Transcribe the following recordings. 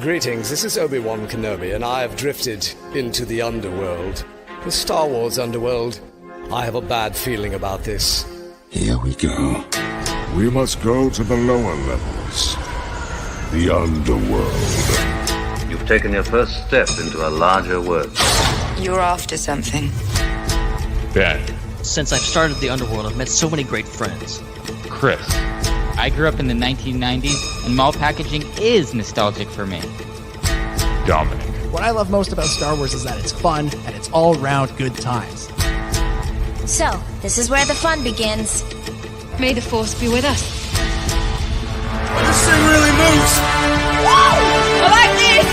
Greetings, this is Obi-Wan Kenobi, and I have drifted into the Underworld. The Star Wars Underworld. I have a bad feeling about this. Here we go. We must go to the lower levels. The Underworld. You've taken your first step into a larger world. You're after something. Ben. Since I've started the Underworld, I've met so many great friends. Chris. I grew up in the 1990s, and mall packaging is nostalgic for me. Dominic. What I love most about Star Wars is that it's fun, and it's all-round good times. So, this is where the fun begins. May the Force be with us. This thing really moves! Whoa! I like this!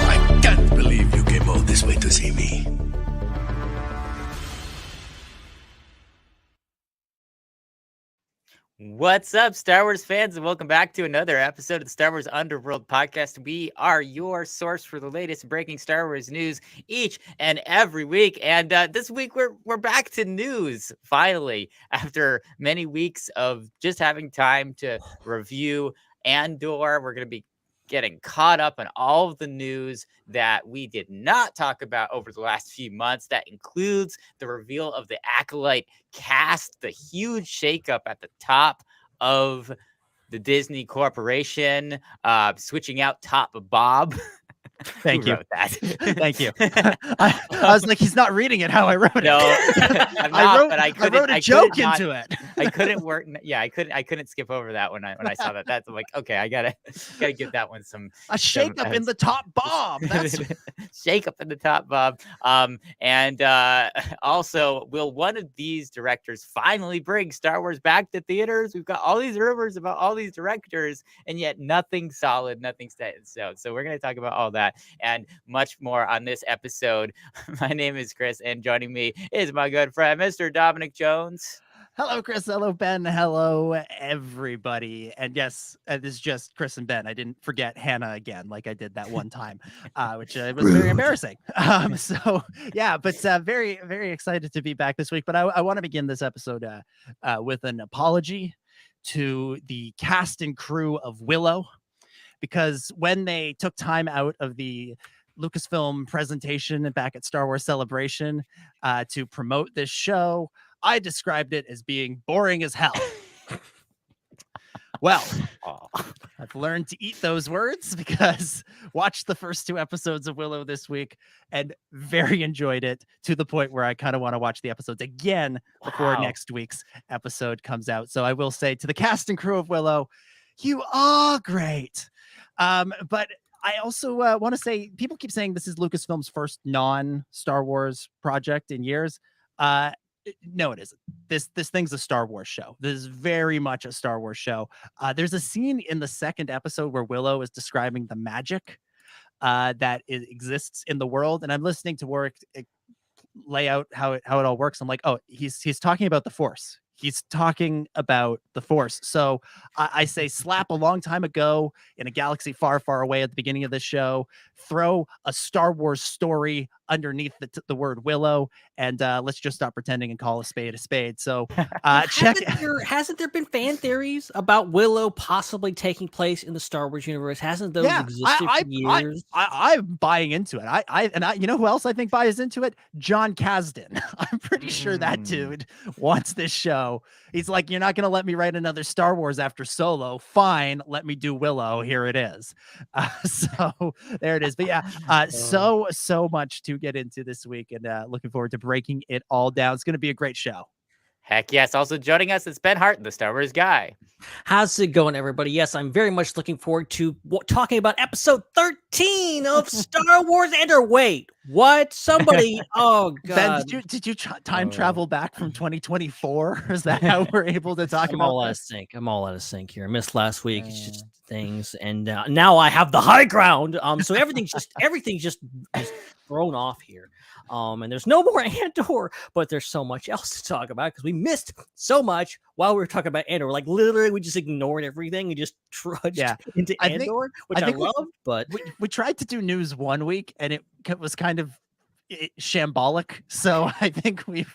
I can't believe you came all this way to see me. What's up, Star Wars fans, and welcome back to another episode of the Star Wars Underworld Podcast. We are your source for the latest breaking Star Wars news each and every week. And this week we're back to news, finally, after many weeks of just having time to review Andor. We're going to be getting caught up on all of the news that we did not talk about over the last few months. That includes the reveal of the Acolyte cast, the huge shakeup at the top of the Disney Corporation, switching out Top Bob. Thank you. That? Thank you. I was like, he's not reading it how I wrote it. No, I'm not, but I wrote a joke into it. I couldn't work. Yeah, I couldn't skip over that when I saw that. That's like, okay, I gotta give that one some shake up in the top Bob. That's shake up in the top Bob. And also, will one of these directors finally bring Star Wars back to theaters? We've got all these rumors about all these directors, and yet nothing solid, nothing set in stone. So we're gonna talk about all that and much more on this episode. My name is Chris, and joining me is my good friend, Mr. Dominic Jones. Hello, Chris. Hello, Ben. Hello, everybody. And yes, this is just Chris and Ben. I didn't forget Hannah again, like I did that one time, which was very embarrassing. So yeah, but very, very excited to be back this week. But I want to begin this episode with an apology to the cast and crew of Willow, because when they took time out of the Lucasfilm presentation back at Star Wars Celebration to promote this show, I described it as being boring as hell. Well, I've learned to eat those words because watched the first 2 episodes of Willow this week and very enjoyed it, to the point where I kind of want to watch the episodes again before next week's episode comes out. So I will say to the cast and crew of Willow, you are great. But I also want to say, people keep saying this is Lucasfilm's first non-Star Wars project in years. No, it isn't. This thing's a Star Wars show. This is very much a Star Wars show. There's a scene in the second episode where Willow is describing the magic that exists in the world, and I'm listening to Warwick lay out how it all works. I'm like, oh, he's talking about the Force. He's talking about the Force. So I say slap a long time ago in a galaxy far, far away at the beginning of this show, throw a Star Wars story underneath the word Willow, and let's just stop pretending and call a spade a spade. So Hasn't there been fan theories about Willow possibly taking place in the Star Wars universe? Hasn't those existed for years? I'm buying into it. I you know who else I think buys into it? John Kasdan. I'm pretty sure that dude wants this show. He's like, you're not going to let me write another Star Wars after Solo. Fine, let me do Willow. Here it is. So there it is. But yeah, so much to get into this week, and looking forward to breaking it all down. It's going to be a great show. Heck yes. Also joining us is Ben Hart, the Star Wars guy. How's it going, everybody? Yes, I'm very much looking forward to talking about episode 13 of Star Wars Andor. Wait, what? Somebody? Oh, God. Ben, did you time travel back from 2024? Is that how we're able to talk about this? I'm all out of sync here. I missed last week. It's just things, and now I have the high ground. So everything's just thrown off here. And there's no more Andor, but there's so much else to talk about because we missed so much while we were talking about Andor. Like literally, we just ignored everything and just trudged into Andor, which I loved. But we tried to do news one week, and it was kind of shambolic. So I think we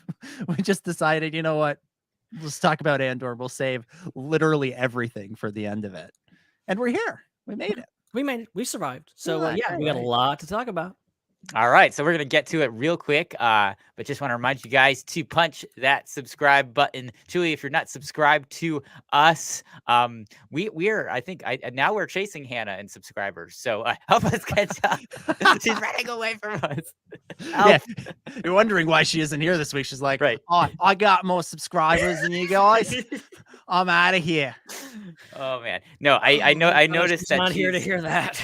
just decided, you know what? Let's talk about Andor. We'll save literally everything for the end of it. And we're here. We made it. We made it. We survived. So Right, yeah, we got a right. lot to talk about. All right, so we're gonna get to it real quick, but just want to remind you guys to punch that subscribe button. Truly, if you're not subscribed to us, we're now we're chasing Hannah and subscribers. So help us catch up. She's running away from us. Yeah. You're wondering why she isn't here this week. She's like, Right. oh, I got more subscribers than you guys. I'm out of here. Oh man, no, I noticed She's that not here to hear that.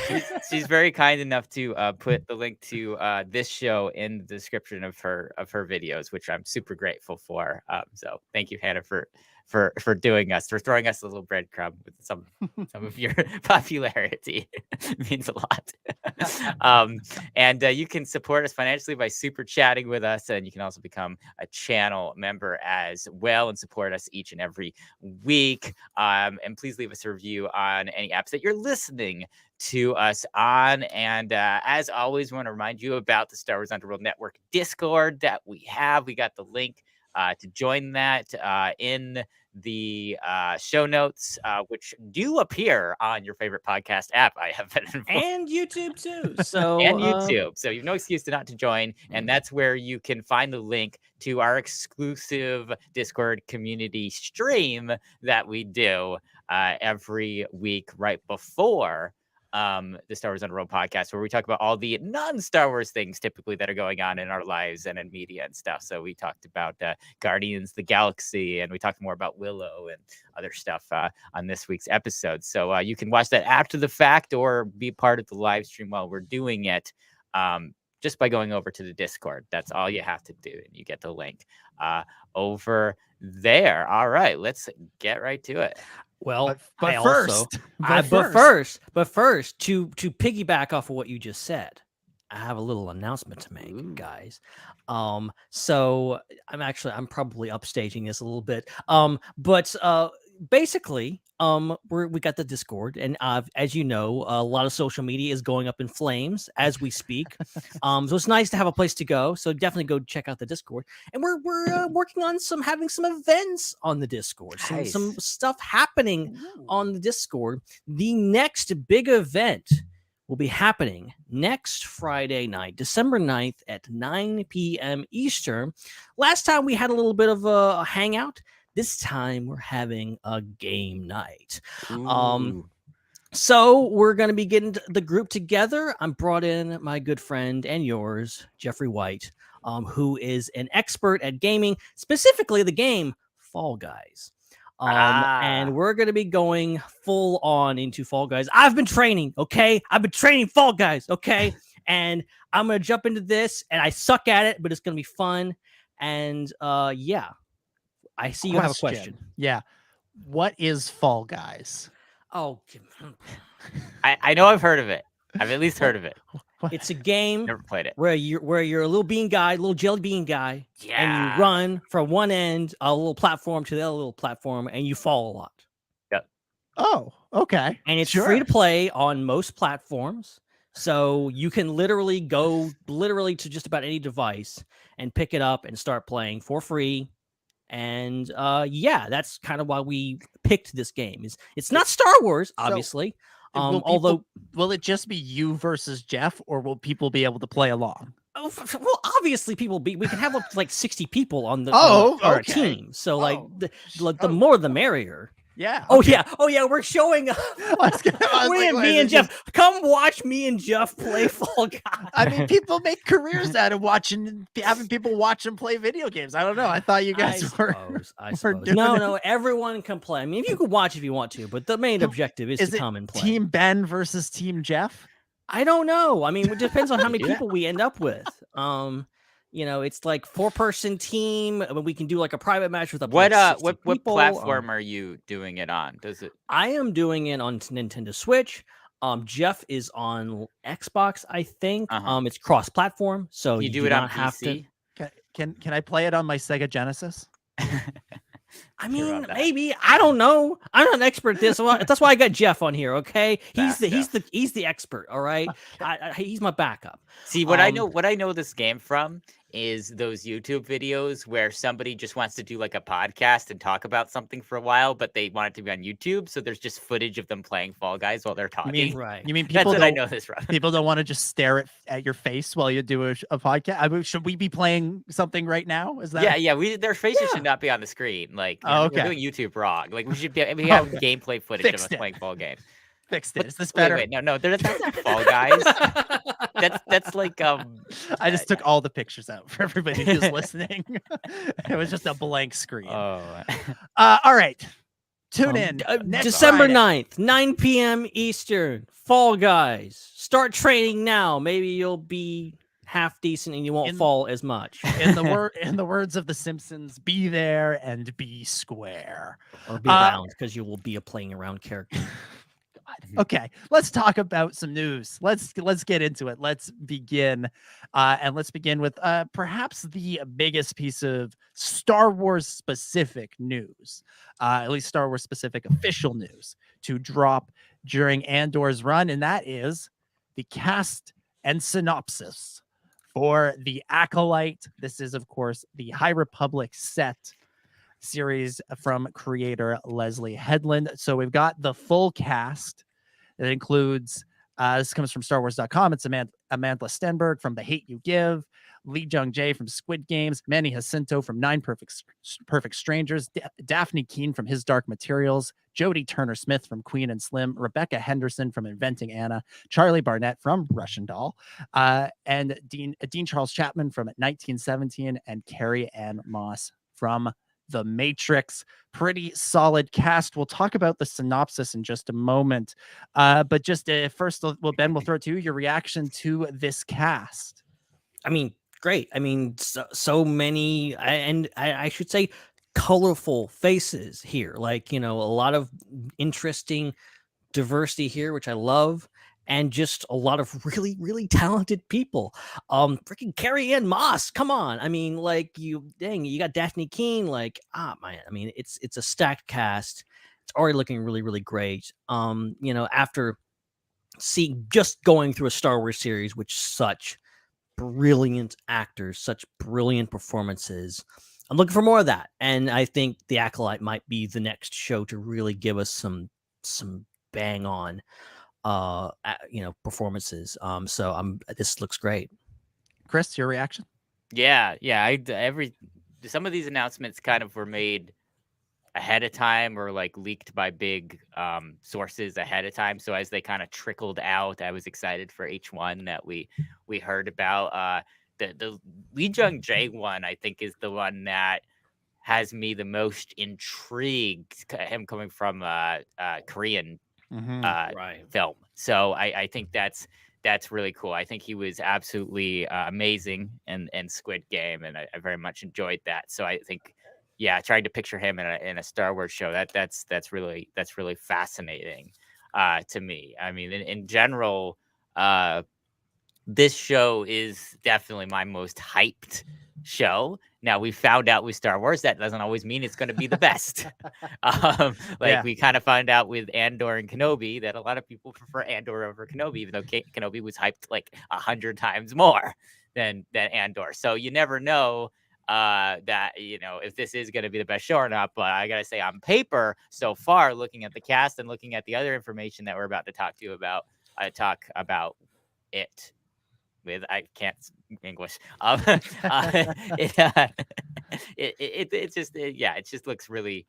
she's very kind enough to put the link to this show in the description of her videos, which I'm super grateful for. So thank you, Hannah, for throwing us a little breadcrumb with some of your popularity. It means a lot. And you can support us financially by super chatting with us, and you can also become a channel member as well and support us each and every week. And please leave us a review on any apps that you're listening to us on. And as always, we want to remind you about the Star Wars Underworld Network Discord that we have. We got the link to join that in the show notes, which do appear on your favorite podcast app. I have been informed. And YouTube too. So And YouTube. So you have no excuse not to join. And that's where you can find the link to our exclusive Discord community stream that we do every week right before the Star Wars Underworld podcast, where we talk about all the non-Star Wars things typically that are going on in our lives and in media and stuff. So we talked about Guardians of the Galaxy, and we talked more about Willow and other stuff on this week's episode. So you can watch that after the fact or be part of the live stream while we're doing it, just by going over to the Discord. That's all you have to do, and you get the link over there. All right, let's get right to it. Well, But first, to piggyback off of what you just said, I have a little announcement to make, guys. So I'm probably upstaging this a little bit. But basically, we got the Discord, and as you know, a lot of social media is going up in flames as we speak. So it's nice to have a place to go. So definitely go check out the Discord, and we're working on having some events on the Discord, some stuff happening on the Discord. The next big event will be happening next Friday night, December 9th at 9 p.m. Eastern. Last time we had a little bit of a hangout. This time we're having a game night. So we're going to be getting the group together. I'm brought in my good friend and yours, Jeffrey White, who is an expert at gaming, specifically the game Fall Guys. And we're going to be going full on into Fall Guys. I've been training, okay? I've been training Fall Guys, okay? And I'm going to jump into this, and I suck at it, but it's going to be fun. And yeah. I see you have a question. Yeah. What is Fall Guys? Oh, I know I've heard of it. I've at least heard of it. It's a game. Never played it. Where you're a little bean guy, little jelly bean guy, and you run from one end, a little platform, to the other little platform, and you fall a lot. Yep. Oh, okay. And it's free to play on most platforms. So you can literally go to just about any device and pick it up and start playing for free. And that's kind of why we picked this game. It's not Star Wars, obviously. Will it just be you versus Jeff, or will people be able to play along? Well, obviously, we can have up to like 60 people on our team. So the more the merrier. Yeah. Okay. Oh yeah. We're showing up. Me and Jeff. Come watch me and Jeff play Fall Guys. I mean, people make careers out of having people watch them play video games. I don't know. I thought you guys were. I suppose. No. Everyone can play. I mean, you can watch if you want to, but the main objective is to come and play. Team Ben versus Team Jeff? I don't know. I mean, it depends on how many people we end up with. It's like 4-person team. I mean, we can do like a private match with what platform are you doing it on? I am doing it on Nintendo Switch. Jeff is on Xbox, I think. It's cross-platform, so you do it on PC. Can I play it on my Sega Genesis? I mean, maybe. I don't know. I'm not an expert at this. That's why I got Jeff on here. Okay, he's the expert. All right, he's my backup. See, what I know this game from is those YouTube videos where somebody just wants to do like a podcast and talk about something for a while, but they want it to be on YouTube. So there's just footage of them playing Fall Guys while they're talking. Right. You mean That's people what I don't know this from. people don't want to just stare at your face while you do a podcast? I mean, should we be playing something right now? Is that Yeah. Their faces should not be on the screen. Like, Oh, we're okay. doing YouTube wrong. Like, we should we have gameplay footage of Fixed us it. playing Fall Games. fixed it? Is this Wait, better? no, that's not Fall Guys. That's like I just took all the pictures out for everybody who's listening. It was just a blank screen. Oh, All right. Tune in next December Friday. 9th, 9 p.m. Eastern. Fall Guys. Start training now. Maybe you'll be half decent and you won't fall as much. In the words of The Simpsons, be there and be square. Or be round, because you will be a playing around character. Okay, let's talk about some news. Let's get into it. Let's begin, and let's begin with perhaps the biggest piece of Star Wars specific news, at least Star Wars specific official news to drop during Andor's run, and that is the cast and synopsis for the Acolyte. This is, of course, the High Republic set series from creator Leslie Headland. So we've got the full cast. It includes, this comes from StarWars.com. It's Amandla Stenberg from The Hate You Give, Lee Jung Jae from Squid Games, Manny Jacinto from Nine Perfect Strangers, Daphne Keane from His Dark Materials, Jodie Turner-Smith from Queen and Slim, Rebecca Henderson from Inventing Anna, Charlie Barnett from Russian Doll, and Dean Charles Chapman from 1917, and Carrie Ann Moss from The Matrix. Pretty solid cast. We'll talk about the synopsis in just a moment. But just first, Ben, we'll throw it to you. Your reaction to this cast. I mean, great. I mean, so many, and I should say colorful faces here. Like, a lot of interesting diversity here, which I love. And just a lot of really, really talented people. Freaking Carrie Ann Moss, come on. I mean, like, you got Daphne Keane. Like, man. I mean, it's a stacked cast. It's already looking really, really great. After just going through a Star Wars series, which such brilliant actors, such brilliant performances, I'm looking for more of that. And I think The Acolyte might be the next show to really give us some bang on performances. So this looks great. Chris, your reaction? Yeah. Some of these announcements kind of were made ahead of time or like leaked by big sources ahead of time. So as they kind of trickled out, I was excited for each one that we heard about. The Lee Jung Jae one, I think, is the one that has me the most intrigued. Him coming from Korean film. So I think that's really cool. I think he was absolutely amazing in Squid Game, and I very much enjoyed that. So I think, trying to picture him in a Star Wars show, that's really fascinating to me. I mean, in general, this show is definitely my most hyped show. Now, we found out with Star Wars that doesn't always mean it's going to be the best. We kind of found out with Andor and Kenobi that a lot of people prefer Andor over Kenobi, even though Kenobi was hyped like 100 times more than Andor. So you never know that, if this is going to be the best show or not. But I got to say, on paper, so far, looking at the cast and looking at the other information that we're about to talk to you about, talk about it. I can't English. It just looks really,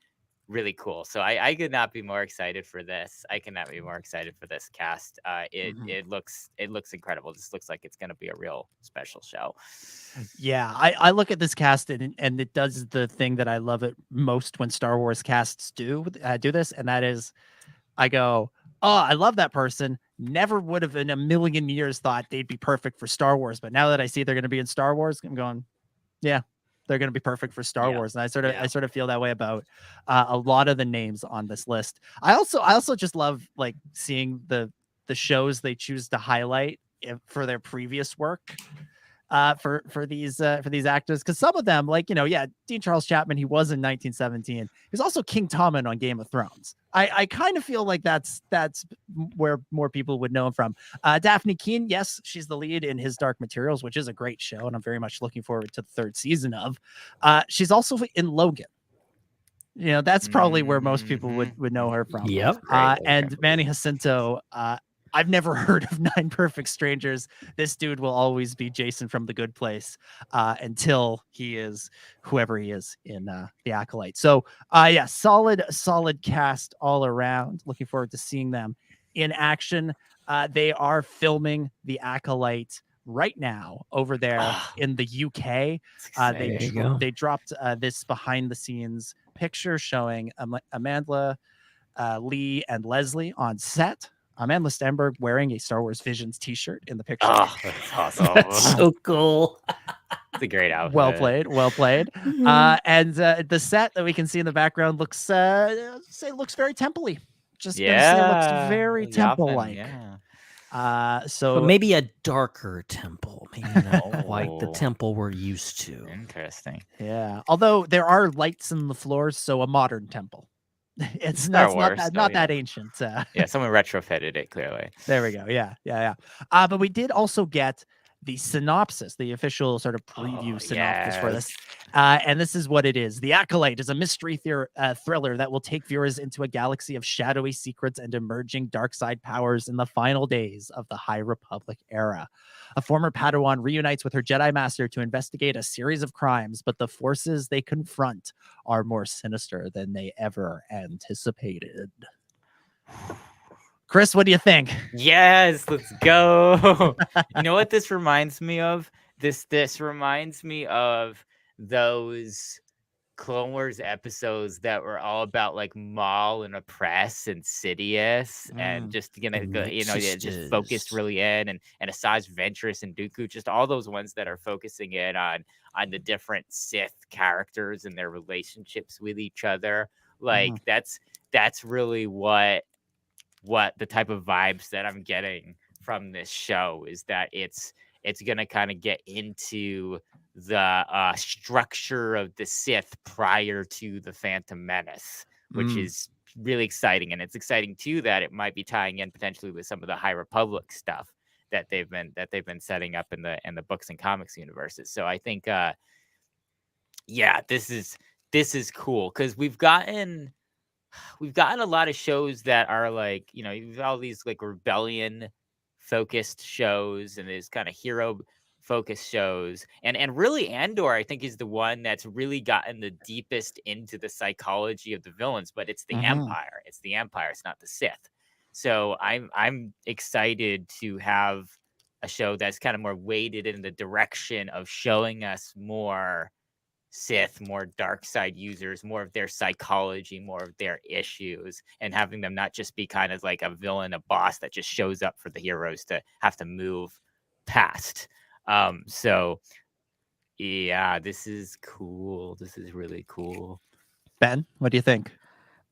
really cool. So I could not be more excited for this. I cannot be more excited for this cast. It looks incredible. This looks like it's going to be a real special show. Yeah, I look at this cast and it does the thing that I love it most when Star Wars casts do this, and that is, I go, oh, I love that person. Never would have in a million years thought they'd be perfect for Star Wars. But now that I see they're going to be in Star Wars, I'm going, yeah, they're going to be perfect for Star Wars. And I sort of feel that way about a lot of the names on this list. I also just love like seeing the shows they choose to highlight for their previous work. for these actors, because some of them, like, Dean Charles Chapman, he was in 1917. He's also King Tommen on Game of Thrones. I kind of feel like that's where more people would know him from. Daphne Keane, yes, she's the lead in His Dark Materials, which is a great show, and I'm very much looking forward to the third season of. She's also in Logan. That's probably where most people would know her from. Yep. And Manny Jacinto, I've never heard of Nine Perfect Strangers. This dude will always be Jason from The Good Place until he is whoever he is in The Acolyte. So, solid cast all around. Looking forward to seeing them in action. They are filming The Acolyte right now over there in the UK. They dropped this behind the scenes picture showing Amanda Lee and Leslie on set. Amanda Stenberg wearing a Star Wars Visions t-shirt in the picture. Oh, that's awesome. That's so cool. It's a great outfit. Well played. And the set that we can see in the background looks very temple-y. Just gonna say it looks very temple-like. So but maybe a darker temple, maybe not quite the temple we're used to. Interesting. Yeah. Although there are lights in the floors, so a modern temple. It's not that ancient. Someone retrofitted it clearly. There we go. Yeah. But we did also get the synopsis, the official sort of preview synopsis for this. And this is what it is. The Acolyte is a mystery thriller that will take viewers into a galaxy of shadowy secrets and emerging dark side powers in the final days of the High Republic era. A former Padawan reunites with her Jedi Master to investigate a series of crimes, but the forces they confront are more sinister than they ever anticipated. Chris, what do you think? Yes, let's go. You know what this reminds me of? This reminds me of those Clone Wars episodes that were all about like Maul and Oppress and Sidious and just just focused really in and Asajj Ventress and Dooku, just all those ones that are focusing in on the different Sith characters and their relationships with each other. Like that's really what the type of vibes that I'm getting from this show is that it's going to kind of get into the structure of the Sith prior to the Phantom Menace, which is really exciting. And it's exciting too that it might be tying in potentially with some of the High Republic stuff that they've been setting up in the books and comics universes. So I think this is cool because we've gotten a lot of shows that are like, you've got all these like rebellion focused shows and there's kind of hero focused shows. And really Andor, I think, is the one that's really gotten the deepest into the psychology of the villains, but it's the Empire. It's the Empire. It's not the Sith. So I'm excited to have a show that's kind of more weighted in the direction of showing us more Sith, more dark side users, more of their psychology, more of their issues, and having them not just be kind of like a villain, a boss that just shows up for the heroes to have to move past. So yeah, this is cool. This is really cool. Ben, what do you think?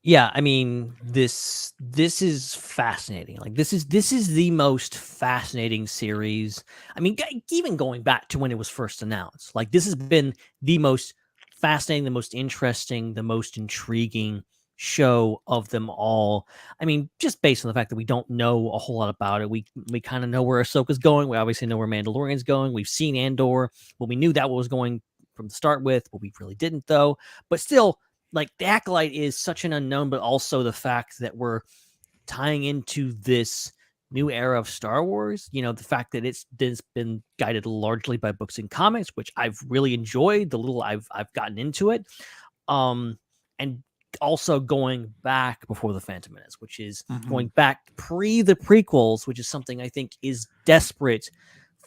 Yeah, I mean, this is fascinating. Like this is the most fascinating series. I mean, even going back to when it was first announced, like this has been the most fascinating, the most interesting, the most intriguing show of them all. I mean, just based on the fact that we don't know a whole lot about it, we kind of know where Ahsoka's going. We obviously know where Mandalorian's going. We've seen Andor. Well, we knew that was going from the start with, but we really didn't though. But still, like the Acolyte is such an unknown, but also the fact that we're tying into this new era of Star Wars, the fact that it's been guided largely by books and comics, which I've really enjoyed the little I've gotten into it. And also going back before the Phantom Menace, which is going back pre the prequels, which is something I think is desperate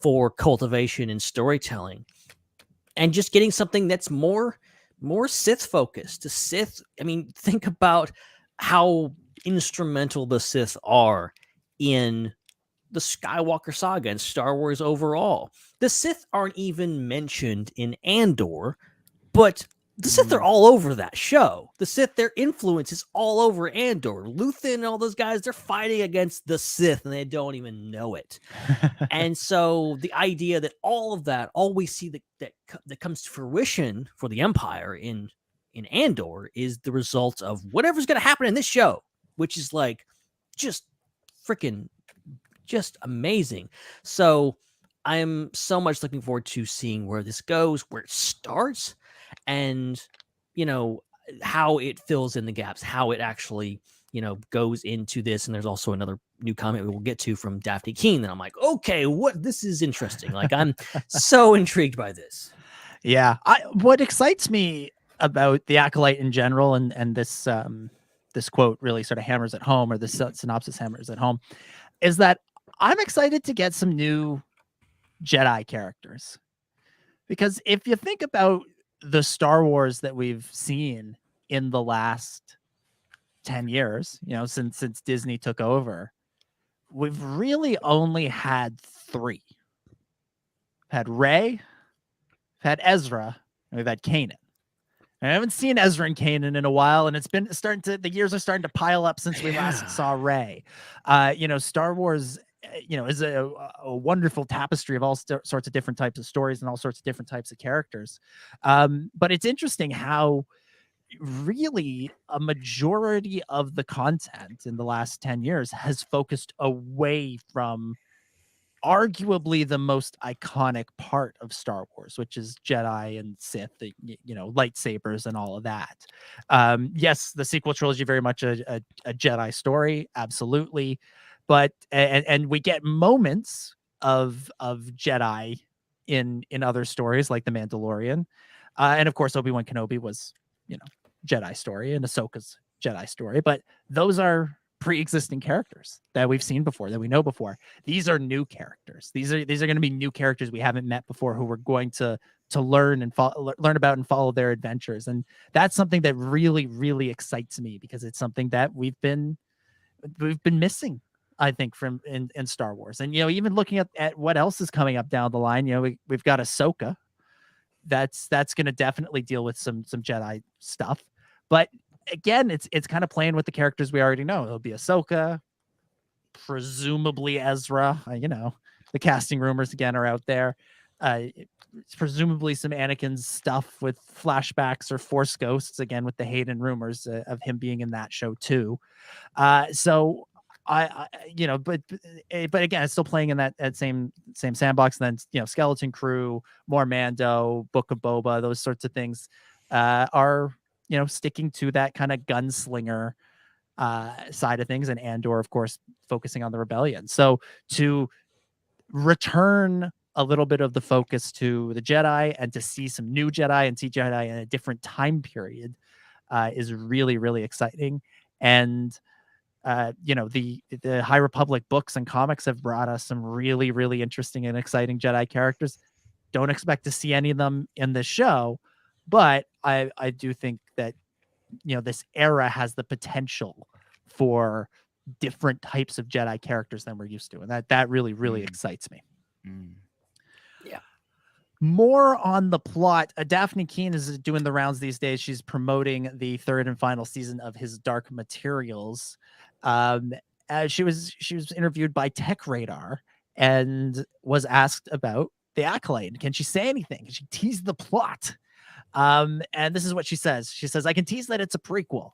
for cultivation and storytelling, and just getting something that's more Sith focused. The Sith, I mean, think about how instrumental the Sith are in the Skywalker saga and Star Wars overall. The Sith aren't even mentioned in Andor, but the Sith are all over that show. The Sith, their influence is all over Andor. Luthen and all those guys, they're fighting against the Sith and they don't even know it. And so the idea that all we see that comes to fruition for the Empire in Andor is the result of whatever's going to happen in this show, which is like just freaking just amazing. So I am so much looking forward to seeing where this goes, where it starts, and how it fills in the gaps, how it actually goes into this. And there's also another new comment we will get to from Daphne Keane that I'm like, okay, this is interesting. Like, I'm so intrigued by this. Yeah, what excites me about the Acolyte in general, and this this quote really sort of hammers it home, or the synopsis hammers it home, is that I'm excited to get some new Jedi characters. Because if you think about the Star Wars that we've seen in the last 10 years, since Disney took over, we've really only had 3. We've had Rey, we've had Ezra, and we've had Kanan. I haven't seen Ezra and Kanan in a while, and it's been the years are starting to pile up since we last saw Rey. Star Wars, is a wonderful tapestry of all sorts of different types of stories and all sorts of different types of characters. But it's interesting how really a majority of the content in the last 10 years has focused away from arguably the most iconic part of Star Wars, which is Jedi and Sith, lightsabers and all of that. Yes, the sequel trilogy, very much a Jedi story, absolutely. But and we get moments of Jedi in other stories like The Mandalorian, and of course Obi-Wan Kenobi was Jedi story, and Ahsoka's Jedi story. But those are pre-existing characters that we've seen before, that we know before. These are new characters. These are going to be new characters we haven't met before, who we're going to learn and learn about and follow their adventures. And that's something that really, really excites me, because it's something that we've been missing, I think, from in Star Wars. And even looking at what else is coming up down the line, we've got Ahsoka. That's going to definitely deal with some Jedi stuff. But again, it's kind of playing with the characters we already know. It'll be Ahsoka, presumably Ezra. The casting rumors again are out there. Presumably some Anakin's stuff with flashbacks or Force ghosts, again with the Hayden rumors of him being in that show too. So but again, it's still playing in that same sandbox. And then Skeleton Crew, more Mando, Book of Boba, those sorts of things are sticking to that kind of gunslinger side of things, and Andor, of course, focusing on the rebellion. So to return a little bit of the focus to the Jedi and to see some new Jedi and see Jedi in a different time period is really, really exciting. And the High Republic books and comics have brought us some really, really interesting and exciting Jedi characters. Don't expect to see any of them in the show, but I do think that this era has the potential for different types of Jedi characters than we're used to, and that really, really excites me. Yeah. More on the plot. Daphne Keane is doing the rounds these days. She's promoting the 3rd and final season of His Dark Materials. She was interviewed by Tech Radar and was asked about the Acolyte. Can she say anything? Can she tease the plot? And this is what she says. She says, "I can tease that it's a prequel.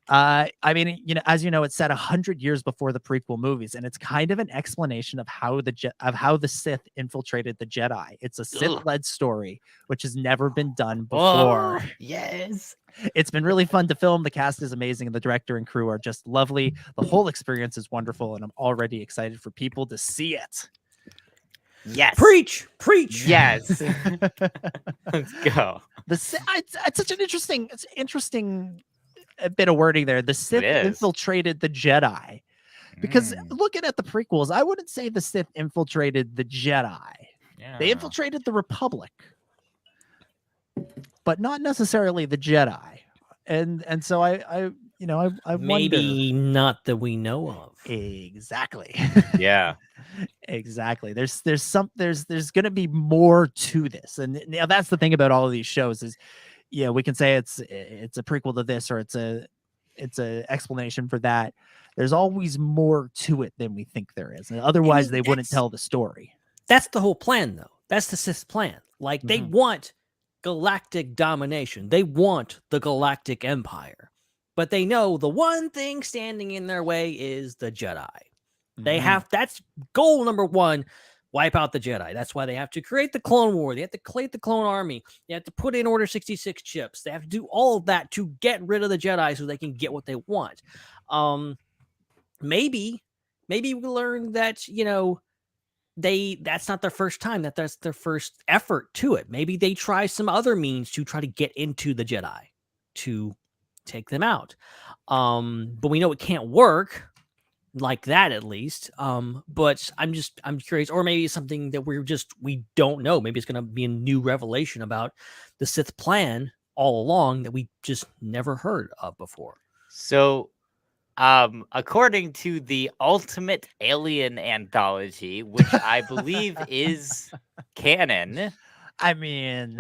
As you know, it's set 100 years before the prequel movies, and it's kind of an explanation of how the Sith infiltrated the Jedi. It's a Sith-led story, which has never been done before." Yes. It's been really fun to film. The cast is amazing, and the director and crew are just lovely. The whole experience is wonderful, and I'm already excited for people to see it. Yes. Preach. Yes. Let's go. It's such an interesting bit of wording there. The Sith infiltrated the Jedi, because looking at the prequels, I wouldn't say the Sith infiltrated the Jedi. Yeah. They infiltrated the Republic, but not necessarily the Jedi. And so I maybe wonder. Not that we know of. Exactly. Yeah. Exactly. There's going to be more to this. And that's the thing about all of these shows is, we can say it's a prequel to this, or it's a explanation for that. There's always more to it than we think there is. And otherwise, they wouldn't tell the story. That's the whole plan, though. That's the Sith plan. Like, they want galactic domination. They want the galactic empire. But they know the one thing standing in their way is the Jedi. That's goal number one, wipe out the Jedi. That's why they have to create the Clone War. They have to create the Clone Army. They have to put in Order 66 chips. They have to do all of that to get rid of the Jedi so they can get what they want. Maybe we learn that, that's not their first time, that's their first effort to it. Maybe they try some other means to try to get into the Jedi to take them out. But we know it can't work like that, at least. But I'm curious, or maybe it's something that we don't know. Maybe it's going to be a new revelation about the Sith plan all along that we just never heard of before. So, according to the Ultimate Alien Anthology, which I believe is canon. I mean,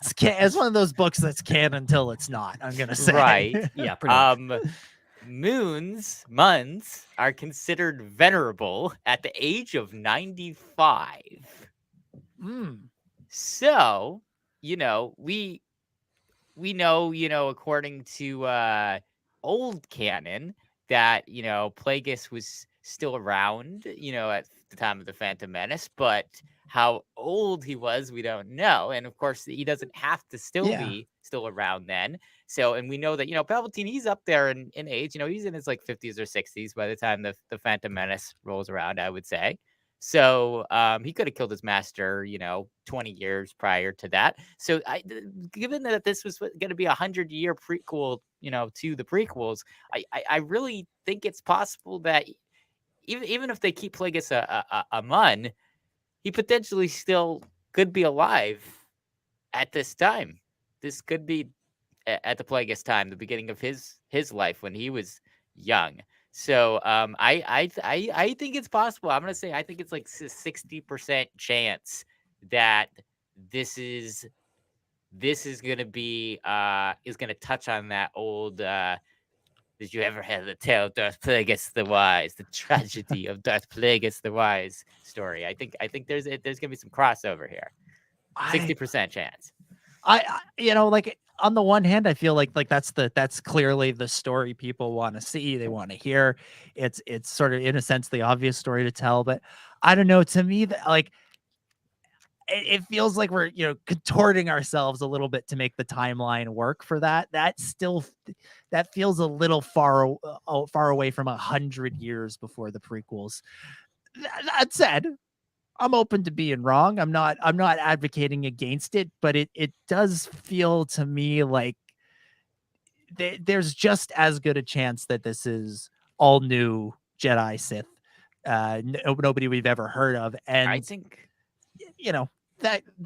it's one of those books that's canon until it's not, I'm going to say. Right. Yeah, pretty much. Muns are considered venerable at the age of 95. So, we know, according to old canon, that Plagueis was still around at the time of the Phantom Menace, but how old he was we don't know. And of course he doesn't have to be still around then. So, and we know that Palpatine, he's up there in age. He's in his like 50s or 60s by the time the Phantom Menace rolls around, I would say. So he could have killed his master 20 years prior to that. So given that this was going to be 100-year prequel to the prequels, I really think it's possible that even if they keep Plagueis a Mun, he potentially still could be alive at this time. This could be at the Plagueis time, the beginning of his life when he was young. So I think it's possible. I'm gonna say I think it's like 60% chance that this is gonna be is gonna touch on that old. Did you ever have the tale of Darth Plagueis the Wise, the tragedy of Darth Plagueis the Wise story? I think there's gonna be some crossover here. 60% chance. Like on the one hand, I feel like that's clearly the story people want to see, they want to hear. It's sort of in a sense the obvious story to tell, but I don't know. To me, that like it feels like we're contorting ourselves a little bit to make the timeline work for that. That feels a little far away from 100 years before the prequels. That said, I'm open to being wrong. I'm not advocating against it, but it does feel to me like there's just as good a chance that this is all new Jedi Sith, nobody we've ever heard of. And I think,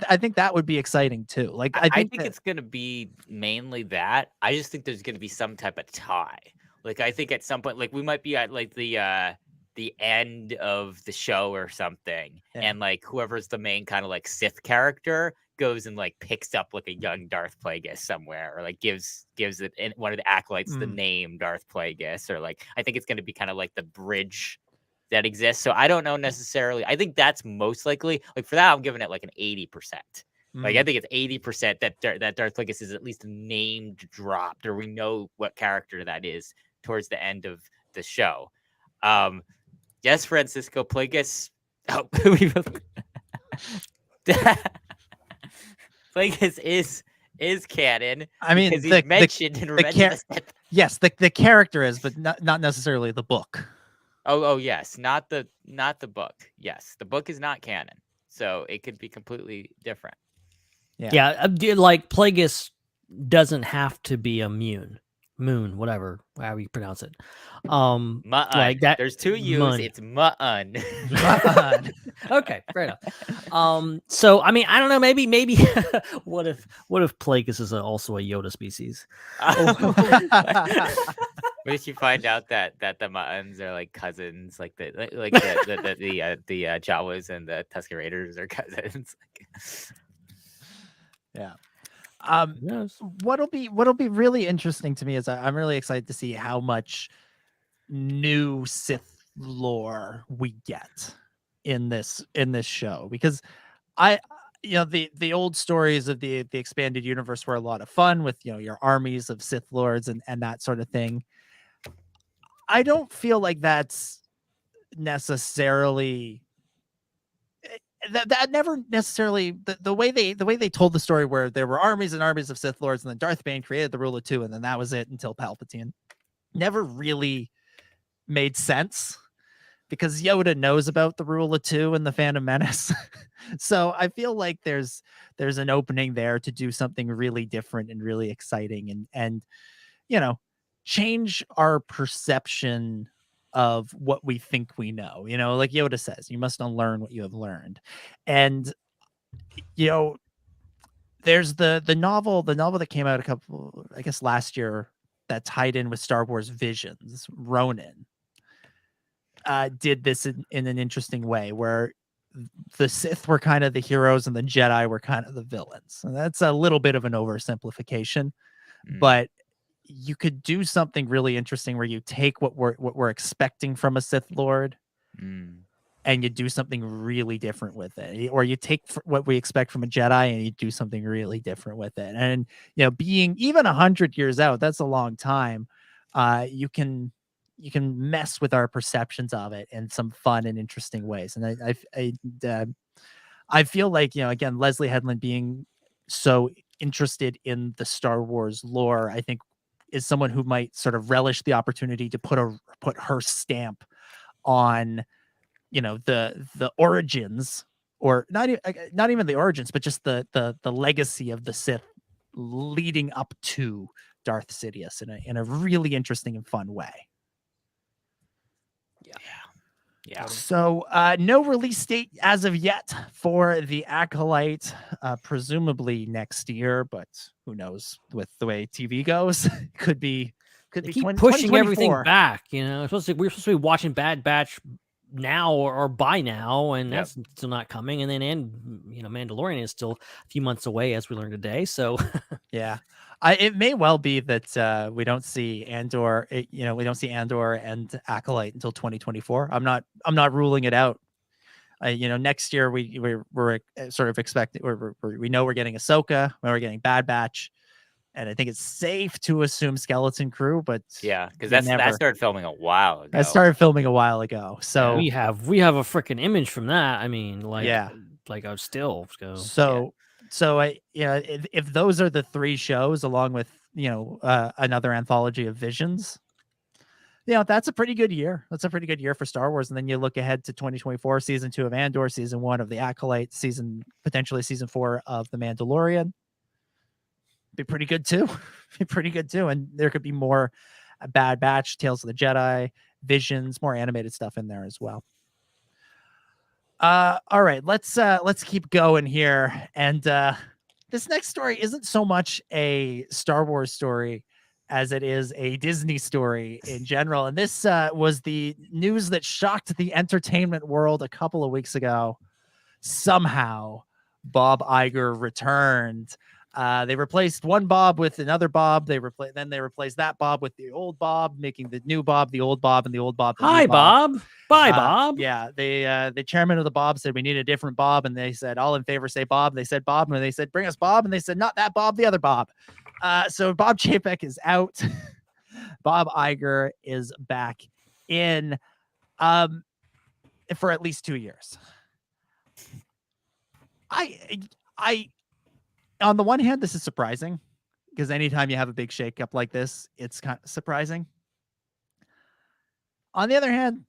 I think that would be exciting too. Like, I think it's going to be mainly that. I just think there's going to be some type of tie. Like, I think at some point, like we might be at like the end of the show or something, and like whoever's the main kind of like Sith character goes and like picks up like a young Darth Plagueis somewhere, or like gives it in one of the acolytes the name Darth Plagueis, or like I think it's going to be kind of like the bridge that exists. So I don't know necessarily. I think that's most likely. Like for that, I'm giving it like an 80%. Like I think it's 80% that Darth Plagueis is at least named dropped, or we know what character that is towards the end of the show. Yes, Francisco Plagueis. Oh, Plagueis is canon. I mean, he's mentioned in Revenge of the Sith. Yes, the character is, but not necessarily the book. Oh yes, not the book. Yes, the book is not canon, so it could be completely different. Yeah, like Plagueis doesn't have to be immune. Moon, whatever, however you pronounce it. Like that. There's two U's. Mun. It's Ma'un. Ma'un. Okay, fair enough. So I mean, I don't know. Maybe. what if Plagueis is also a Yoda species? What if you find out that the Ma'uns are like cousins, like the Jawas and the Tusken Raiders are cousins? Yeah. Yes. What'll be really interesting to me is I'm really excited to see how much new Sith lore we get in this show, because the old stories of the expanded universe were a lot of fun with your armies of Sith lords and that sort of thing. I don't feel like that's necessarily that never necessarily the way they told the story, where there were armies and armies of Sith lords, and then Darth Bane created the rule of two, and then that was it until Palpatine, never really made sense, because Yoda knows about the rule of two and the Phantom Menace. So I feel like there's an opening there to do something really different and really exciting, and change our perception of what we think we know. Like Yoda says, you must unlearn what you have learned. And there's the novel that came out last year, that tied in with Star Wars Visions. Ronin did this in an interesting way, where the Sith were kind of the heroes and the Jedi were kind of the villains. And that's a little bit of an oversimplification, but you could do something really interesting where you take what we're expecting from a Sith Lord and you do something really different with it. Or you take what we expect from a Jedi and you do something really different with it. And, being even 100 years out, that's a long time. You can mess with our perceptions of it in some fun and interesting ways. And I feel like, again, Leslie Headland being so interested in the Star Wars lore, I think is someone who might sort of relish the opportunity to put her stamp on, the origins, or not even the origins, but just the legacy of the Sith leading up to Darth Sidious in a really interesting and fun way. Yeah. So no release date as of yet for the Acolyte, presumably next year, but who knows with the way TV goes. could be keep pushing everything back. We're supposed to be watching Bad Batch now or by now, and that's still not coming. And then Mandalorian is still a few months away, as we learned today. So yeah. It may well be that we don't see Andor. We don't see Andor and Acolyte until 2024. I'm not ruling it out. Next year we're sort of expecting. We know we're getting Ahsoka. We're getting Bad Batch, and I think it's safe to assume Skeleton Crew. But because that started filming a while ago. I started filming a while ago. So we have a freaking image from that. I mean, like I was still So if those are the three shows, along with another anthology of Visions, that's a pretty good year. That's a pretty good year for Star Wars. And then you look ahead to 2024, season 2 of Andor, season 1 of the Acolyte, potentially season 4 of the Mandalorian. Be pretty good too. And there could be more Bad Batch, Tales of the Jedi, Visions, more animated stuff in there as well. All right, let's keep going here. And this next story isn't so much a Star Wars story as it is a Disney story in general. And this was the news that shocked the entertainment world a couple of weeks ago. Somehow, Bob Iger returned. They replaced one Bob with another Bob. They replaced that Bob with the old Bob, making the new Bob the old Bob, and the old Bob the Hi, new Bob. Bob. Bye, Bob. Yeah, the chairman of the Bob said we need a different Bob, and they said all in favor say Bob. They said Bob, and they said bring us Bob, and they said not that Bob, the other Bob. So Bob Chapek is out. Bob Iger is back in for at least 2 years. I on the one hand, this is surprising, because anytime you have a big shakeup like this, it's kind of surprising. On the other hand,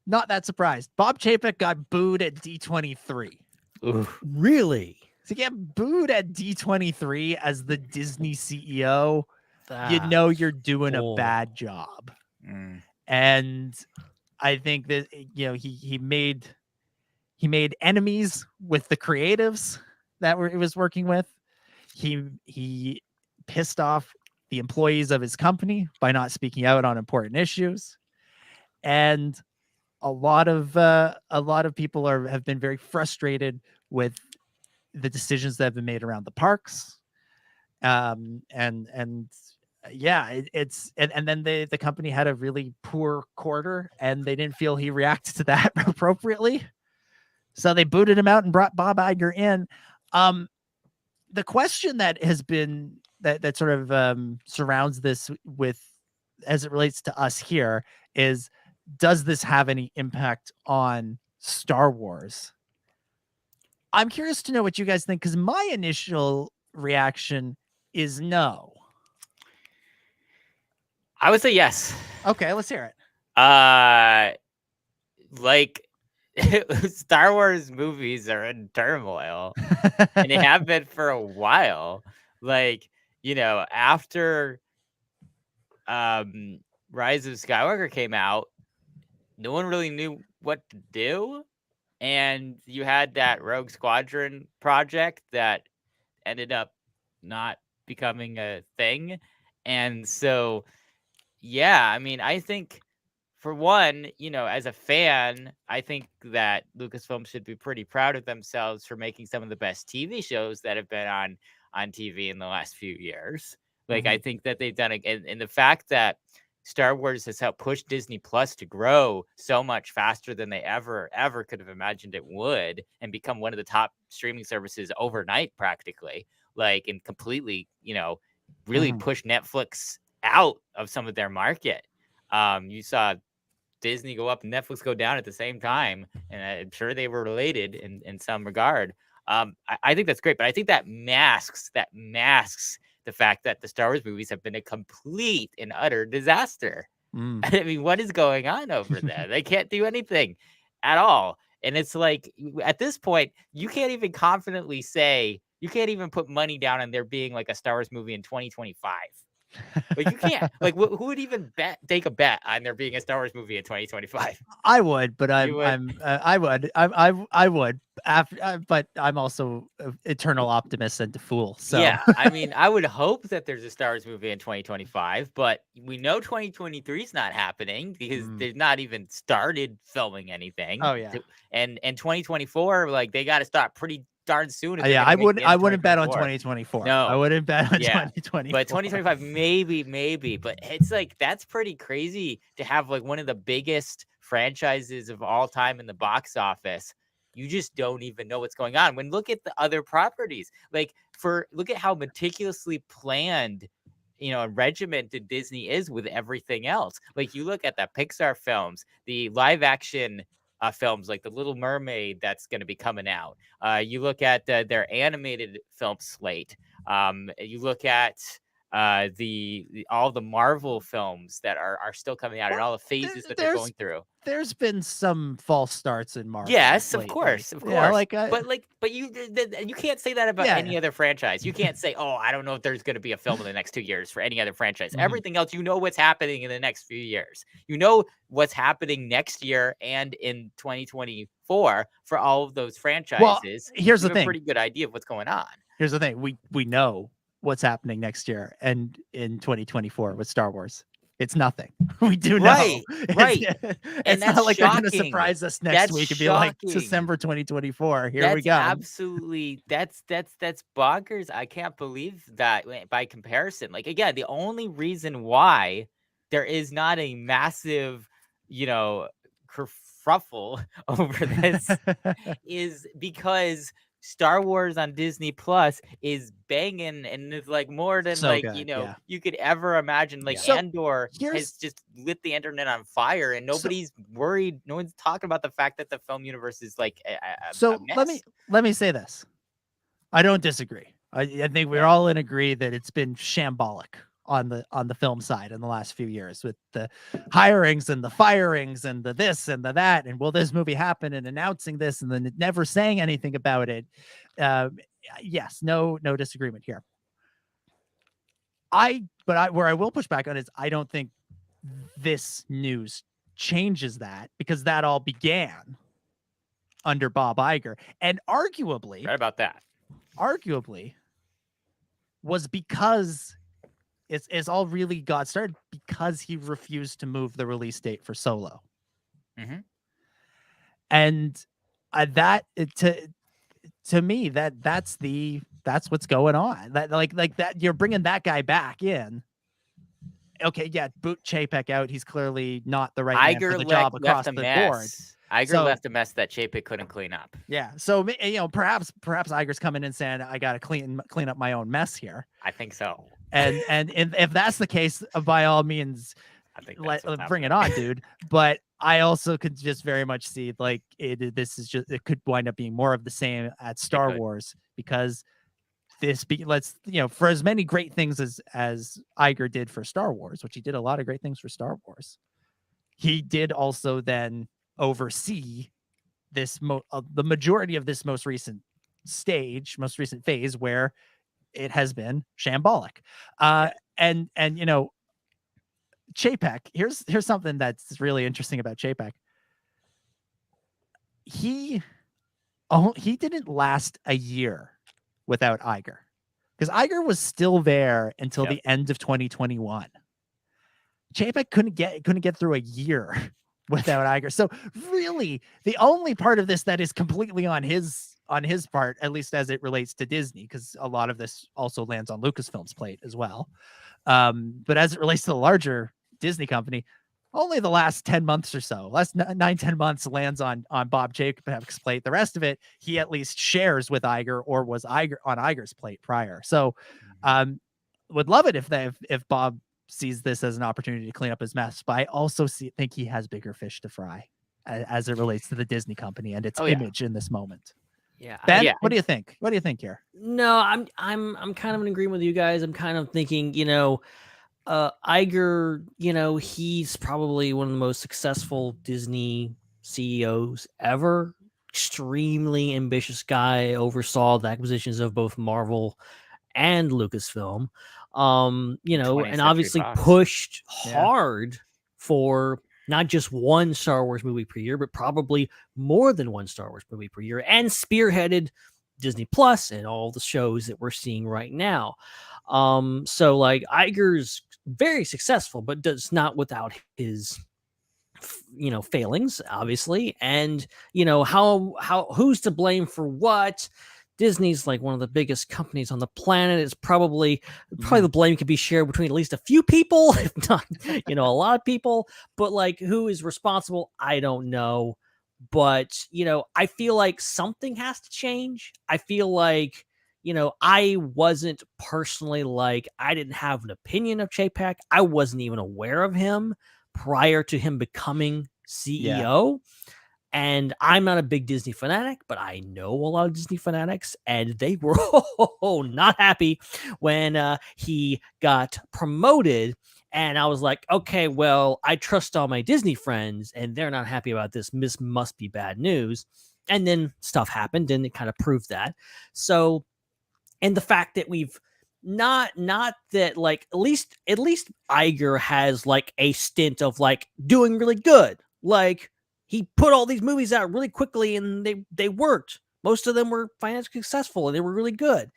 not that surprised. Bob Chapek got booed at D23. Oof. Really? To get booed at D23 as the Disney CEO, you're doing a bad job. And I think that he made enemies with the creatives that he was working with. He pissed off the employees of his company by not speaking out on important issues, and a lot of people have been very frustrated with the decisions that have been made around the parks, And yeah, and then the company had a really poor quarter, and they didn't feel he reacted to that appropriately, so they booted him out and brought Bob Iger in. The question that has been that sort of surrounds this with, as it relates to us here, is, does this have any impact on Star Wars? I'm curious to know what you guys think, because my initial reaction is no. I would say yes. Okay, let's hear it. Like Star Wars movies are in turmoil, and they have been for a while. Like, after Rise of Skywalker came out, no one really knew what to do, and you had that Rogue Squadron project that ended up not becoming a thing. And so, yeah, I mean, I think, for one, as a fan, I think that Lucasfilm should be pretty proud of themselves for making some of the best TV shows that have been on TV in the last few years. Like, I think that they've done it, and the fact that Star Wars has helped push Disney Plus to grow so much faster than they ever could have imagined it would, and become one of the top streaming services overnight, practically, like, and completely, really push Netflix out of some of their market. You saw Disney go up and Netflix go down at the same time, and I'm sure they were related in some regard. I think that's great, but I think that masks the fact that the Star Wars movies have been a complete and utter disaster. I mean, what is going on over there? They can't do anything at all. And it's like, at this point, you can't even confidently say, you can't even put money down on there being like a Star Wars movie in 2025. Like, you can't. Like, who would even take a bet on there being a Star Wars movie in 2025? I would, but I would. But I'm also an eternal optimist and a fool. So yeah, I mean, I would hope that there's a Star Wars movie in 2025, but we know 2023 is not happening because they've not even started filming anything. Oh yeah, and 2024, like, they got to start pretty darn soon. Yeah, I wouldn't bet on 2024. No, I wouldn't bet on 2024. But 2025, maybe. But it's like, that's pretty crazy to have like one of the biggest franchises of all time in the box office. You just don't even know what's going on. When look at the other properties, look at how meticulously planned, and regimented Disney is with everything else. Like, you look at the Pixar films, the live action films like The Little Mermaid that's going to be coming out. You look at their animated film slate. You look at all the Marvel films that are still coming out, and all the phases that they're going through. There's been some false starts in Marvel. Yes, of course. Yeah, but you can't say that about any other franchise. You can't say, oh, I don't know if there's going to be a film in the next 2 years for any other franchise. Everything else, what's happening in the next few years. What's happening next year and in 2024 for all of those franchises. Well, here's the thing. A pretty good idea of what's going on. Here's the thing. We know what's happening next year and in 2024 with Star Wars. It's nothing. We do know. Right. It's And that's not like shocking. they're going to surprise us next week and be like, December 2024. Here we go. Absolutely. That's bonkers. I can't believe that by comparison. Like, again, the only reason why there is not a massive, kerfuffle over this is because Star Wars on Disney Plus is banging, and it's like more than you could ever imagine. Like, Andor has just lit the internet on fire, and nobody's worried. No one's talking about the fact that the film universe is like a mess. Let me say this. I don't disagree. I think we're all in agree that it's been shambolic on the film side in the last few years, with the hirings and the firings and the this and the that, and will this movie happen, and announcing this and then never saying anything about it. Yes, no disagreement here. Where I will push back on is, I don't think this news changes that, because that all began under Bob Iger, and arguably right about that. Arguably was because it's all really got started because he refused to move the release date for Solo. And that to me, that's the that's what's going on. That like that you're bringing that guy back in. Okay, yeah, boot Chapek out. He's clearly not the right man for the job across the board. Iger left a mess that Chapek couldn't clean up. Yeah, so perhaps Iger's coming in saying, I got to clean up my own mess here. I think so. And if that's the case, by all means, I think bring it on, dude. But I also could just very much see like it could wind up being more of the same at Star Wars, because for as many great things as Iger did for Star Wars, which he did a lot of great things for Star Wars, he did also then oversee this the majority of this most recent phase where it has been shambolic. And Chapek, here's something that's really interesting about Chapek. He didn't last a year without Iger, because Iger was still there until the end of 2021. Chapek couldn't get through a year without Iger. So really, the only part of this that is completely on his part, at least as it relates to Disney, because a lot of this also lands on Lucasfilm's plate as well. But as it relates to the larger Disney company, only the last 10 months or so, last 9-10 months lands on Bob Chapek's plate. The rest of it, he at least shares with Iger, or was on Iger's plate prior. So would love it if Bob sees this as an opportunity to clean up his mess. But I also think he has bigger fish to fry as it relates to the Disney company and its image in this moment. Yeah. Ben, what do you think? What do you think here? No, I'm kind of in agreement with you guys. I'm kind of thinking, Iger, he's probably one of the most successful Disney CEOs ever. Extremely ambitious guy, oversaw the acquisitions of both Marvel and Lucasfilm. And obviously pushed hard for not just one Star Wars movie per year, but probably more than one Star Wars movie per year, and spearheaded Disney Plus and all the shows that we're seeing right now. So like Iger's very successful, but does not without his, failings, obviously. And, who's to blame for what? Disney's like one of the biggest companies on the planet. It's probably the blame can be shared between at least a few people, if not, a lot of people. But like, who is responsible? I don't know. But, I feel like something has to change. I feel like, I wasn't personally I didn't have an opinion of Chapek. I wasn't even aware of him prior to him becoming CEO. And I'm not a big Disney fanatic, but I know a lot of Disney fanatics, and they were not happy when he got promoted. And I was like, okay, well, I trust all my Disney friends, and they're not happy about this. This must be bad news. And then stuff happened, and it kind of proved that. So, and the fact that we've not that at least Iger has a stint of doing really good. He put all these movies out really quickly, and they worked. Most of them were financially successful, and they were really good.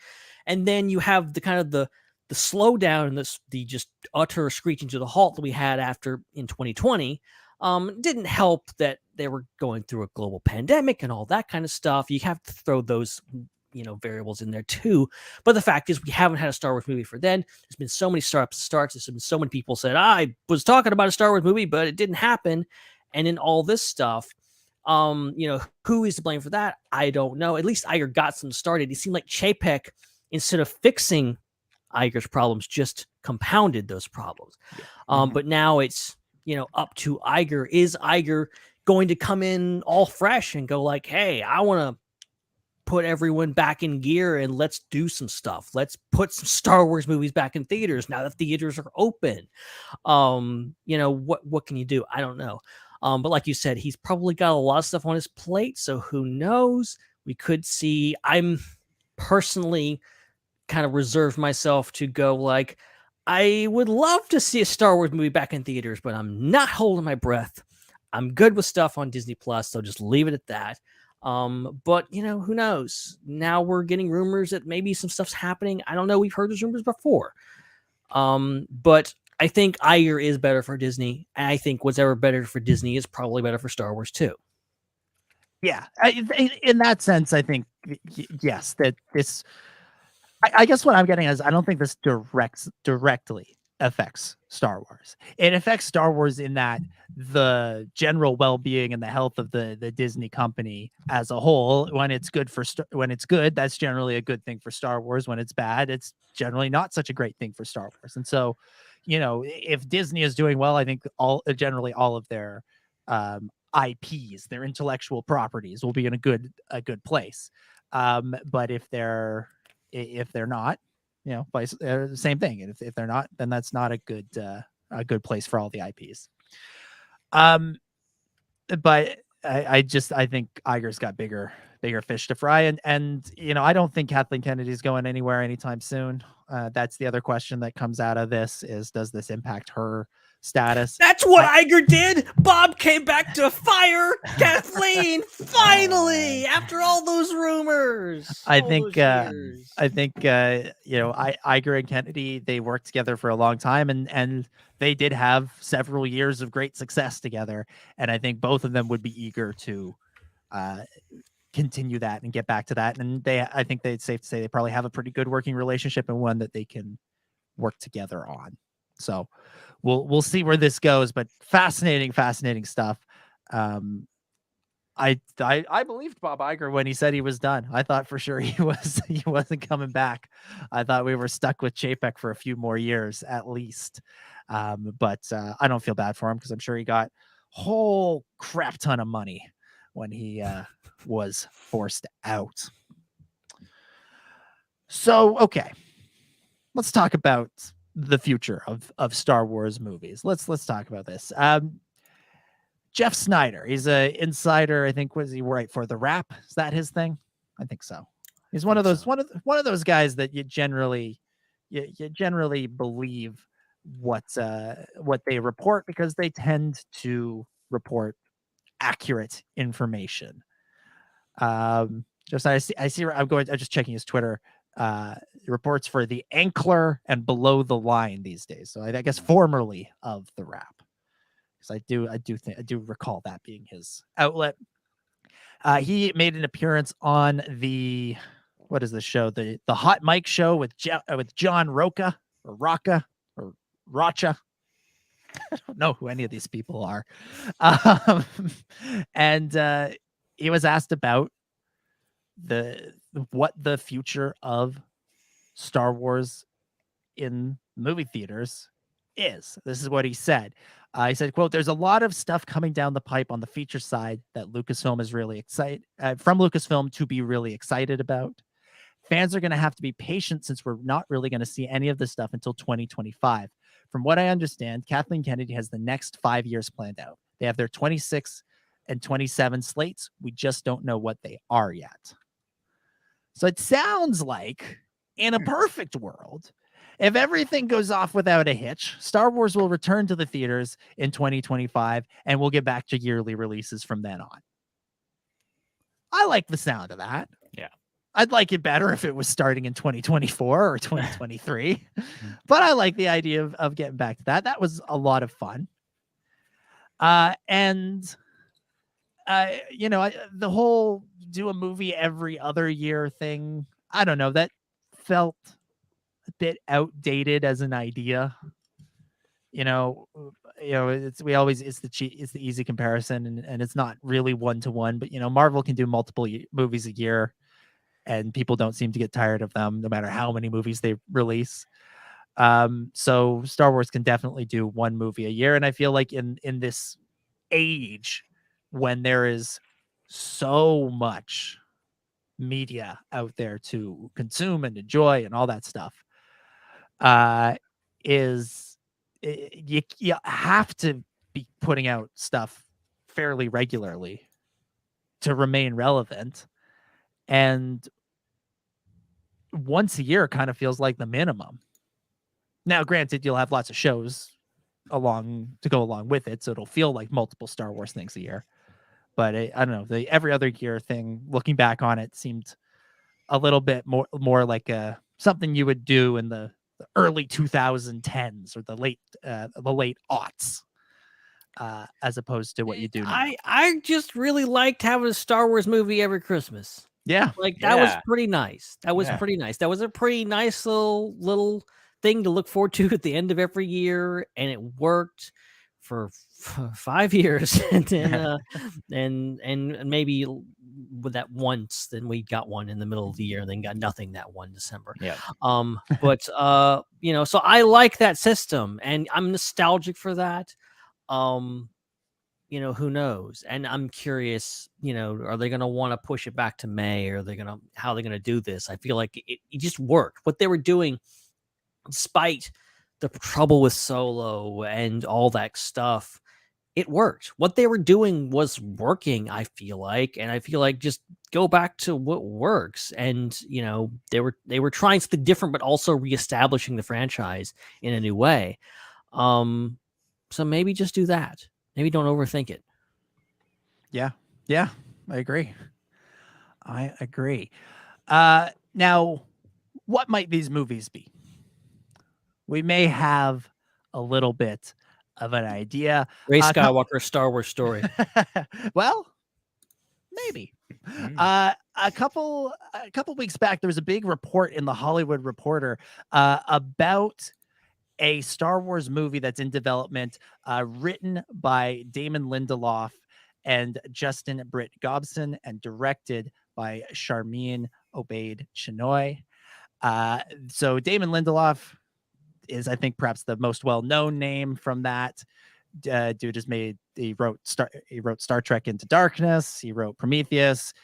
And then you have the kind of the slowdown and the just utter screeching to the halt that we had in 2020. Didn't help that they were going through a global pandemic and all that kind of stuff. You have to throw those variables in there too. But the fact is, we haven't had a Star Wars movie for then. There's been so many starts. There's been so many people said, I was talking about a Star Wars movie, but it didn't happen. And in all this stuff, who is to blame for that? I don't know. At least Iger got some started. It seemed like Chapek, instead of fixing Iger's problems, just compounded those problems. But now it's, up to Iger. Is Iger going to come in all fresh and go hey, I want to put everyone back in gear and let's do some stuff. Let's put some Star Wars movies back in theaters now that theaters are open. What can you do? I don't know. But like you said, he's probably got a lot of stuff on his plate. So who knows? We could see. I'm personally kind of reserved myself to go I would love to see a Star Wars movie back in theaters, but I'm not holding my breath. I'm good with stuff on Disney Plus, so just leave it at that. But who knows? Now we're getting rumors that maybe some stuff's happening. I don't know. We've heard those rumors before. But I think Iger is better for Disney, and I think what's ever better for Disney is probably better for Star Wars too. Yeah, in that sense, I think yes, that this I guess what I'm getting is I don't think this directly affects Star Wars. It affects Star Wars in that the general well-being and the health of the Disney company as a whole, when it's good, that's generally a good thing for Star Wars. When it's bad, it's generally not such a great thing for Star Wars. And so, if Disney is doing well, I think generally all of their IPs, their intellectual properties, will be in a good place. But if they're not, same thing. And if they're not, then that's not a good place for all the IPs. But I think Iger's got bigger fish to fry, and I don't think Kathleen Kennedy's going anywhere anytime soon. That's the other question that comes out of this is, does this impact her status? That's what Iger did. Bob came back to fire Kathleen finally after all those rumors. I think Iger and Kennedy, they worked together for a long time, and they did have several years of great success together. And I think both of them would be eager to continue that and get back to that. And I think it's safe to say they probably have a pretty good working relationship, and one that they can work together on. So we'll see where this goes, but fascinating stuff. I believed Bob Iger when he said he was done. I thought for sure he wasn't coming back. I thought we were stuck with Chapek for a few more years at least. But I don't feel bad for him, because I'm sure he got a whole crap ton of money when he was forced out. So, okay, let's talk about the future of Star Wars movies. Let's talk about this. Jeff Snyder, he's an insider. I think, was he right for The Wrap? Is that his thing? I think so. He's one of those guys that you generally believe what they report, because they tend to report accurate information. I'm just checking his Twitter. Reports for The Ankler and Below the Line these days. So I guess formerly of The Wrap, because I do recall that being his outlet. He made an appearance on what is the show? The Hot Mic show with John Rocha or Rocca or Rocha. I don't know who any of these people are. And he was asked about what the future of Star Wars in movie theaters is. This is what he said. He said, quote, "There's a lot of stuff coming down the pipe on the feature side that Lucasfilm is really excited from Lucasfilm to be really excited about. Fans are going to have to be patient, since we're not really going to see any of this stuff until 2025. From what I understand, Kathleen Kennedy has the next 5 years planned out. They have their 26 and 27 slates. We just don't know what they are yet." So it sounds like, in a perfect world, if everything goes off without a hitch, Star Wars will return to the theaters in 2025, and we'll get back to yearly releases from then on. I like the sound of that. Yeah. I'd like it better if it was starting in 2024 or 2023, but I like the idea of getting back to that. That was a lot of fun. The whole do a movie every other year thing, I don't know, that felt a bit outdated as an idea. It's the easy comparison, and it's not really one-to-one, but Marvel can do multiple movies a year, and people don't seem to get tired of them no matter how many movies they release. So Star Wars can definitely do one movie a year, and I feel like in this age when there is so much media out there to consume and enjoy and all that stuff, you have to be putting out stuff fairly regularly to remain relevant. And once a year kind of feels like the minimum. Now, granted, you'll have lots of shows to go along with it, so it'll feel like multiple Star Wars things a year. But I don't know, the every other year thing, looking back on it, seemed a little bit more like something you would do in the early 2010s or the late aughts, as opposed to what you do now. I just really liked having a Star Wars movie every Christmas. Yeah. Like that was Yeah. pretty nice. That was Yeah. pretty nice. That was a pretty nice little thing to look forward to at the end of every year, and it worked for 5 years, and then and maybe with that once, then we got one in the middle of the year, and then got nothing that one December. Yeah. But so I like that system, and I'm nostalgic for that. Who knows? And I'm curious, are they going to want to push it back to May, or how are they going to do this? I feel like it just worked. What they were doing, despite the trouble with Solo and all that stuff, it worked. What they were doing was working, I feel like. And I feel like just go back to what works. And, they were trying something different, but also reestablishing the franchise in a new way. So maybe just do that. Maybe don't overthink it. Yeah, I agree. Now, what might these movies be? We may have a little bit of an idea. Rey Skywalker, Star Wars story. Well, maybe. A couple weeks back, there was a big report in the Hollywood Reporter about a Star Wars movie that's in development, written by Damon Lindelof and Justin Britt Gobson, and directed by Sharmeen Obaid Chinoy. So Damon Lindelof is, I think, perhaps the most well-known name from that. Dude he wrote Star Trek Into Darkness. He wrote Prometheus.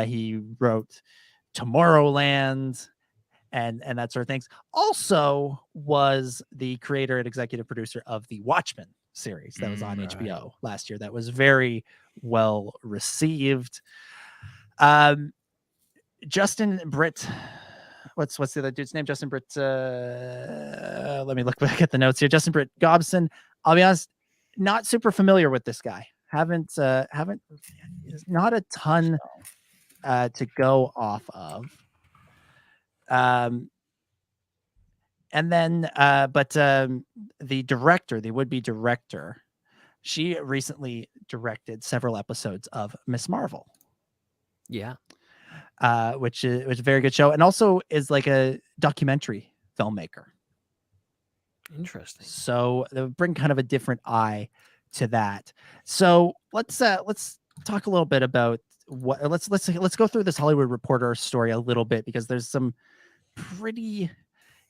He wrote Tomorrowland. And that sort of things. Also was the creator and executive producer of the Watchmen series that was on HBO last year. That was very well received. Justin Britt, what's the other dude's name? Justin Britt. Let me look back at the notes here. Justin Britt Gobson. I'll be honest, not super familiar with this guy. Haven't not a ton to go off of. The would-be director, she recently directed several episodes of Miss Marvel. Yeah. Which is a very good show, and also is like a documentary filmmaker. Interesting. So they would bring kind of a different eye to that. So let's talk a little bit about let's go through this Hollywood Reporter story a little bit, because there's some pretty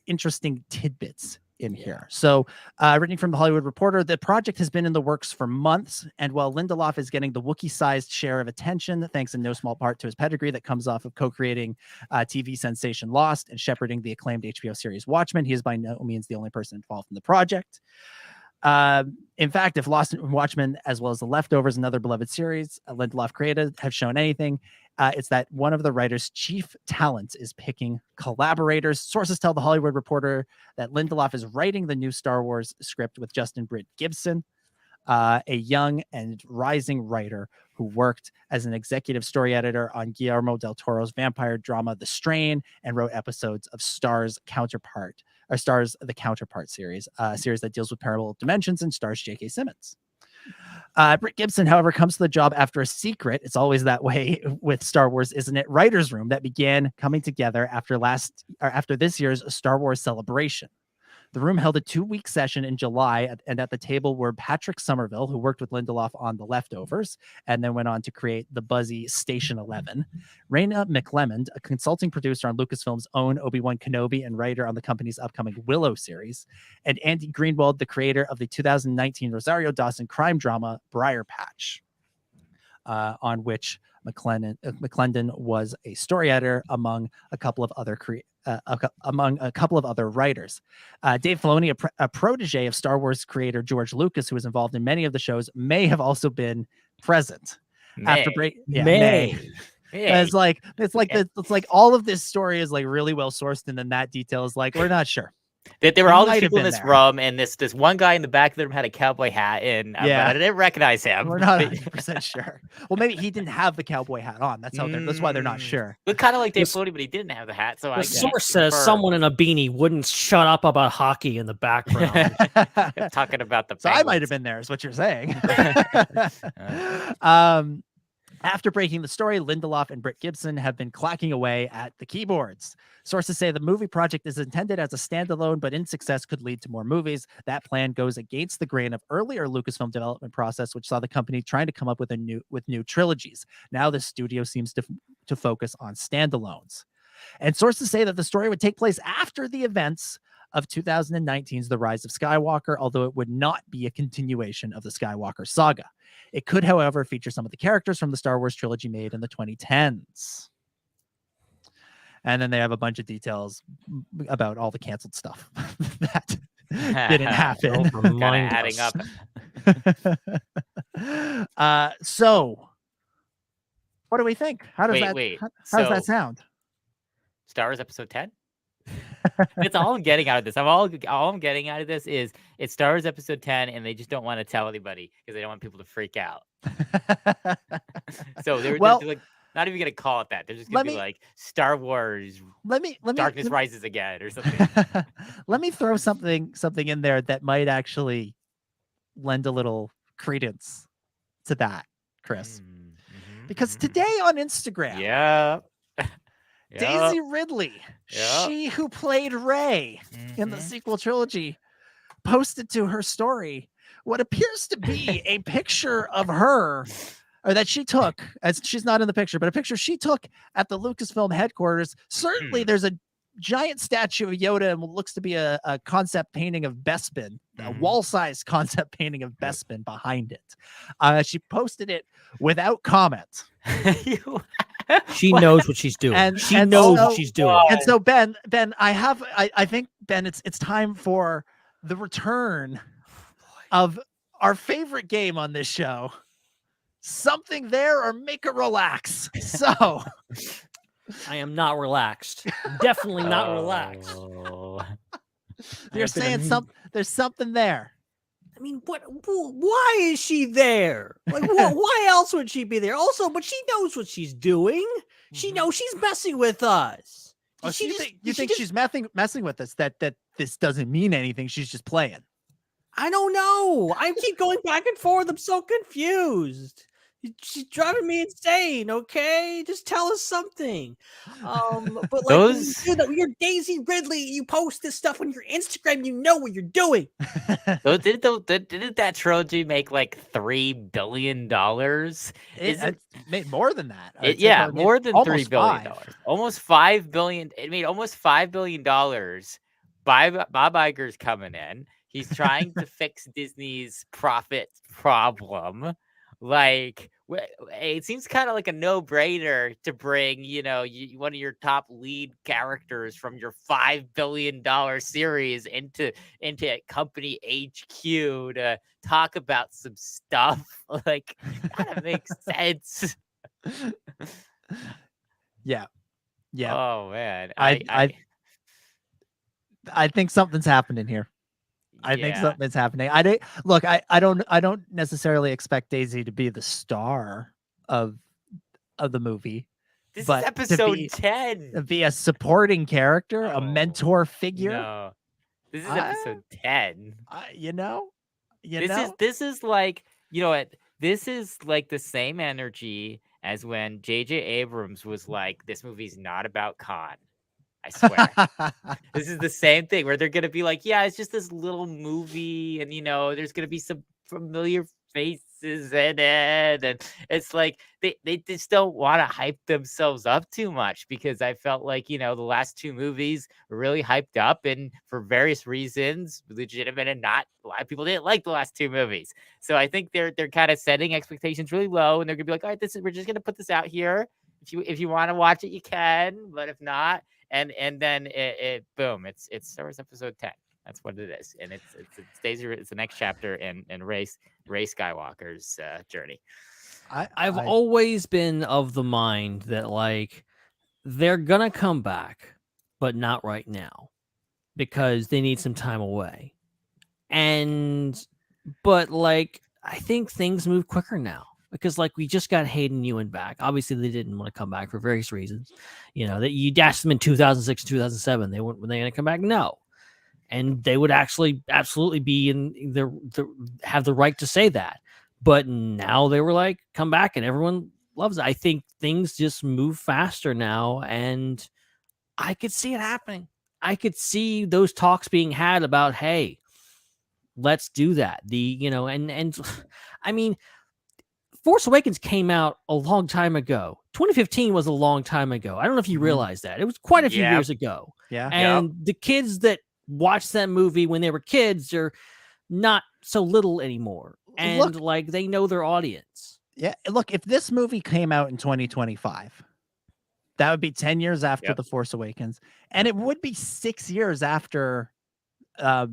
interesting tidbits in here. So reading from the Hollywood Reporter, the project has been in the works for months, and while Lindelof is getting the Wookiee-sized share of attention, thanks in no small part to his pedigree that comes off of co-creating TV sensation Lost and shepherding the acclaimed HBO series Watchmen, he is by no means the only person involved in the project. In fact, if Lost and Watchmen, as well as The Leftovers, another beloved series Lindelof created, have shown anything, it's that one of the writer's chief talents is picking collaborators. Sources tell the Hollywood Reporter that Lindelof is writing the new Star Wars script with Justin Britt Gibson, a young and rising writer who worked as an executive story editor on Guillermo del Toro's vampire drama The Strain, and wrote episodes of the Counterpart series, a series that deals with parallel dimensions and stars J.K. Simmons. Britt Gibson, however, comes to the job after a secret, it's always that way with Star Wars, isn't it, writer's room that began coming together after this year's Star Wars Celebration. The room held a 2-week session in July, and at the table were Patrick Somerville, who worked with Lindelof on The Leftovers, and then went on to create the buzzy Station 11. Raina McLemmond, a consulting producer on Lucasfilm's own Obi-Wan Kenobi and writer on the company's upcoming Willow series, and Andy Greenwald, the creator of the 2019 Rosario Dawson crime drama Briar Patch, on which McClendon was a story editor among a couple of other writers. Dave Filoni, a protege of Star Wars creator George Lucas, who was involved in many of the shows, may have also been present. May. It's like all of this story is like really well sourced, and then that detail is like, we're not sure. That there were all these people in this room, and this one guy in the back of the room had a cowboy hat, and I didn't recognize him. We're not 100% sure. Well, maybe he didn't have the cowboy hat on. That's why they're not sure. Looked kind of like Dave Filoni, but he didn't have the hat. So the source says someone in a beanie wouldn't shut up about hockey in the background. Talking about the. So I might have been there, is what you're saying. After breaking the story, Lindelof and Britt Gibson have been clacking away at the keyboards. Sources say the movie project is intended as a standalone, but in success could lead to more movies. That plan goes against the grain of earlier Lucasfilm development process, which saw the company trying to come up with new trilogies. Now the studio seems to focus on standalones. And sources say that the story would take place after the events of 2019's The Rise of Skywalker, although it would not be a continuation of the Skywalker saga. It could, however, feature some of the characters from the Star Wars trilogy made in the 2010s. And then they have a bunch of details about all the canceled stuff that didn't happen. Kind of adding up. So, what do we think? How does how does that sound? Star Wars Episode 10? That's all I'm getting out of this. All I'm getting out of this is it's Star Wars Episode 10, and they just don't want to tell anybody because they don't want people to freak out. So they're like not even gonna call it that. They're just gonna be like Star Wars. Darkness Rises again or something. Let me throw something in there that might actually lend a little credence to that, Chris. Because today on Instagram, Daisy Ridley, she who played Rey in the sequel trilogy, posted to her story what appears to be a picture of her, or that she took, as she's not in the picture, but a picture she took at the Lucasfilm headquarters. Certainly there's a giant statue of Yoda and what looks to be a concept painting of Bespin, a wall-sized concept painting of Bespin behind it. She posted it without comment. She knows what she's doing. And she knows what she's doing. And so Ben, I think Ben, it's time for the return of our favorite game on this show. Something there or make it relax. So I am not relaxed. Definitely not relaxed. You're saying there's something there. I mean, why is she there? Like, why else would she be there? Also, but she knows what she's doing. She knows she's messing with us. Oh, you think she's messing with us? That this doesn't mean anything. She's just playing. I don't know. I keep going back and forth. I'm so confused. She's driving me insane. Okay, just tell us something. But like you're Daisy Ridley. You post this stuff on your Instagram. You know what you're doing. Didn't that trilogy make like $3 billion? It made more than that. More than $3 billion. Almost $5 billion. It made almost $5 billion. Bob Iger's coming in. He's trying to fix Disney's profit problem. Like, it seems kind of like a no-brainer to bring, one of your top lead characters from your $5 billion series into company HQ to talk about some stuff. Like, kind of makes sense. Yeah. Oh man, I think something's happening here. I think something's happening. I don't necessarily expect Daisy to be the star of the movie. This is episode 10. Be a supporting character, a mentor figure. No. This is episode 10. This is like, this is like the same energy as when J.J. Abrams was like, this movie's not about Khan. I swear. This is the same thing where they're going to be like, yeah, it's just this little movie and, there's going to be some familiar faces in it. And it's like they just don't want to hype themselves up too much because I felt like, the last two movies were really hyped up and for various reasons, legitimate and not. A lot of people didn't like the last two movies. So I think they're kind of setting expectations really low and they're going to be like, all right, we're just going to put this out here. If you want to watch it, you can, but if not, and then it boom, it's Star Wars Episode 10. That's what it is, and it's the next chapter in Rey Skywalker's journey. I've always been of the mind that like they're gonna come back, but not right now because they need some time away, but like I think things move quicker now. Because like we just got Hayden Ewan back. Obviously, they didn't want to come back for various reasons. That you asked them in 2006, 2007. They weren't. Were they going to come back? No, and they would actually absolutely be have the right to say that. But now they were like, come back, and everyone loves it. I think things just move faster now, and I could see it happening. I could see those talks being had about, hey, let's do that. And I mean, Force Awakens came out a long time ago. 2015 was a long time ago. I don't know if you realize that. It was quite a few years ago. Yeah. And the kids that watched that movie when they were kids are not so little anymore. And they know their audience. Yeah. Look, if this movie came out in 2025, that would be 10 years after The Force Awakens. And it would be 6 years after the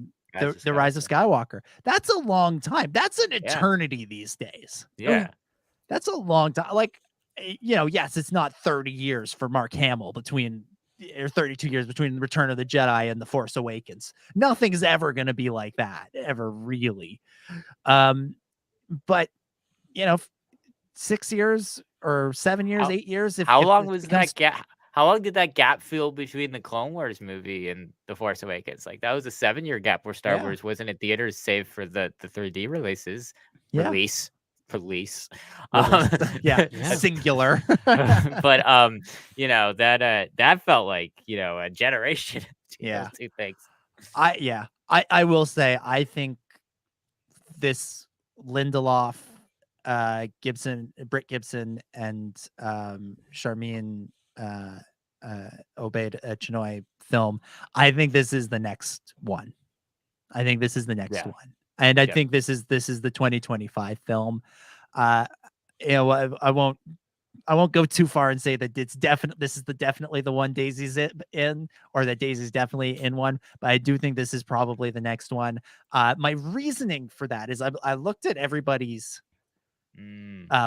Rise of Skywalker. That's a long time. That's an eternity these days. Yeah. That's a long time. Like, yes, it's not 30 years for Mark Hamill or 32 years between Return of the Jedi and The Force Awakens. Nothing's ever going to be like that, ever really. But 6 years or 7 years, 8 years. How long was that gap? How long did that gap feel between the Clone Wars movie and The Force Awakens? Like, that was a 7-year gap where Star Wars wasn't in theaters, save for the 3D releases. Release. Singular. But that felt like a generation. Those two things. I will say, I think this Lindelof, Britt Gibson, and Charmin Obaid Chinoy film, I think this is the next one. And I think this is the 2025 film. I won't go too far and say that this is definitely the one Daisy's in, or that Daisy's definitely in one, but I do think this is probably the next one. My reasoning for that is I looked at everybody's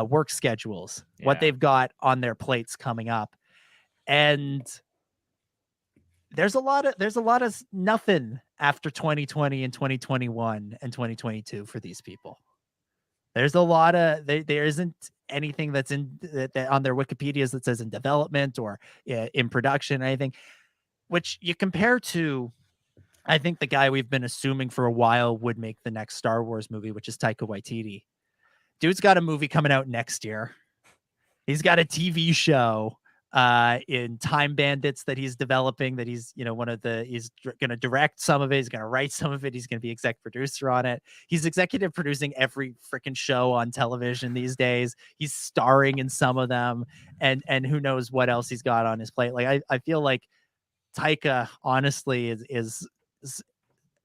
work schedules, what they've got on their plates coming up, and there's a lot of nothing after 2020 and 2021 and 2022 for these people. There's a lot of there isn't anything that's that on their Wikipedias that says in development or in production or anything, which you compare to, I think, the guy we've been assuming for a while would make the next Star Wars movie, which is Taika Waititi. Dude's got a movie coming out next year. He's got a TV show in Time Bandits that he's developing, that he's he's going to direct some of it, he's going to write some of it, he's going to be exec producer on it. He's executive producing every freaking show on television these days. He's starring in some of them, and who knows what else he's got on his plate. Like, I feel like Taika honestly is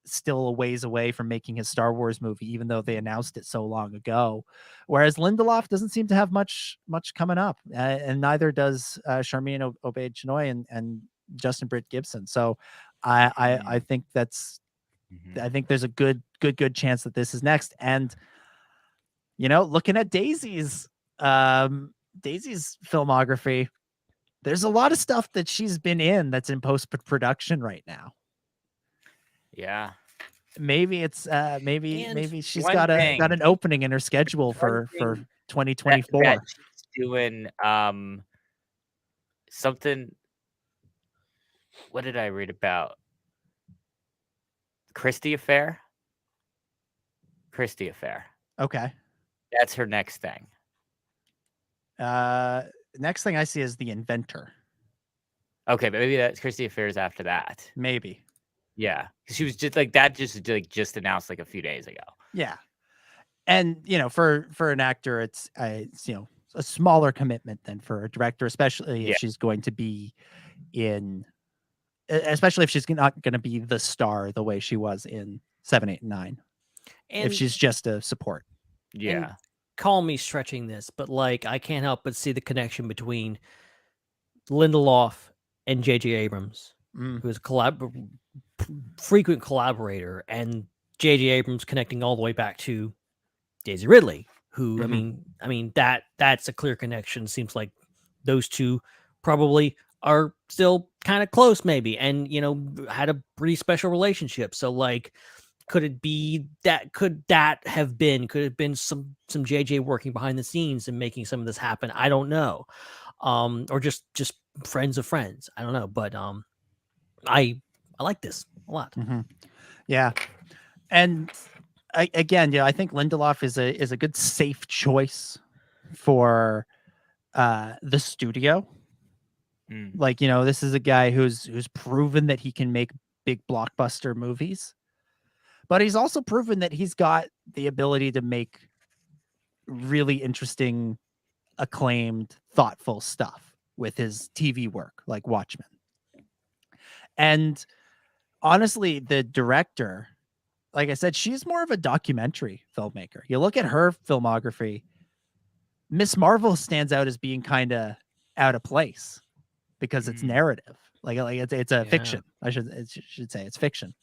still a ways away from making his Star Wars movie, even though they announced it so long ago. Whereas Lindelof doesn't seem to have much coming up, and neither does Charmin Obaid Chinoy and Justin Britt Gibson. So I think I think there's a good chance that this is next. And looking at Daisy's filmography, there's a lot of stuff that she's been in that's in post-production right now. Yeah. Maybe it's maybe she's got an opening in her schedule for 2024. That she's doing something. What did I read about? Christie Affair. Okay. That's her next thing. Next thing I see is The Inventor. Okay, but maybe that Christie Affair is after that. Maybe. Yeah, she was just like that. Just announced like a few days ago. Yeah, and for an actor, it's a smaller commitment than for a director, especially if she's going to be especially if she's not going to be the star the way she was in 7, 8, and 9. And if she's just a support. Yeah. Call me stretching this, but I can't help but see the connection between Lindelof and J.J. Abrams, who's a frequent collaborator, and J.J. Abrams connecting all the way back to Daisy Ridley, who I mean that's a clear connection. Seems like those two probably are still kind of close, maybe, and had a pretty special relationship. So could it be that? Could have been some JJ working behind the scenes and making some of this happen? I don't know, or just friends of friends. I don't know, but I like this a lot. Yeah, and I think Lindelof is a good safe choice for the studio. Mm. Like, you know, this is a guy who's proven that he can make big blockbuster movies, but he's also proven that he's got the ability to make really interesting, acclaimed, thoughtful stuff with his TV work, like Watchmen. And honestly, the director, like I said, she's more of a documentary filmmaker. You look at her filmography, Miss Marvel stands out as being kind of out of place because it's narrative. Like it's a fiction. I should say it's fiction.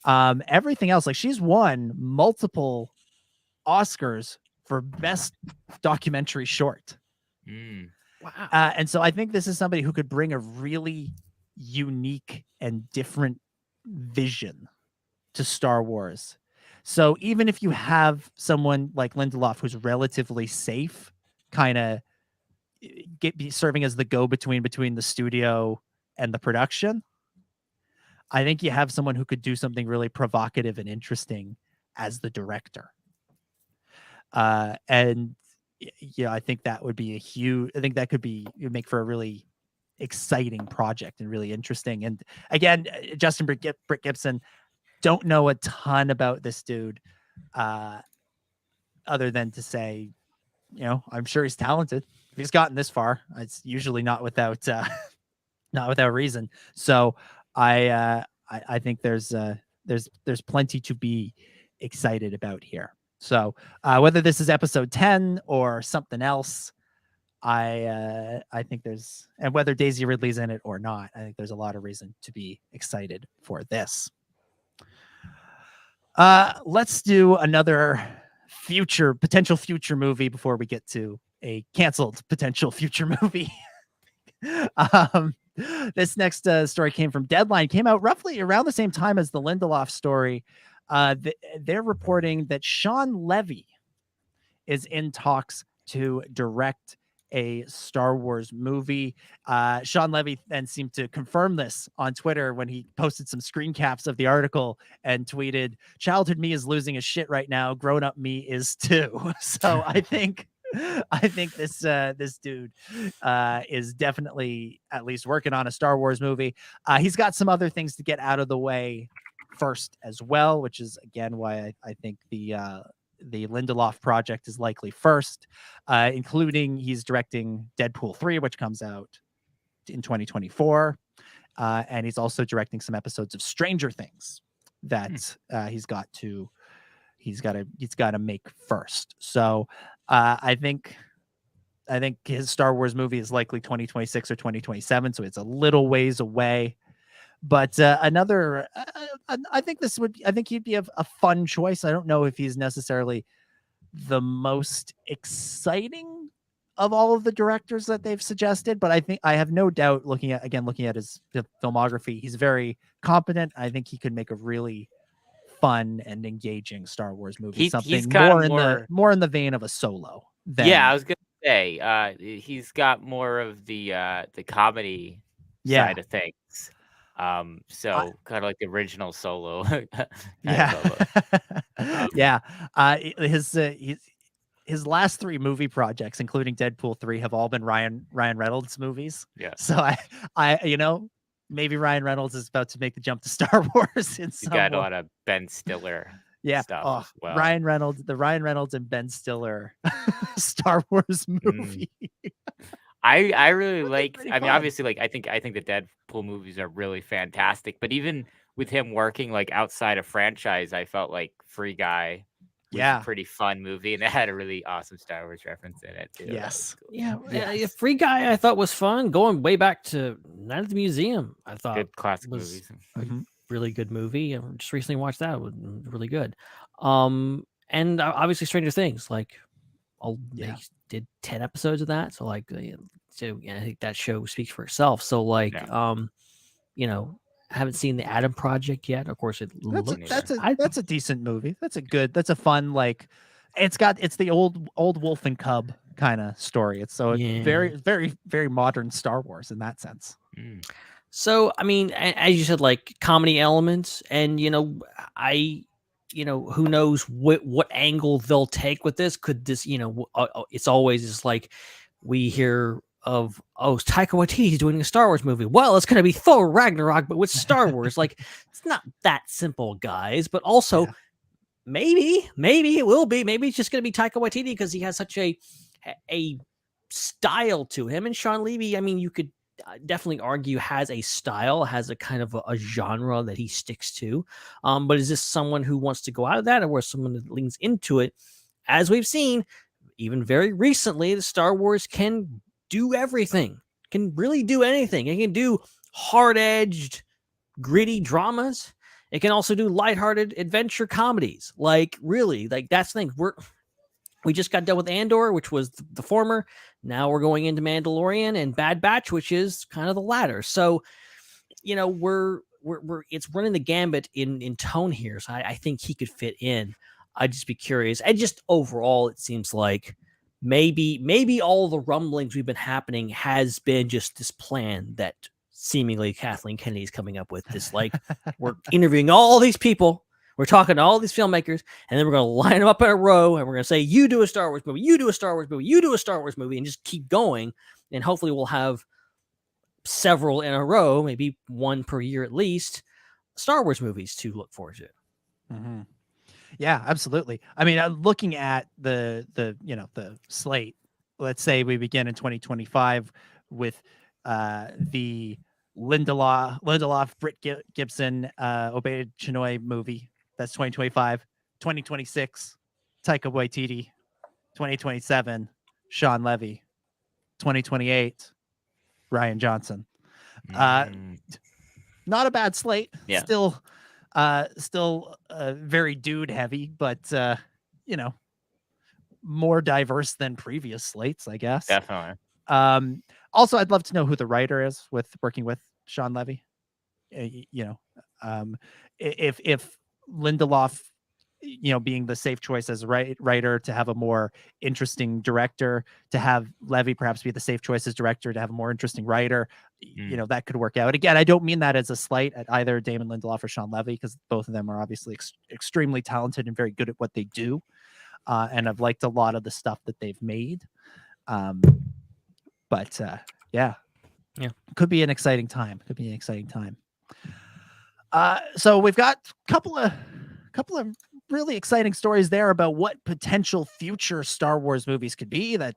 Everything else, like she's won multiple Oscars for best documentary short. Wow. And so I think this is somebody who could bring a really unique and different vision to Star Wars. So even if you have someone like Lindelof who's relatively safe, kind of serving as the go-between between the studio and the production, I think you have someone who could do something really provocative and interesting as the director. And yeah, I think that would be I think that could make for a really exciting project and really interesting. And again, Justin Britt Gibson, don't know a ton about this dude, other than to say, you know, I'm sure he's talented. If he's gotten this far, it's usually not without reason. So I think there's plenty to be excited about here. So whether this is episode 10 or something else, I think and whether Daisy Ridley's in it or not, I think there's a lot of reason to be excited for this. Let's do another potential future movie before we get to a canceled potential future movie. This next story came from Deadline, came out roughly around the same time as the Lindelof story. They're reporting that Sean Levy is in talks to direct a Star Wars movie. Sean Levy then seemed to confirm this on Twitter when he posted some screen caps of the article and tweeted, "Childhood me is losing his shit right now. Grown-up me is too." So I think this dude is definitely at least working on a Star Wars movie. He's got some other things to get out of the way first as well, which is again why I think the Lindelof project is likely first, including he's directing Deadpool 3, which comes out in 2024. And he's also directing some episodes of Stranger Things that he's got to make first. So I think his Star Wars movie is likely 2026 or 2027. So it's a little ways away. But I think he'd be a fun choice. I don't know if he's necessarily the most exciting of all of the directors that they've suggested, but I have no doubt looking at his filmography, he's very competent. I think he could make a really fun and engaging Star Wars movie. Something more in the vein of a Solo. I was gonna say he's got more of the comedy side of things. So kind of like the original Solo. His last 3 movie projects, including Deadpool 3, have all been Ryan Reynolds movies. Yeah. So I maybe Ryan Reynolds is about to make the jump to Star Wars. He's got a lot of Ben Stiller. Stuff as well. Ryan Reynolds and Ben Stiller Star Wars movie. I really liked. I mean, obviously, like I think the Deadpool movies are really fantastic. But even with him working like outside of franchise, I felt like Free Guy was a pretty fun movie, and it had a really awesome Star Wars reference in it too. Yes, cool. Yeah. Free Guy I thought was fun. Going way back to Night at the Museum, I thought good classic was movies. A really good movie. I just recently watched that. It was really good. And obviously Stranger Things, like they did 10 episodes of that. So like, so I think that show speaks for itself. So like, haven't seen the Adam Project yet. Of course, that's a decent movie. That's a fun, like, it's the old wolf and cub kind of story. It's very, very, very modern Star Wars in that sense. So, I mean, as you said, like comedy elements, and who knows what angle they'll take with this. Could this, it's always just like we hear of, oh, Taika Waititi's doing a Star Wars movie. Well, it's going to be Thor Ragnarok, but with Star Wars. Like, it's not that simple, guys. But also, maybe it will be. Maybe it's just going to be Taika Waititi because he has such a style to him. And Sean Levy, I mean, you could definitely argue has a style, has a kind of a genre that he sticks to. But is this someone who wants to go out of that, or someone that leans into it? As we've seen, even very recently, the Star Wars can do everything, can really do anything. It can do hard-edged, gritty dramas. It can also do lighthearted adventure comedies. Like, really, like, that's the thing. We just got done with Andor, which was the former. Now we're going into Mandalorian and Bad Batch, which is kind of the latter. So, you know, we're it's running the gambit in tone here. So I think he could fit in. I'd just be curious. And just overall, it seems like maybe all the rumblings we've been happening has been just this plan that seemingly Kathleen Kennedy's coming up with. This, like, we're interviewing all these people, we're talking to all these filmmakers, and then we're going to line them up in a row, and we're going to say, you do a Star Wars movie, you do a Star Wars movie, you do a Star Wars movie, and just keep going. And hopefully we'll have several in a row, maybe one per year at least, Star Wars movies to look forward to. Mm-hmm. Yeah, absolutely. I mean, looking at the slate, let's say we begin in 2025 with the Lindelof, Britt Gibson, Obey Chinoy movie. That's 2025. 2026, Taika Waititi. 2027, Sean Levy. 2028, Rian Johnson. Not a bad slate. Yeah. Still very dude heavy, but more diverse than previous slates, I guess. Definitely. Also, I'd love to know who the writer is working with Sean Levy. If Lindelof, being the safe choice as a writer, to have a more interesting director, to have Levy perhaps be the safe choice as director, to have a more interesting writer, that could work out. Again, I don't mean that as a slight at either Damon Lindelof or Sean Levy, because both of them are obviously extremely talented and very good at what they do. And I've liked a lot of the stuff that they've made. But could be an exciting time. So we've got a couple of really exciting stories there about what potential future Star Wars movies could be that,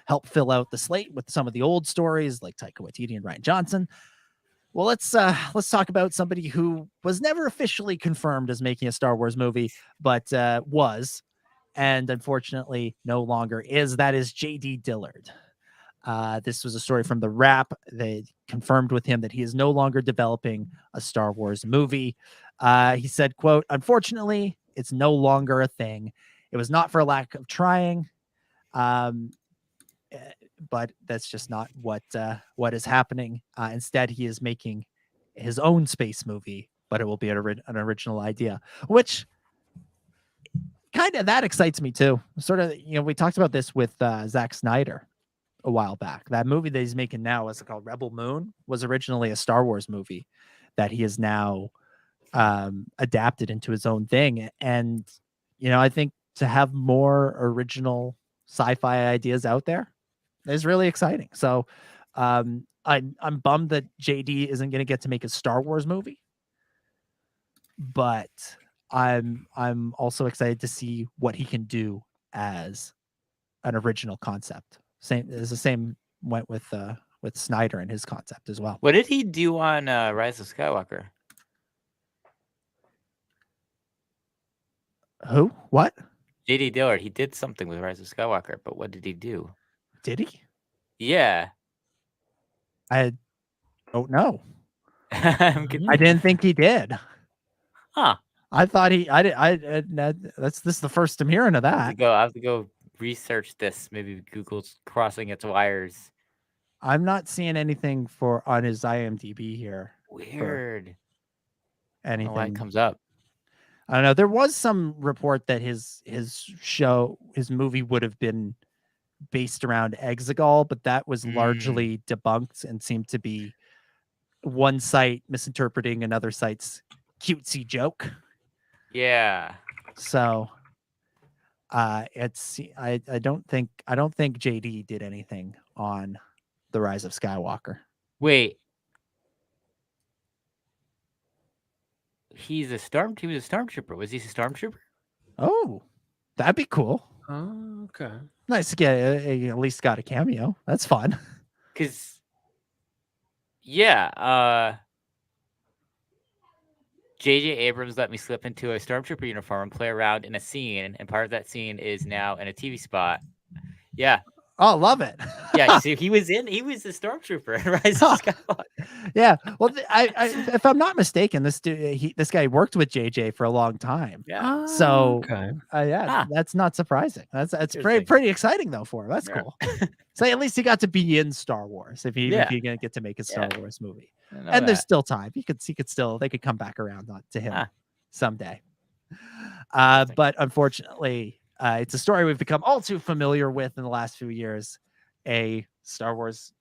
help fill out the slate with some of the old stories like Taika Waititi and Rian Johnson. Well, let's talk about somebody who was never officially confirmed as making a Star Wars movie, but was, and unfortunately no longer is. That is J.D. Dillard. This was a story from The Wrap. They confirmed with him that he is no longer developing a Star Wars movie. He said, quote, "Unfortunately, it's no longer a thing. It was not for a lack of trying. But that's just not what is happening. Instead, he is making his own space movie, but it will be an original idea," which kind of, that excites me too. Sort of, we talked about this with Zack Snyder a while back. That movie that he's making now, what's it called, Rebel Moon, was originally a Star Wars movie that he has now adapted into his own thing. And I think to have more original sci-fi ideas out there is really exciting. So I'm bummed that JD isn't going to get to make a Star Wars movie, but I'm also excited to see what he can do as an original concept. Same went with Snyder and his concept as well. What did he do on Rise of Skywalker? Who? What? J.D. Dillard. He did something with Rise of Skywalker, but what did he do? Did he? Yeah. I don't know. I didn't think he did. Huh. I thought this is the first I'm hearing of that. I have to go research this. Maybe Google's crossing its wires. I'm not seeing anything on his IMDb here. Weird. Anything why it comes up. I don't know. There was some report that his movie would have been based around Exegol, but that was largely debunked and seemed to be one site misinterpreting another site's cutesy joke. Yeah. So I don't think JD did anything on The Rise of Skywalker. Wait. He was a stormtrooper. Was he a stormtrooper? Oh, that'd be cool. Oh, okay. Nice to get at least got a cameo. That's fun. Because, yeah, J.J. Abrams let me slip into a stormtrooper uniform and play around in a scene, and part of that scene is now in a TV spot. Yeah. Oh, love it. Yeah, so he was the stormtrooper in Rise of Skywalker. Yeah. Well, if I'm not mistaken, this guy worked with JJ for a long time. Yeah. So Okay. That's not surprising. That's pretty exciting though for him. That's cool. So at least he got to be in Star Wars if he didn't get to make a Star Wars movie. And there's still time. They could come back around to him someday. But unfortunately, it's a story we've become all too familiar with in the last few years. A Star Wars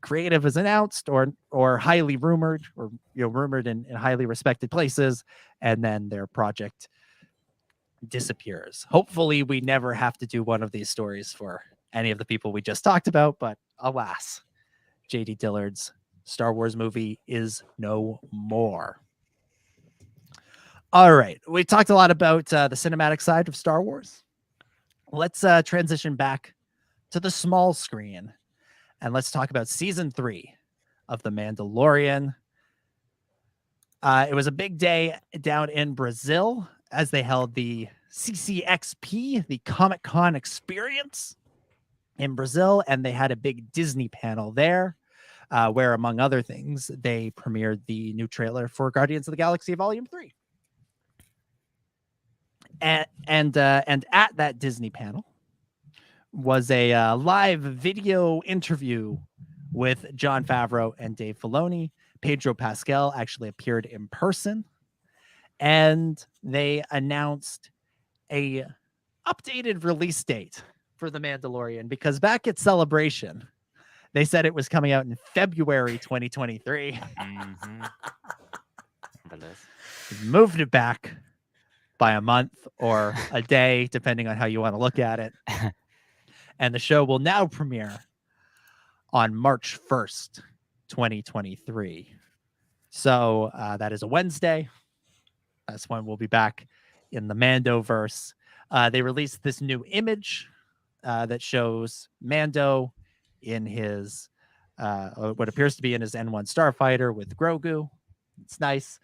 creative is announced or highly rumored, or rumored in highly respected places, and then their project disappears. Hopefully, we never have to do one of these stories for any of the people we just talked about. But alas, J.D. Dillard's Star Wars movie is no more. All right, we talked a lot about the cinematic side of Star Wars. Let's transition back to the small screen, and let's talk about season 3 of The Mandalorian. It was a big day down in Brazil as they held the CCXP, the Comic-Con experience in Brazil, and they had a big Disney panel there, where, among other things, they premiered the new trailer for Guardians of the Galaxy Volume 3. And at that Disney panel was a live video interview with Jon Favreau and Dave Filoni. Pedro Pascal actually appeared in person, and they announced a updated release date for The Mandalorian, because back at Celebration, they said it was coming out in February 2023. Mm-hmm. Moved it back by a month or a day, depending on how you want to look at it. And the show will now premiere on March 1st, 2023. So that is a Wednesday. That's when we'll be back in the Mandoverse. They released this new image that shows Mando in his, what appears to be in his N1 Starfighter with Grogu. It's nice.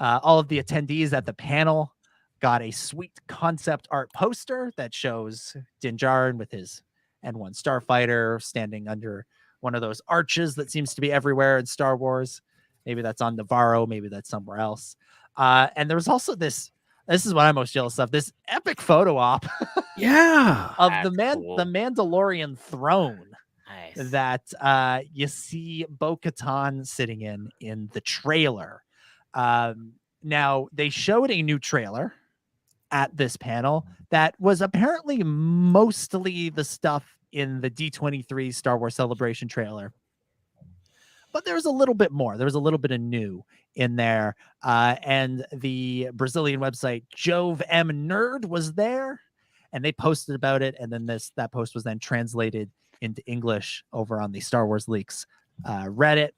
All of the attendees at the panel got a sweet concept art poster that shows Din Djarin with his N1 Starfighter standing under one of those arches that seems to be everywhere in Star Wars. Maybe that's on Navarro, maybe that's somewhere else. And there was also this is what I'm most jealous of, this epic photo op of the Mandalorian throne. Nice. That you see Bo-Katan sitting in the trailer. Now, they showed a new trailer at this panel that was apparently mostly the stuff in the D23 Star Wars Celebration trailer. But there was a little bit more. There was a little bit of new in there. And the Brazilian website Jove M Nerd was there, and they posted about it. And then that post was then translated into English over on the Star Wars Leaks Reddit.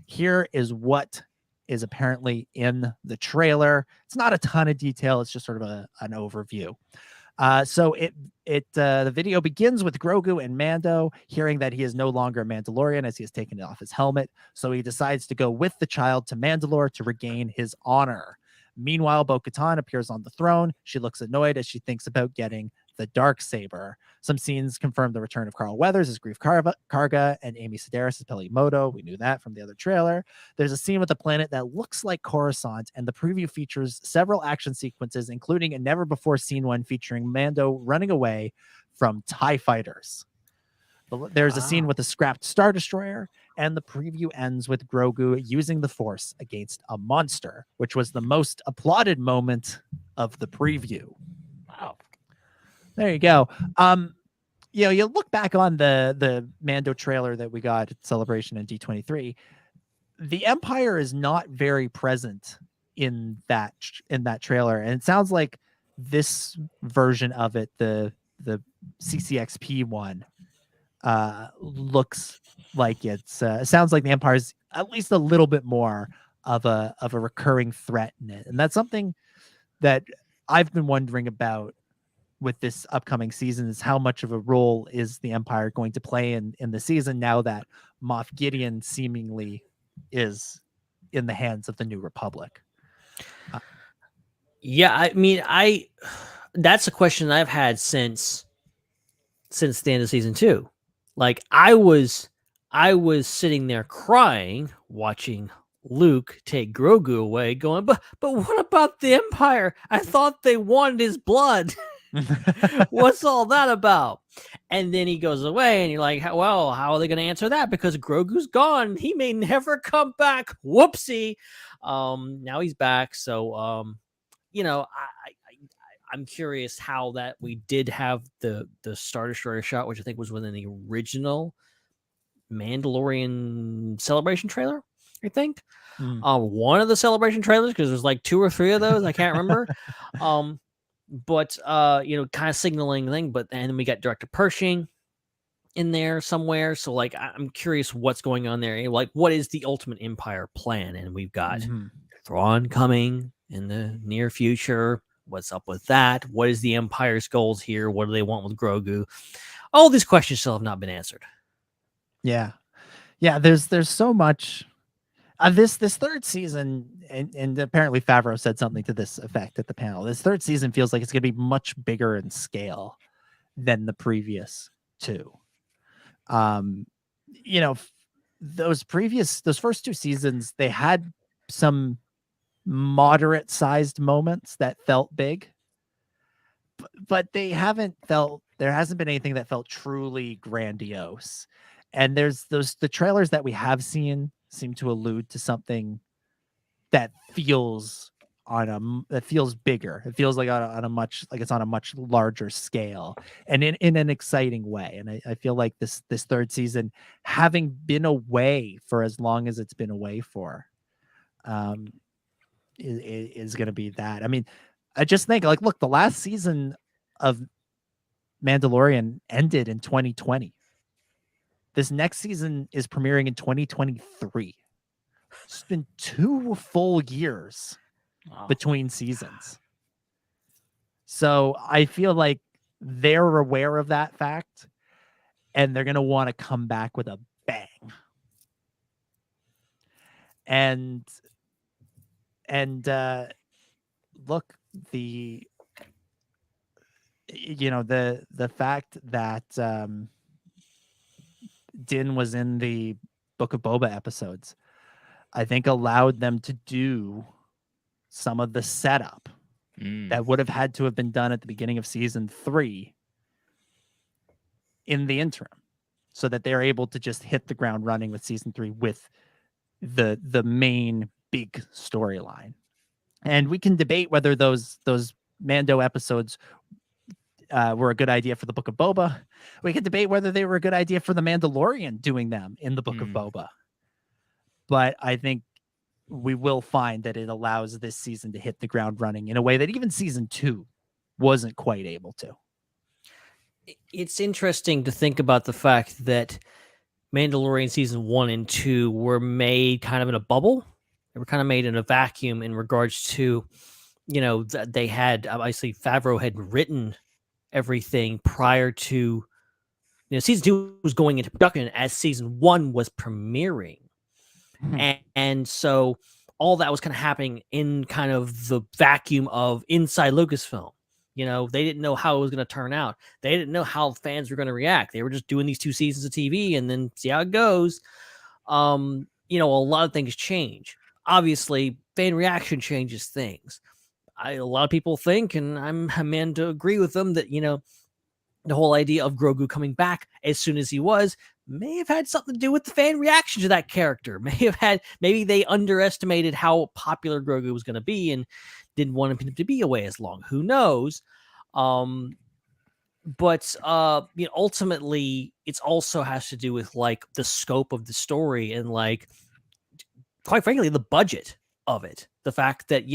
Here is what is apparently in the trailer. It's not a ton of detail. It's just sort of an overview. So the video begins with Grogu and Mando hearing that he is no longer a Mandalorian as he has taken off his helmet. So he decides to go with the child to Mandalore to regain his honor. Meanwhile, Bo-Katan appears on the throne. She looks annoyed as she thinks about getting the Darksaber. Some scenes confirm the return of Carl Weathers as Grief Karga and Amy Sedaris as Peli Motto. We knew that from the other trailer. There's a scene with a planet that looks like Coruscant, and the preview features several action sequences, including a never-before-seen one featuring Mando running away from TIE fighters. There's a scene with a scrapped Star Destroyer, and the preview ends with Grogu using the Force against a monster, which was the most applauded moment of the preview. Wow. There you go. You look back on the Mando trailer that we got at Celebration and D23. The Empire is not very present in that trailer, and it sounds like this version of it, the CCXP one, looks like it sounds like the Empire's at least a little bit more of a recurring threat in it, and that's something that I've been wondering about with this upcoming season, is how much of a role is the Empire going to play in the season now that Moff Gideon seemingly is in the hands of the New Republic. Yeah, I mean, that's a question I've had since the end of season 2. Like, I was sitting there crying watching Luke take Grogu away, going, but what about the Empire? I thought they wanted his blood. What's all that about? And then he goes away, and you're like, well, how are they going to answer that? Because Grogu's gone. He may never come back. Whoopsie. Now he's back. So, I'm curious how that we did have the Star Destroyer shot, which I think was within the original Mandalorian celebration trailer, I think. One of the celebration trailers, because there's like 2 or 3 of those. I can't remember. But kind of signaling thing. But then we got Director Pershing in there somewhere. So like, I'm curious what's going on there. Like, what is the ultimate Empire plan? And we've got Thrawn coming in the near future. What's up with that? What is the Empire's goals here? What do they want with Grogu? All these questions still have not been answered. Yeah. There's so much. This third season, and apparently Favreau said something to this effect at the panel. This third season feels like it's going to be much bigger in scale than the previous 2. Those first 2 seasons, they had some moderate sized moments that felt big, but there hasn't been anything that felt truly grandiose. And the trailers that we have seen seem to allude to something that feels bigger. It feels like on a much larger scale, and in an exciting way. And I feel like this third season, having been away for as long as it's been away for, is going to be that. I mean, I just think, like, look, the last season of Mandalorian ended in 2020. This next season is premiering in 2023. It's been 2 full years between seasons. So I feel like they're aware of that fact, and they're going to want to come back with a bang. And look, the fact that Din was in the Book of Boba episodes, I think allowed them to do some of the setup that would have had to have been done at the beginning of season 3 in the interim, so that they're able to just hit the ground running with season 3 with the main big storyline. And we can debate whether those Mando episodes were a good idea for the Book of Boba. We could debate whether they were a good idea for the Mandalorian doing them in the Book of Boba. But I think we will find that it allows this season to hit the ground running in a way that even season 2 wasn't quite able to. It's interesting to think about the fact that Mandalorian season 1 and 2 were made kind of in a bubble. They were kind of made in a vacuum in regards to, they had, obviously Favreau had written everything prior to, season 2 was going into production as season 1 was premiering. And so all that was kind of happening in kind of the vacuum of inside Lucasfilm. They didn't know how it was going to turn out. They didn't know how fans were going to react. They were just doing these 2 seasons of TV and then see how it goes. A lot of things change. Obviously, fan reaction changes things. A lot of people think, and I'm a man to agree with them, that, the whole idea of Grogu coming back as soon as he was may have had something to do with the fan reaction to that character. Maybe they underestimated how popular Grogu was going to be and didn't want him to be away as long. Who knows? But ultimately, it also has to do with like the scope of the story and, like, quite frankly, the budget of it. The fact that,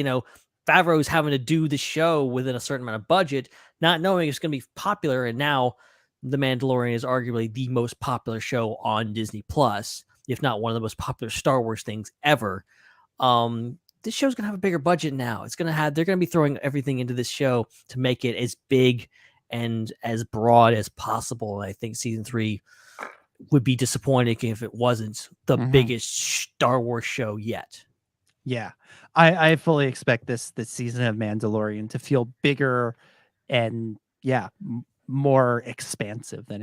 Favreau's having to do the show within a certain amount of budget, not knowing it's going to be popular. And now The Mandalorian is arguably the most popular show on Disney Plus, if not one of the most popular Star Wars things ever. This show's going to have a bigger budget now. They're going to be throwing everything into this show to make it as big and as broad as possible. And I think season 3 would be disappointing if it wasn't the biggest Star Wars show yet. Yeah, I fully expect this season of Mandalorian to feel bigger and more expansive than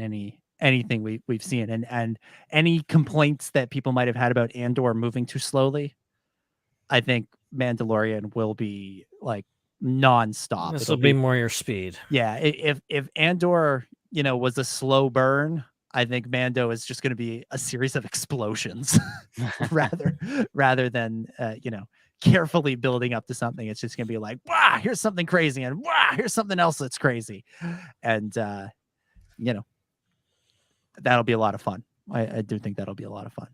anything we've seen. And any complaints that people might have had about Andor moving too slowly, I think Mandalorian will be like nonstop. This will be more your speed. Yeah, if Andor, was a slow burn, I think Mando is just going to be a series of explosions rather than carefully building up to something. It's just going to be like, wow, here's something crazy, and wow, here's something else that's crazy, and that'll be a lot of fun. I do think that'll be a lot of fun.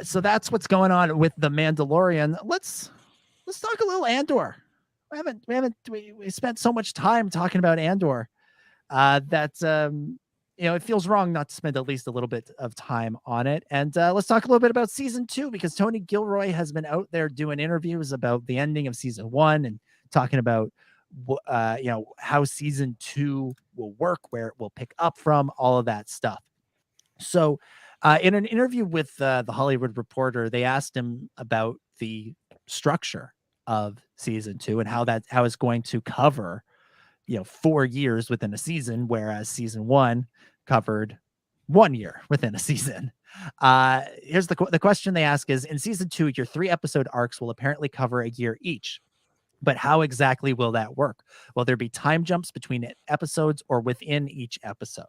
So that's what's going on with the Mandalorian. Let's talk a little Andor. We spent so much time talking about Andor that it feels wrong not to spend at least a little bit of time on it. And let's talk a little bit about season 2, because Tony Gilroy has been out there doing interviews about the ending of season 1 and talking about how season 2 will work, where it will pick up from, all of that stuff. So in an interview with the Hollywood Reporter, they asked him about the structure of season 2 and how it's going to cover 4 years within a season, whereas season 1 covered 1 year within a season. Here's the question they ask is, in season 2, your 3 episode arcs will apparently cover a year each, but how exactly will that work? Will there be time jumps between episodes or within each episode?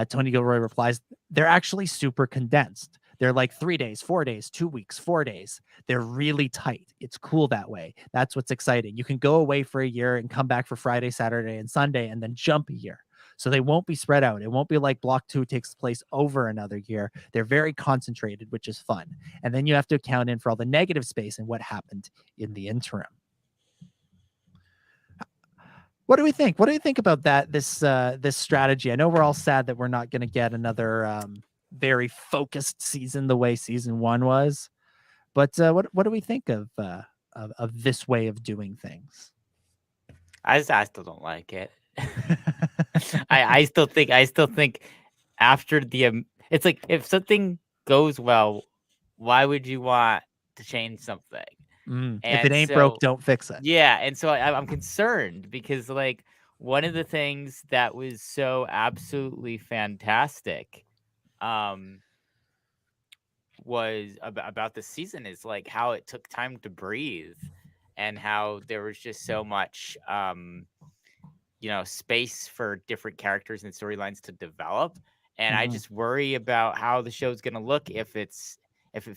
Tony Gilroy replies, they're actually super condensed. They're like 3 days, 4 days, 2 weeks, 4 days. They're really tight. It's cool that way. That's what's exciting. You can go away for a year and come back for Friday, Saturday, and Sunday, and then jump a year. So they won't be spread out. It won't be like Block 2 takes place over another year. They're very concentrated, which is fun. And then you have to account in for all the negative space and what happened in the interim. What do we think? What do you think about that? This strategy? I know we're all sad that we're not going to get another very focused season the way season 1 was, but what do we think of this way of doing things? I still don't like it. I still think after the it's like, if something goes well, why would you want to change something? If it ain't broke, don't fix it. Yeah, and so I'm concerned because, like, one of the things that was so absolutely fantastic was about the season is like how it took time to breathe, and how there was just so much space for different characters and storylines to develop. And I just worry about how the show's gonna look if it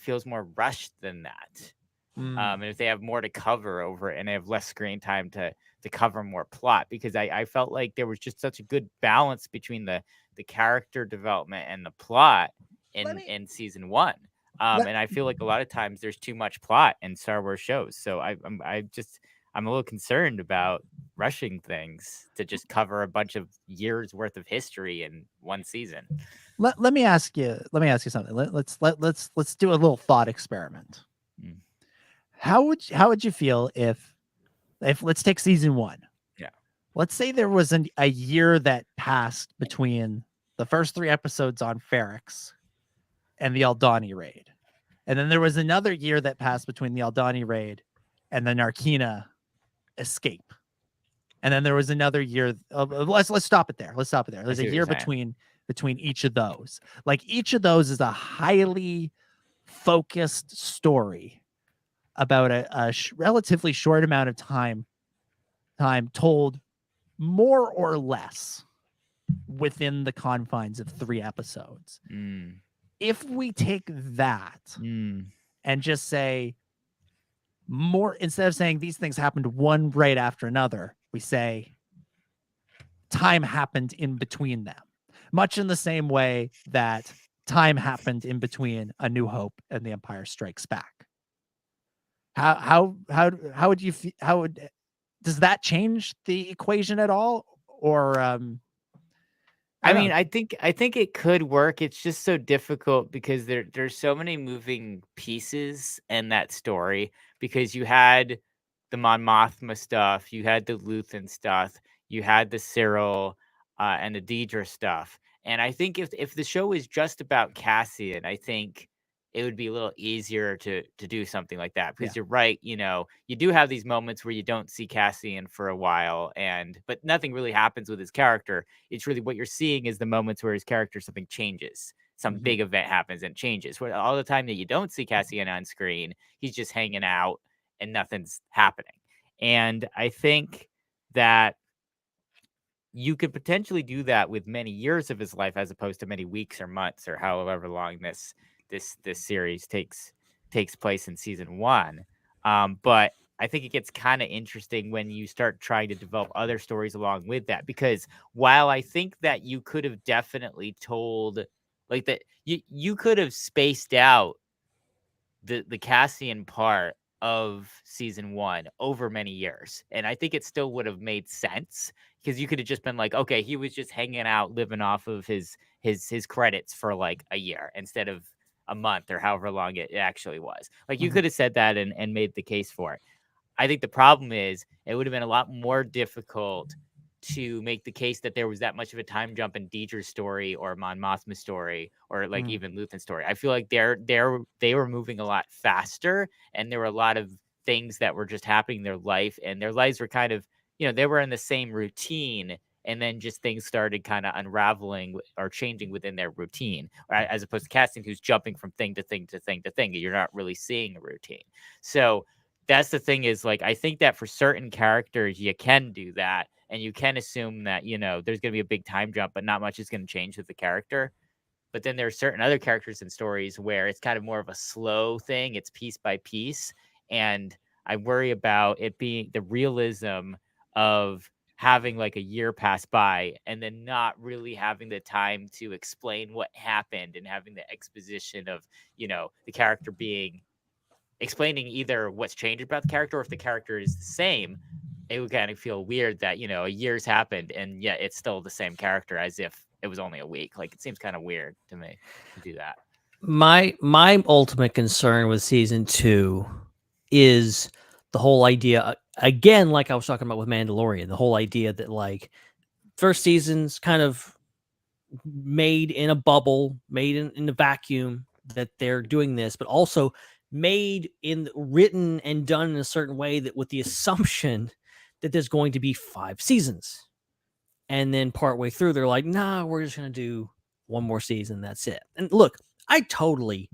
feels more rushed than that. And if they have more to cover over it and they have less screen time to cover more plot, because I felt like there was just such a good balance between the character development and the plot in season 1. And I feel like a lot of times there's too much plot in Star Wars shows. So I'm a little concerned about rushing things to just cover a bunch of years worth of history in one season. Let me ask you something. Let's do a little thought experiment. How would you feel if let's take season 1? Yeah. Let's say there was a year that passed between the first 3 episodes on Ferrix and the Aldhani raid. And then there was another year that passed between the Aldhani raid and the Narkina escape. And then there was another year. Let's stop it there. There's a year between each of those. Like, each of those is a highly focused story about a relatively short amount of time told more or less within the confines of 3 episodes. If we take that and just say more, instead of saying these things happened one right after another, we say time happened in between them, much in the same way that time happened in between A New Hope and The Empire Strikes Back. How would you does that change the equation at all? Or I mean, I think it could work. It's just so difficult because there's so many moving pieces in that story, because you had the Mon Mothma stuff, you had the Luthen stuff, you had the Cyril and the Deidre stuff. And I think if the show is just about Cassian, I think it would be a little easier to do something like that, because you're right, you do have these moments where you don't see Cassian for a while, but nothing really happens with his character. It's really what you're seeing is the moments where his character, something changes, some big event happens and changes. Where all the time that you don't see Cassian on screen, he's just hanging out and nothing's happening. And I think that you could potentially do that with many years of his life, as opposed to many weeks or months, or however long this series takes place in season 1. But I think it gets kind of interesting when you start trying to develop other stories along with that, because while I think that you could have definitely told like that, you could have spaced out the Cassian part of season 1 over many years, and I think it still would have made sense, because you could have just been like, okay, he was just hanging out, living off of his credits for like a year instead of a month or however long it actually was. Like, you could have said that and made the case for it. I think the problem is it would have been a lot more difficult to make the case that there was that much of a time jump in Deidre's story or Mon Mothma's story or like even Luthen's story. I feel like they were moving a lot faster, and there were a lot of things that were just happening in their life, and their lives were kind of, they were in the same routine, and then just things started kind of unraveling or changing within their routine, right? As opposed to Cassian, who's jumping from thing to thing to thing to thing. You're not really seeing a routine. So that's the thing, is like, I think that for certain characters, you can do that. And you can assume that, there's going to be a big time jump, but not much is going to change with the character. But then there are certain other characters and stories where it's kind of more of a slow thing. It's piece by piece. And I worry about it being the realism of having like a year pass by and then not really having the time to explain what happened, and having the exposition of, the character explaining either what's changed about the character, or if the character is the same. It would kind of feel weird that, a year's happened and yet it's still the same character as if it was only a week. Like, it seems kind of weird to me to do that. My ultimate concern with season 2 is the whole idea, again, like I was talking about with Mandalorian, the whole idea that like first season's kind of made in a bubble, made in a vacuum, that they're doing this, but also written and done in a certain way, that with the assumption that there's going to be 5 seasons. And then partway through, they're like, nah, we're just going to do one more season. That's it. And look, I totally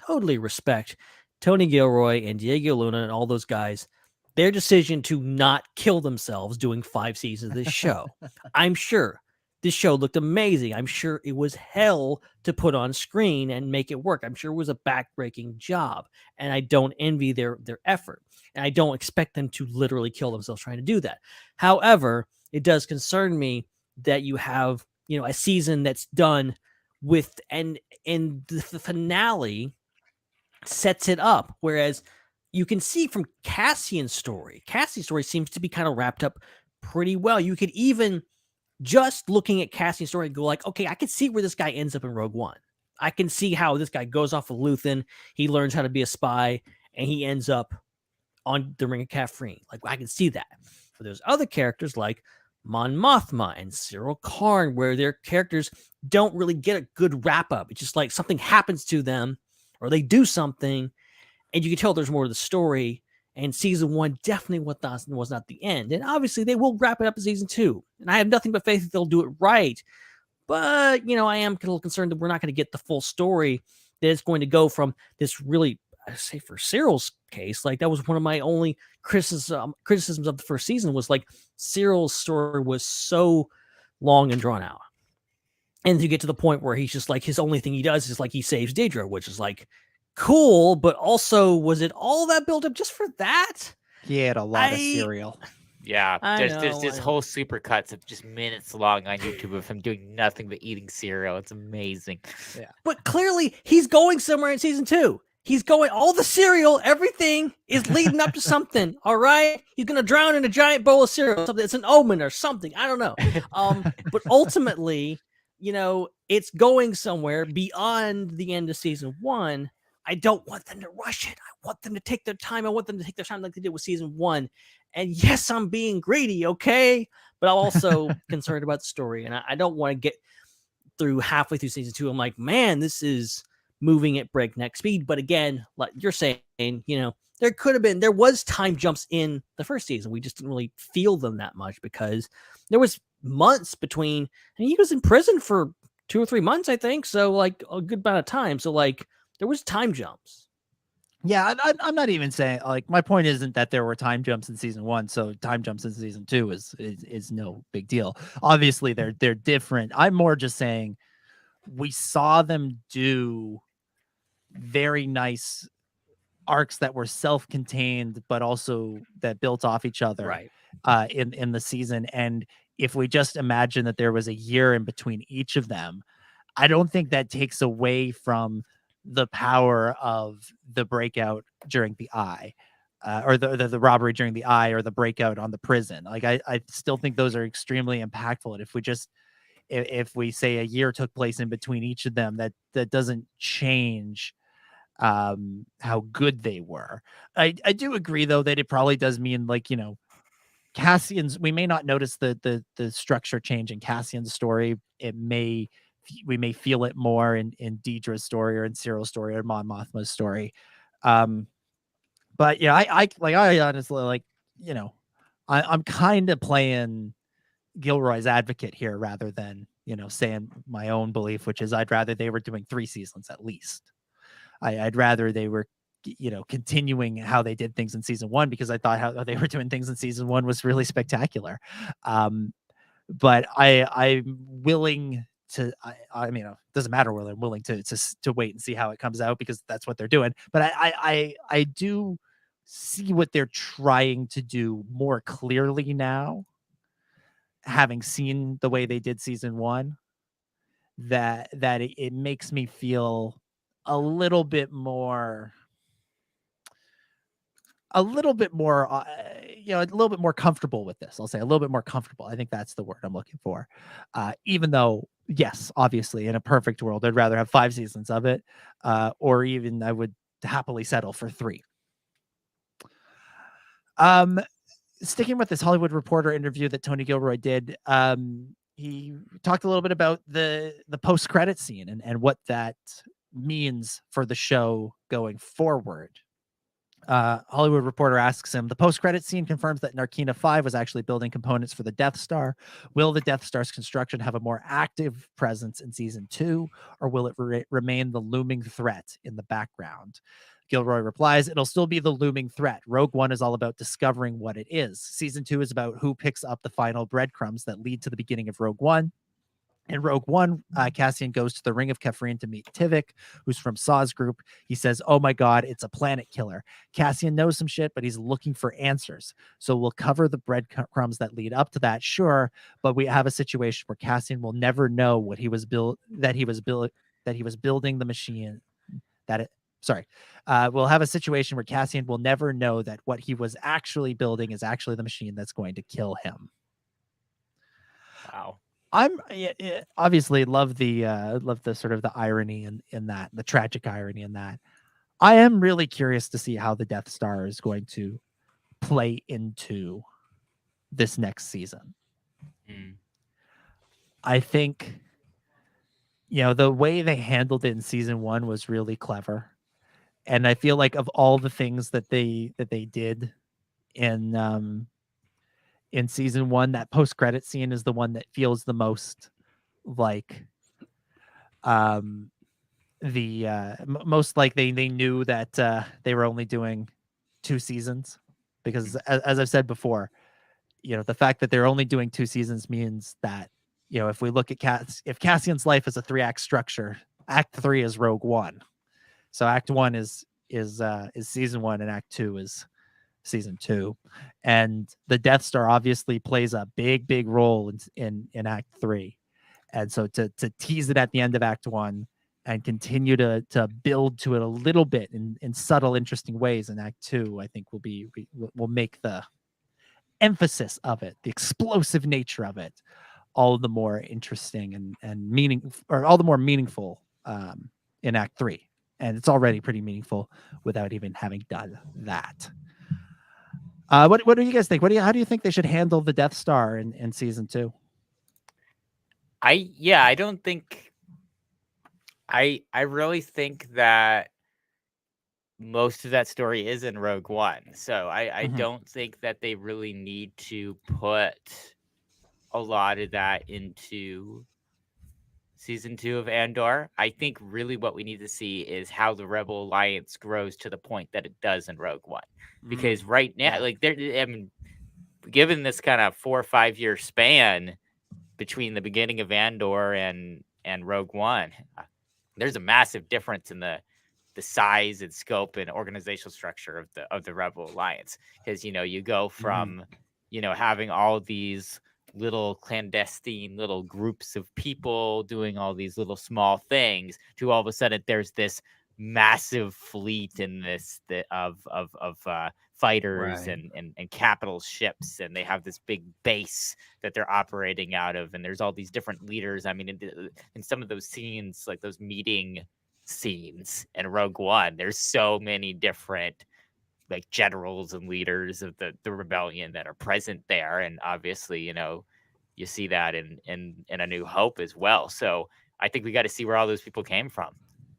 respect Tony Gilroy and Diego Luna and all those guys, their decision to not kill themselves doing 5 seasons of this show. I'm sure this show looked amazing. I'm sure it was hell to put on screen and make it work. I'm sure it was a backbreaking job, and I don't envy their effort. And I don't expect them to literally kill themselves trying to do that. However, it does concern me that you have, a season that's done with, and the finale sets it up. Whereas you can see from Cassian's story seems to be kind of wrapped up pretty well. You could even, just looking at Cassian's story, go like, okay, I can see where this guy ends up in Rogue One. I can see how this guy goes off of Luthen. He learns how to be a spy, and he ends up on the Ring of Catherine. Like, I can see that. But there's other characters like Mon Mothma and Cyril Karn, where their characters don't really get a good wrap up. It's just like something happens to them, or they do something, and you can tell there's more to the story. And season 1 definitely was not the end. And obviously they will wrap it up in season 2. And I have nothing but faith that they'll do it right. But, I am a little concerned that we're not going to get the full story, that it's going to go from this really, I say for Cyril's case, like that was one of my only criticisms of the first season, was like Cyril's story was so long and drawn out. And you get to the point where he's just like, his only thing he does is like he saves Deidre, which is like cool, but also, was it all that built up just for that? He had a lot of cereal. Yeah, there's this whole super cuts of just minutes long on YouTube of him doing nothing but eating cereal. It's amazing. Yeah, but clearly he's going somewhere in season 2. He's going all the cereal, everything is leading up to something. All right. He's gonna drown in a giant bowl of cereal. Something. It's an omen or something. I don't know. But ultimately, it's going somewhere beyond the end of season 1. I don't want them to rush it. I want them to take their time. I want them to take their time like they did with season 1. And yes, I'm being greedy, okay? But I'm also concerned about the story. And I don't want to get through halfway through season 2. I'm like, man, this is moving at breakneck speed. But again, like you're saying, there was time jumps in the first season. We just didn't really feel them that much because there was months between, and he was in prison for 2 or 3 months, I think. So like a good amount of time. So like there was time jumps. Yeah, I'm not even saying, like, my point isn't that there were time jumps in season 1, so time jumps in season 2 is no big deal. Obviously, they're different. I'm more just saying we saw them do very nice arcs that were self-contained, but also that built off each other, right? In the season. And if we just imagine that there was a year in between each of them, I don't think that takes away from the power of the breakout during the Eye, or the robbery during the Eye, or the breakout on the prison. Like I still think those are extremely impactful. And if we say a year took place in between each of them, that doesn't change how good they were. I do agree though that it probably does mean, like, Cassian's, we may not notice the structure change in Cassian's story. We may feel it more in Deidre's story, or in Cyril's story, or Mon Mothma's story. But yeah, I honestly, like, I'm kind of playing Gilroy's advocate here rather than, saying my own belief, which is I'd rather they were doing 3 seasons at least. I'd rather they were, continuing how they did things in season 1, because I thought how they were doing things in season 1 was really spectacular. But I'm willing to, I mean, it doesn't matter whether I'm willing to wait and see how it comes out, because that's what they're doing. But I do see what they're trying to do more clearly now, having seen the way they did season 1, that it makes me feel a little bit more comfortable with this. I'll say a little bit more comfortable. I think that's the word I'm looking for. Even though, yes, obviously in a perfect world, I'd rather have 5 seasons of it, or even I would happily settle for 3. Sticking with this Hollywood Reporter interview that Tony Gilroy did, he talked a little bit about the post-credit scene and what that means for the show going forward. Hollywood Reporter asks him, the post-credit scene confirms that Narkina 5 was actually building components for the Death Star. Will the Death Star's construction have a more active presence in season 2, or will it remain the looming threat in the background? Gilroy replies, it'll still be the looming threat. Rogue One is all about discovering what it is. Season 2 is about who picks up the final breadcrumbs that lead to the beginning of Rogue One. In Rogue One, Cassian goes to the Ring of Kefrine to meet Tivik, who's from Saw's group. He says, oh my God, it's a planet killer. Cassian knows some shit, but he's looking for answers. So we'll cover the breadcrumbs that lead up to that, sure, but we have a situation where Cassian will never know what he was building the machine we'll have a situation where Cassian will never know that what he was actually building is actually the machine that's going to kill him. Wow. I'm obviously love the sort of the irony in that, the tragic irony in that. I am really curious to see how the Death Star is going to play into this next season. I think, the way they handled it in season 1 was really clever. And I feel like of all the things that they did in season 1, that post-credit scene is the one that feels the most like most like they knew that they were only doing 2 seasons, because as I've said before, the fact that they're only doing 2 seasons means that, if we look at if Cassian's life is a 3-act structure, Act 3 is Rogue One. So Act 1 is season 1, and Act 2 is season 2, and the Death Star obviously plays a big role in Act 3, and so to tease it at the end of Act 1 and continue to build to it a little bit in subtle, interesting ways in Act 2, I think will make the emphasis of it, the explosive nature of it, all the more interesting and all the more meaningful in Act 3. And it's already pretty meaningful without even having done that. What do you guys think? How do you think they should handle the Death Star in season 2? I don't think I really think that most of that story is in Rogue One. So I don't think that they really need to put a lot of that into season 2 of Andor. I think really what we need to see is how the Rebel Alliance grows to the point that it does in Rogue One. Because right now, given this kind of 4 or 5 year span between the beginning of Andor and Rogue One, there's a massive difference in the size and scope and organizational structure of the Rebel Alliance. Because you go from having all these little clandestine little groups of people doing all these little small things to all of a sudden there's this massive fleet in this of fighters and capital ships, and they have this big base that they're operating out of, and there's all these different leaders. I mean, in some of those scenes, like those meeting scenes in Rogue One, there's so many different like generals and leaders of the rebellion that are present there, and obviously you see that in A New Hope as well. So I think we got to see where all those people came from.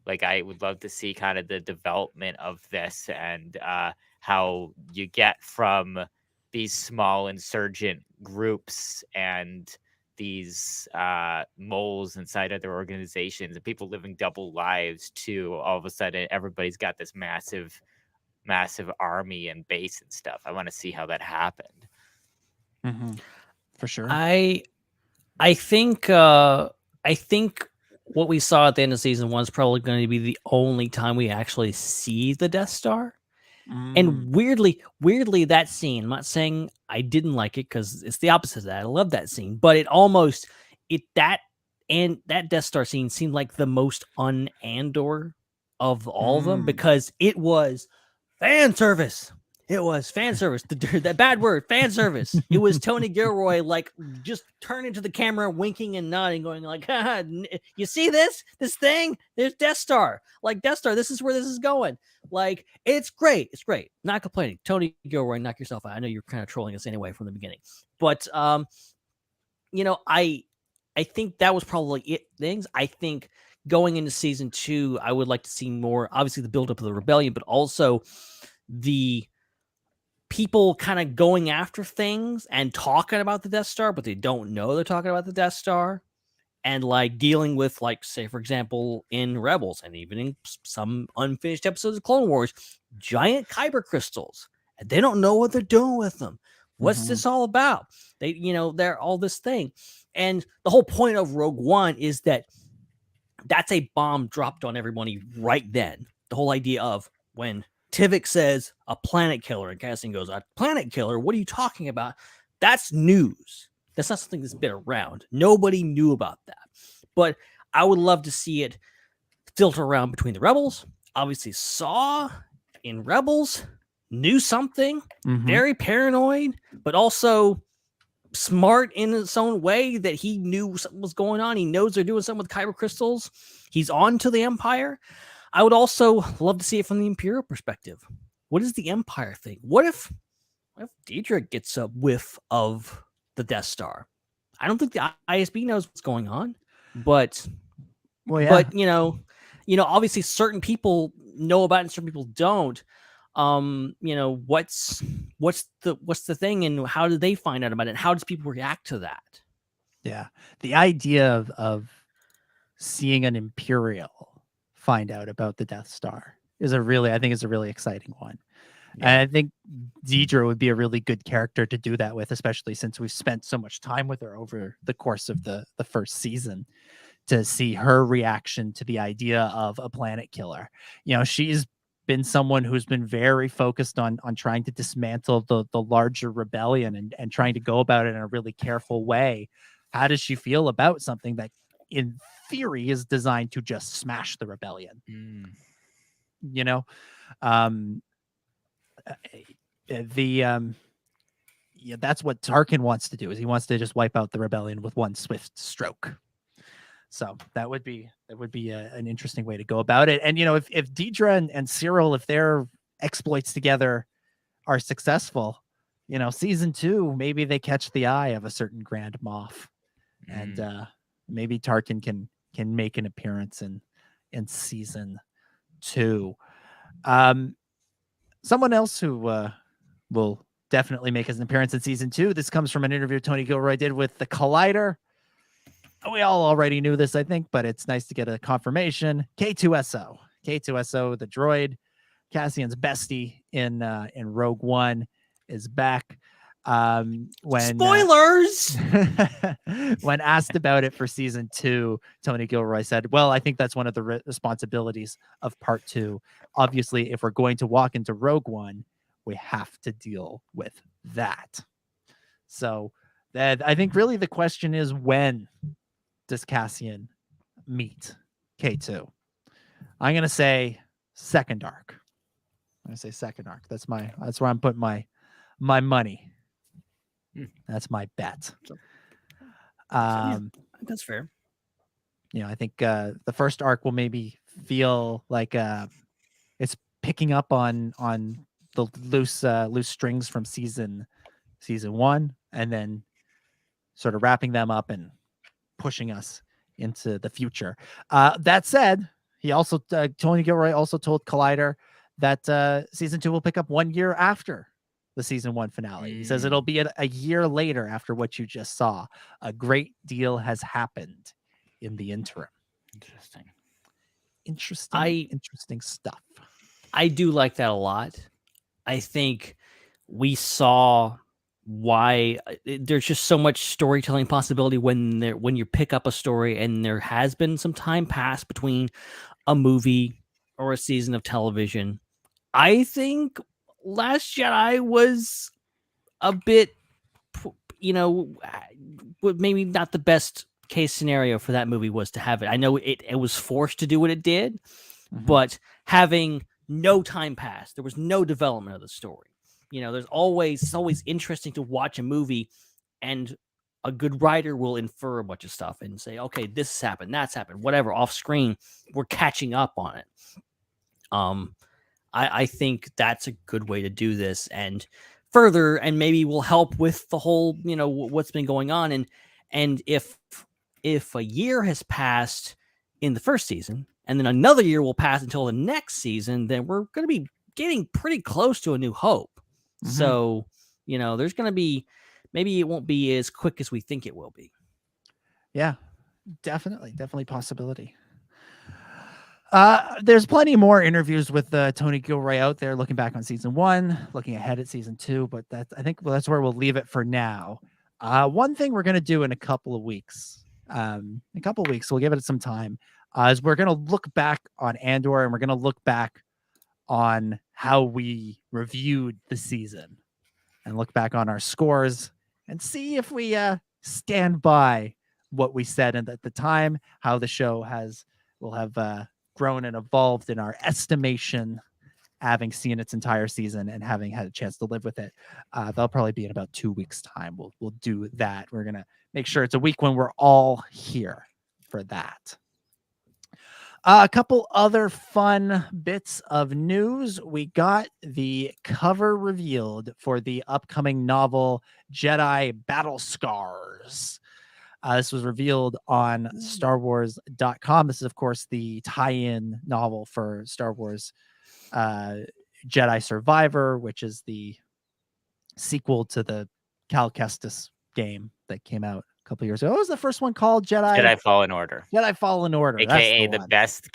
Like, I would love to see kind of the development of this and how you get from these small insurgent groups and these moles inside other organizations and people living double lives to all of a sudden everybody's got this massive army and base and stuff. I want to see how that happened. For sure. I think what we saw at the end of season 1 is probably going to be the only time we actually see the Death Star. And weirdly, that scene, I'm not saying I didn't like it because it's the opposite of that. I love that scene, but that Death Star scene seemed like the most un-Andor of all of them, because it was fan service. It was fan service. That bad word, fan service. It was Tony Gilroy like just turning to the camera, winking and nodding, going like, haha, you see this thing? There's Death Star. Like, Death Star, this is where this is going. Like, it's great. It's great. Not complaining. Tony Gilroy, knock yourself out. I know you're kind of trolling us anyway from the beginning. But I think that was probably it things. I think going into season 2, I would like to see more, obviously the buildup of the rebellion, but also the people kind of going after things and talking about the Death Star, but they don't know they're talking about the Death Star, and like dealing with, like, say, for example, in Rebels and even in some unfinished episodes of Clone Wars, giant kyber crystals, and they don't know what they're doing with them. What's this all about? They're all this thing. And the whole point of Rogue One is that that's a bomb dropped on everybody right then. The whole idea of when Tivik says a planet killer and Cassian goes, a planet killer? What are you talking about? That's news. That's not something that's been around. Nobody knew about that. But I would love to see it filter around between the Rebels. Obviously, Saw in Rebels knew something, very paranoid, but also smart in its own way that he knew something was going on. He knows they're doing something with kyber crystals. He's on to the Empire. I would also love to see it from the Imperial perspective. What is the Empire thing? What if Deidre gets a whiff of the Death Star? I don't think the ISB knows what's going on, but obviously certain people know about it and certain people don't. What's the thing, and how do they find out about it? And how does people react to that? Yeah, the idea of seeing an Imperial find out about the Death Star is a really exciting one. Yeah. And I think Deidre would be a really good character to do that with, especially since we've spent so much time with her over the course of the first season, to see her reaction to the idea of a planet killer. She's been someone who's been very focused on trying to dismantle the larger rebellion and trying to go about it in a really careful way. How does she feel about something that in theory is designed to just smash the rebellion. You know, that's what Tarkin wants to do, is he wants to just wipe out the rebellion with one swift stroke. So that would be an interesting way to go about it. And, you know, if Deidre and Cyril, if their exploits together are successful, you know, season 2, maybe they catch the eye of a certain Grand Moff, and maybe Tarkin can make an appearance in season 2. Someone else who will definitely make an appearance in season 2. This comes from an interview Tony Gilroy did with the Collider. We all already knew this, I think, but it's nice to get a confirmation. K2SO, the droid, Cassian's bestie in Rogue One, is back. Spoilers! When asked about it for season 2, Tony Gilroy said, well, I think that's one of the responsibilities of part 2. Obviously, if we're going to walk into Rogue One, we have to deal with that. So that, I think really the question is, when does Cassian meet K2? I'm going to say second arc. That's where I'm putting my money. That's my bet. That's fair. You know, I think the first arc will maybe feel like it's picking up on the loose strings from season 1, and then sort of wrapping them up and pushing us into the future. That said, he also Tony Gilroy also told Collider that season 2 will pick up 1 year after the season 1 finale. He says it'll be a year later after what you just saw. A great deal has happened in the interim. Interesting stuff. I do like that a lot. I think we saw why there's just so much storytelling possibility when you pick up a story, and there has been some time passed between a movie or a season of television. I think Last Jedi was a bit, maybe not the best case scenario for that movie was to have it. I know it was forced to do what it did, but having no time pass, there was no development of the story. You know, it's always interesting to watch a movie, and a good writer will infer a bunch of stuff and say, okay, this has happened, that's happened, whatever, off screen, we're catching up on it. I think that's a good way to do this, and further, and maybe will help with the whole, what's been going on. And if a year has passed in the first season, and then another year will pass until the next season, then we're going to be getting pretty close to A New Hope. So, there's going to be, maybe it won't be as quick as we think it will be. Yeah, definitely possibility. There's plenty more interviews with Tony Gilroy out there, looking back on season 1, looking ahead at season 2, but I think that's where we'll leave it for now. One thing we're going to do in a couple of weeks, we'll give it some time, is we're going to look back on Andor, and we're going to look back on how we reviewed the season, and look back on our scores and see if we stand by what we said at the time, how the show will have grown and evolved in our estimation, having seen its entire season and having had a chance to live with it. That'll probably be in about 2 weeks' time. We'll do that. We're gonna make sure it's a week when we're all here for that. A couple other fun bits of news. We got the cover revealed for the upcoming novel Jedi Battle Scars. This was revealed on StarWars.com. This is, of course, the tie-in novel for Star Wars Jedi Survivor, which is the sequel to the Cal Kestis game that came out a couple years ago. What was the first one called? Jedi Fallen Order. Jedi Fallen Order. AKA the best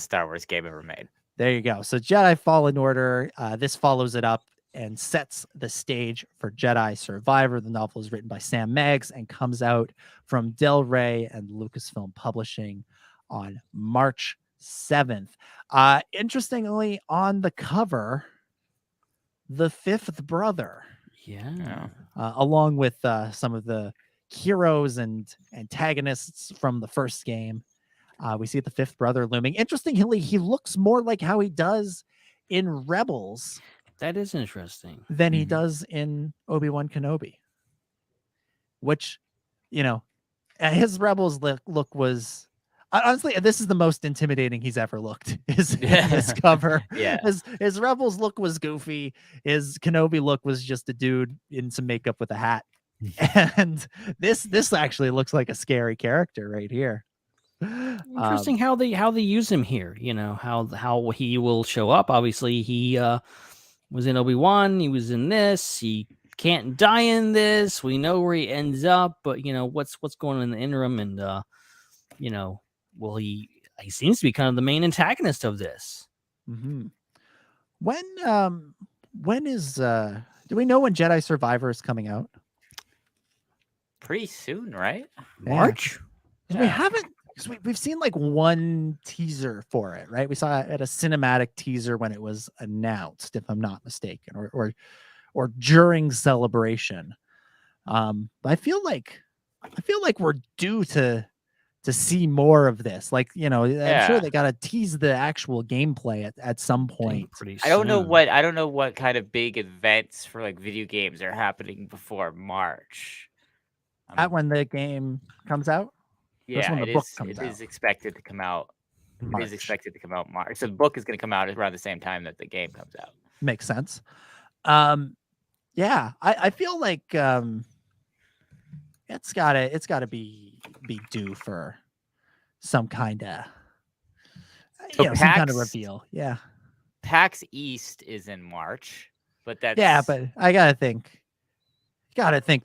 Star Wars game ever made. There you go. So Jedi Fallen Order, this follows it up and sets the stage for Jedi Survivor. The novel is written by Sam Meggs and comes out from Del Rey and Lucasfilm Publishing on March 7th. Interestingly, on the cover, the fifth brother. Yeah. Along with some of the heroes and antagonists from the first game. We see the fifth brother looming. Interestingly, he looks more like how he does in Rebels. That is interesting. Than he does in Obi-Wan Kenobi. Which, his Rebels look was... Honestly, this is the most intimidating he's ever looked. Is this cover? Yeah. His Rebels look was goofy. His Kenobi look was just a dude in some makeup with a hat. And this actually looks like a scary character right here. Interesting how they use him here. How he will show up. Obviously, he was in Obi-Wan. He was in this. He can't die in this. We know where he ends up, but what's going on in the interim, and well, he seems to be kind of the main antagonist of this. Mm-hmm. When is do we know when Jedi Survivor is coming out? Pretty soon, right? March. Yeah. We haven't. We've seen like one teaser for it, right? We saw it at a cinematic teaser when it was announced, if I'm not mistaken, or during Celebration. But I feel like we're due to see more of this. Like, I'm sure they got to tease the actual gameplay at some point. Pretty I don't know what kind of big events for like video games are happening before March. At when the game comes out. Yeah, when the book comes out. It is expected to come out. March. It is expected to come out March. So the book is going to come out around the same time that the game comes out. Makes sense. Yeah, I feel like it's gotta be due for some kind of some kind of reveal. Yeah. PAX East is in March, but that's but I gotta think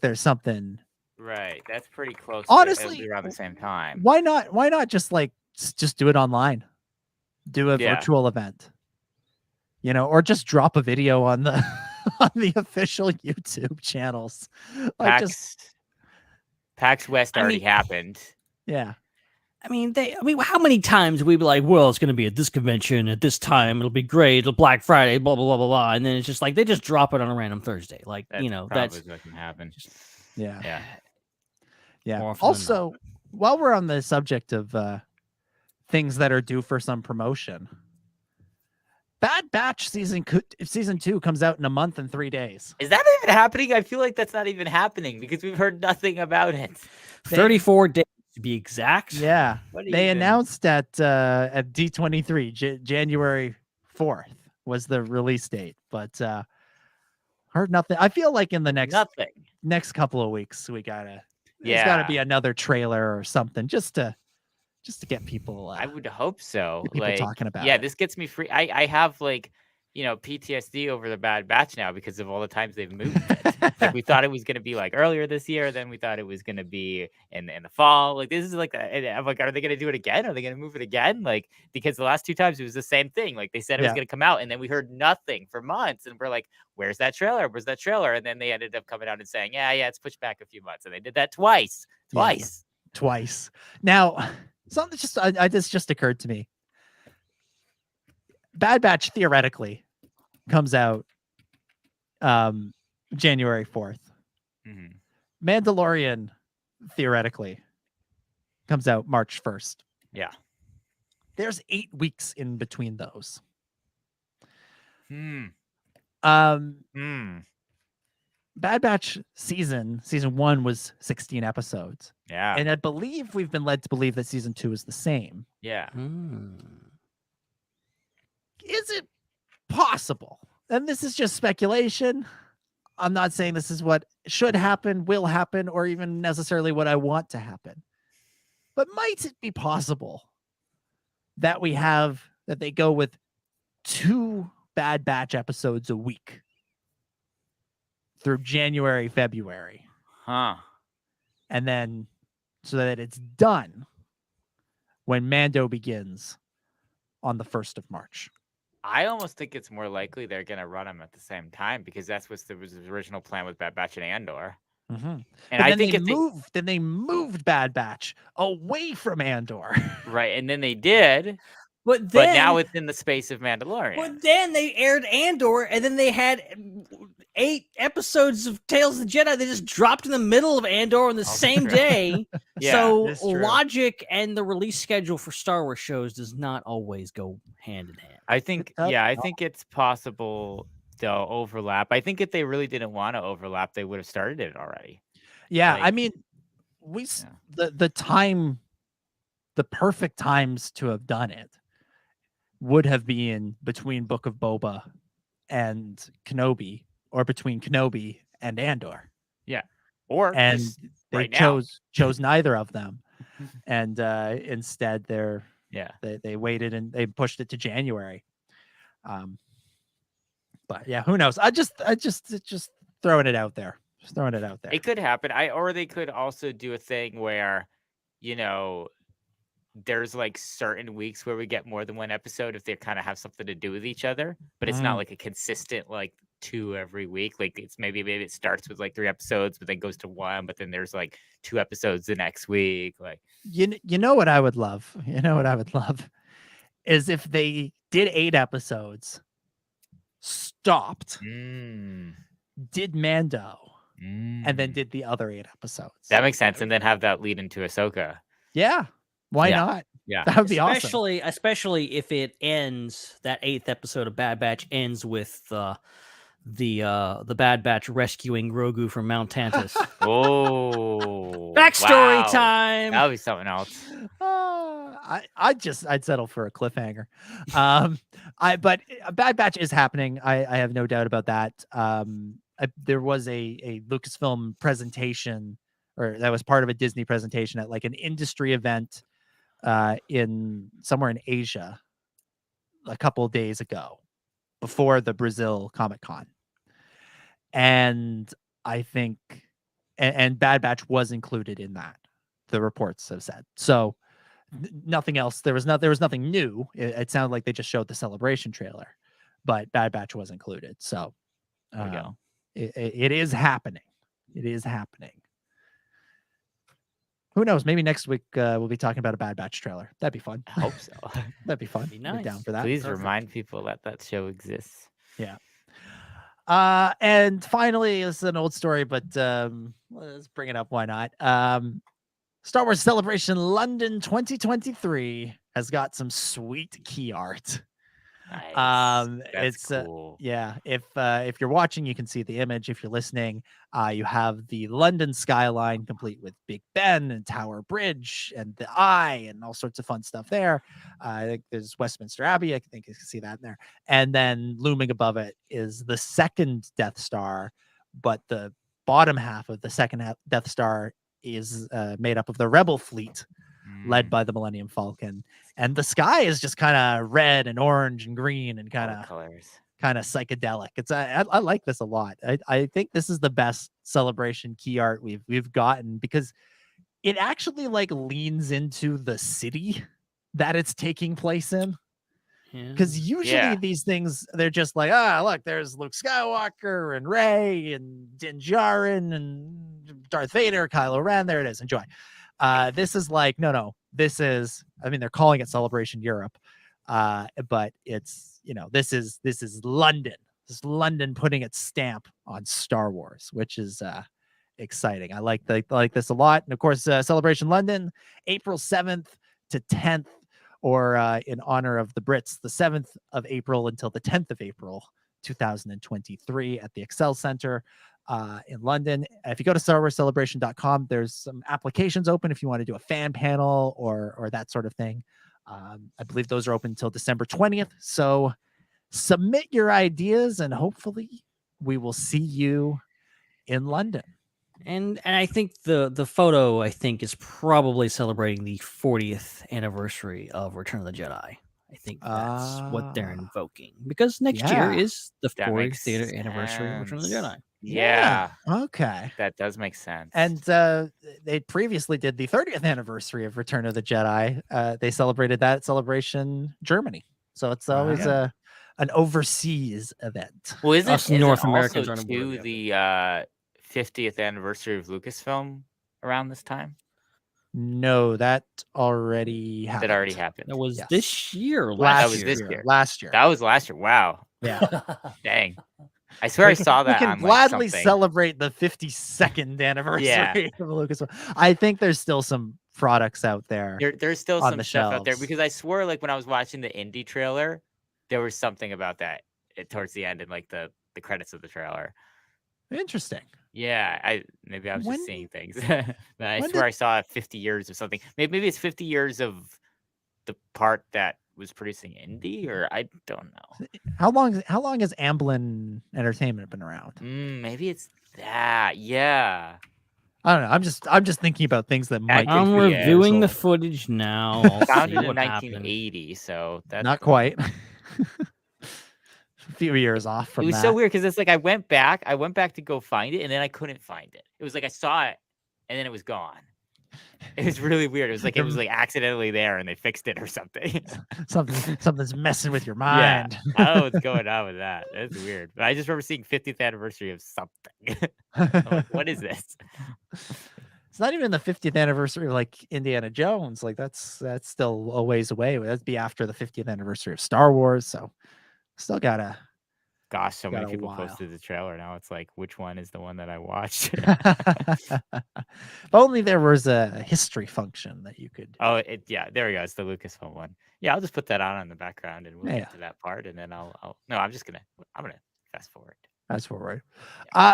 there's something. Right, that's pretty close. Honestly, around the same time. Why not just do it online, do a virtual event, or just drop a video on the on the official YouTube channels. PAX West already happened. Yeah. How many times we be like, well, it's going to be at this convention at this time. It'll be great. It'll Black Friday, blah, blah, blah, blah, blah. And then it's just like, they just drop it on a random Thursday. Like, that's what can happen. Yeah. Also, while we're on the subject of things that are due for some promotion, Bad Batch season 2 comes out in a month and 3 days. Is that even happening? I feel like that's not even happening because we've heard nothing about it. 34 days to be exact. Yeah. They announced at D23, January 4th was the release date, but heard nothing. I feel like in the next couple of weeks, there's gotta be another trailer or something just to get people. I would hope so. Get people talking about. Yeah, this gets me free. I have PTSD over the Bad Batch now because of all the times they've moved it. Like we thought it was going to be like earlier this year, then we thought it was going to be in the fall. Like this is like, I'm like, are they going to do it again? Are they going to move it again? Like because the last two times it was the same thing. Like they said it was going to come out, and then we heard nothing for months, and we're like, where's that trailer? Where's that trailer? And then they ended up coming out and saying, yeah, it's pushed back a few months, and they did that twice. Now, something this just occurred to me. Bad Batch theoretically comes out January 4th. Mm-hmm. Mandalorian theoretically comes out March 1st. Yeah. There's 8 weeks in between those. Bad Batch season 1 was 16 episodes. Yeah. And I believe we've been led to believe that season 2 is the same. Yeah. Is it possible? And this is just speculation. I'm not saying this is what should happen, will happen, or even necessarily what I want to happen. But might it be possible that they go with 2 Bad Batch episodes a week through January, February? And then so that it's done when Mando begins on the 1st of March. I almost think it's more likely they're going to run them at the same time because that's what was the original plan with Bad Batch and Andor. Mm-hmm. And I think they moved Bad Batch away from Andor. Right, and then they did. But now it's in the space of Mandalorian. But then they aired Andor, and then they had 8 episodes of Tales of the Jedi. They just dropped in the middle of Andor on the same day. So logic and the release schedule for Star Wars shows does not always go hand in hand. I think it's possible they'll overlap. I think if they really didn't want to overlap, they would have started it already. Yeah, Like, I mean, the perfect times to have done it would have been between Book of Boba and Kenobi, or between Kenobi and Andor. Yeah, or and they right chose neither of them, and instead they waited and they pushed it to January. But yeah, who knows? I just throwing it out there. Just throwing it out there. It could happen. Or they could also do a thing where, there's like certain weeks where we get more than one episode if they kind of have something to do with each other, but it's not like a consistent like 2 every week. Like it's maybe it starts with like 3 episodes, but then goes to 1, but then there's like 2 episodes the next week. Like you know what I would love? You know what I would love is if they did 8 episodes, stopped, did Mando, and then did the other 8 episodes. That makes sense, and then have that lead into Ahsoka. Yeah. Why not? Yeah, that would be awesome. Especially if it ends, that 8th episode of Bad Batch ends with the Bad Batch rescuing Grogu from Mount Tantus. Oh, backstory time. That would be something else. I'd settle for a cliffhanger. But Bad Batch is happening. I have no doubt about that. There was a Lucasfilm presentation, or that was part of a Disney presentation at like an industry event in somewhere in Asia a couple of days ago, before the Brazil Comic-Con. And I think and Bad Batch was included in that, the reports have said. So nothing else. There was nothing new. It sounded like they just showed the Celebration trailer, but Bad Batch was included. So there we go. It is happening. It is happening. Who knows? Maybe next week we'll be talking about a Bad Batch trailer. That'd be fun. I hope so. That'd be fun. Be nice. Be down for that. Please remind people that show exists. Yeah. And finally, it's an old story, but let's bring it up. Why not? Star Wars Celebration London 2023 has got some sweet key art. Nice. It's cool. If you're watching, you can see the image. If you're listening, you have the London skyline complete with Big Ben and Tower Bridge and the Eye and all sorts of fun stuff there. I think there's Westminster Abbey. I think you can see that in there. And then looming above it is the second Death Star, but the bottom half of the second Death Star is made up of the Rebel fleet, led by the Millennium Falcon, and the sky is just kind of red and orange and green and kind of psychedelic. It's I like this a lot. I think this is the best Celebration key art we've gotten, because it actually like leans into the city that it's taking place in. Because usually these things, they're just like, look, there's Luke Skywalker and Rey and Din Djarin and Darth Vader, Kylo Ren. There it is. Enjoy. This is like, no, this is, I mean, they're calling it Celebration Europe, but it's, this is London. This is London putting its stamp on Star Wars, which is exciting. I like this a lot. And of course, Celebration London, April 7th to 10th, or in honor of the Brits, the 7th of April until the 10th of April, 2023 at the Excel Center in London. If you go to StarWarsCelebration.com, there's some applications open if you want to do a fan panel or that sort of thing. I believe those are open until December 20th. So submit your ideas and hopefully we will see you in London. And I think the photo, I think, is probably celebrating the 40th anniversary of Return of the Jedi. I think that's what they're invoking, because next year is the 40th anniversary of Return of the Jedi. Yeah. Okay. That does make sense. And they previously did the 30th anniversary of Return of the Jedi. They celebrated that at Celebration Germany. So it's always an overseas event. Well, isn't North Americans also to the 50th anniversary of Lucasfilm around this time? No, that already happened. That already happened. That was this year. That was this year. Last year. That was last year. Wow. Yeah. Dang. I swear I saw that. We can on, gladly like, something. celebrate the 52nd anniversary of Lucasfilm. I think there's still some products out there. There's still on some the stuff out there shelves. because I swore, like, when I was watching the indie trailer, there was something about that towards the end in like the credits of the trailer. Interesting. Yeah, maybe I was When- just seeing things. But I when swear did- I saw 50 years of something. Maybe it's 50 years of the part that was producing indie, or I don't know. How long has Amblin Entertainment been around? Maybe it's that. Yeah. I don't know. I'm just thinking about things that might. could I'm be, yeah, reviewing the so- footage now. I'll see Founded in what happened. 1980, so that's Not quite. A few years off from It was that. so weird because it's like I went back to go find it, and then I couldn't find it. It was like I saw it, and then it was gone. It was really weird. It was like accidentally there, and they fixed it or something. Something's messing with your mind. Yeah, I don't know what's going on with that. That's weird. But I just remember seeing 50th anniversary of something. I'm like, what is this? It's not even the 50th anniversary of like Indiana Jones. Like that's still a ways away. That'd be after the 50th anniversary of Star Wars. So still gotta. Gosh, so many Got a people while. posted the trailer. Now it's like, which one is the one that I watched? If only there was a history function that you could. Oh, there we go. It's the Lucasfilm one. Yeah, I'll just put that on in the background, and we'll Yeah. get to that part, and then I'll. No, I'm gonna fast forward. Fast forward.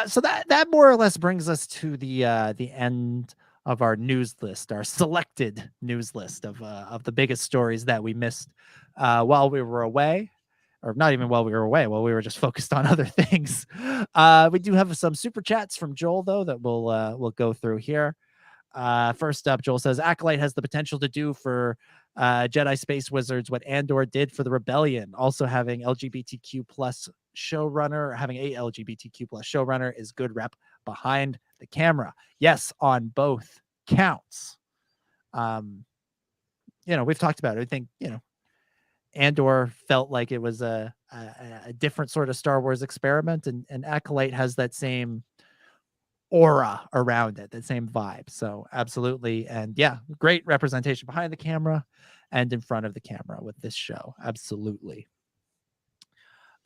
So that more or less brings us to the end of our news list, our selected news list of the biggest stories that we missed while we were away, or not even while we were away, while we were just focused on other things. We do have some super chats from Joel though that we'll go through here. First up, Joel says Acolyte has the potential to do for Jedi Space Wizards what Andor did for the Rebellion. Also having LGBTQ plus showrunner, having a LGBTQ plus showrunner is good rep behind the camera. Yes, on both counts. We've talked about it. I think, Andor felt like it was a different sort of Star Wars experiment, and Acolyte has that same aura around it, that same vibe. So absolutely. And yeah, great representation behind the camera and in front of the camera with this show. Absolutely.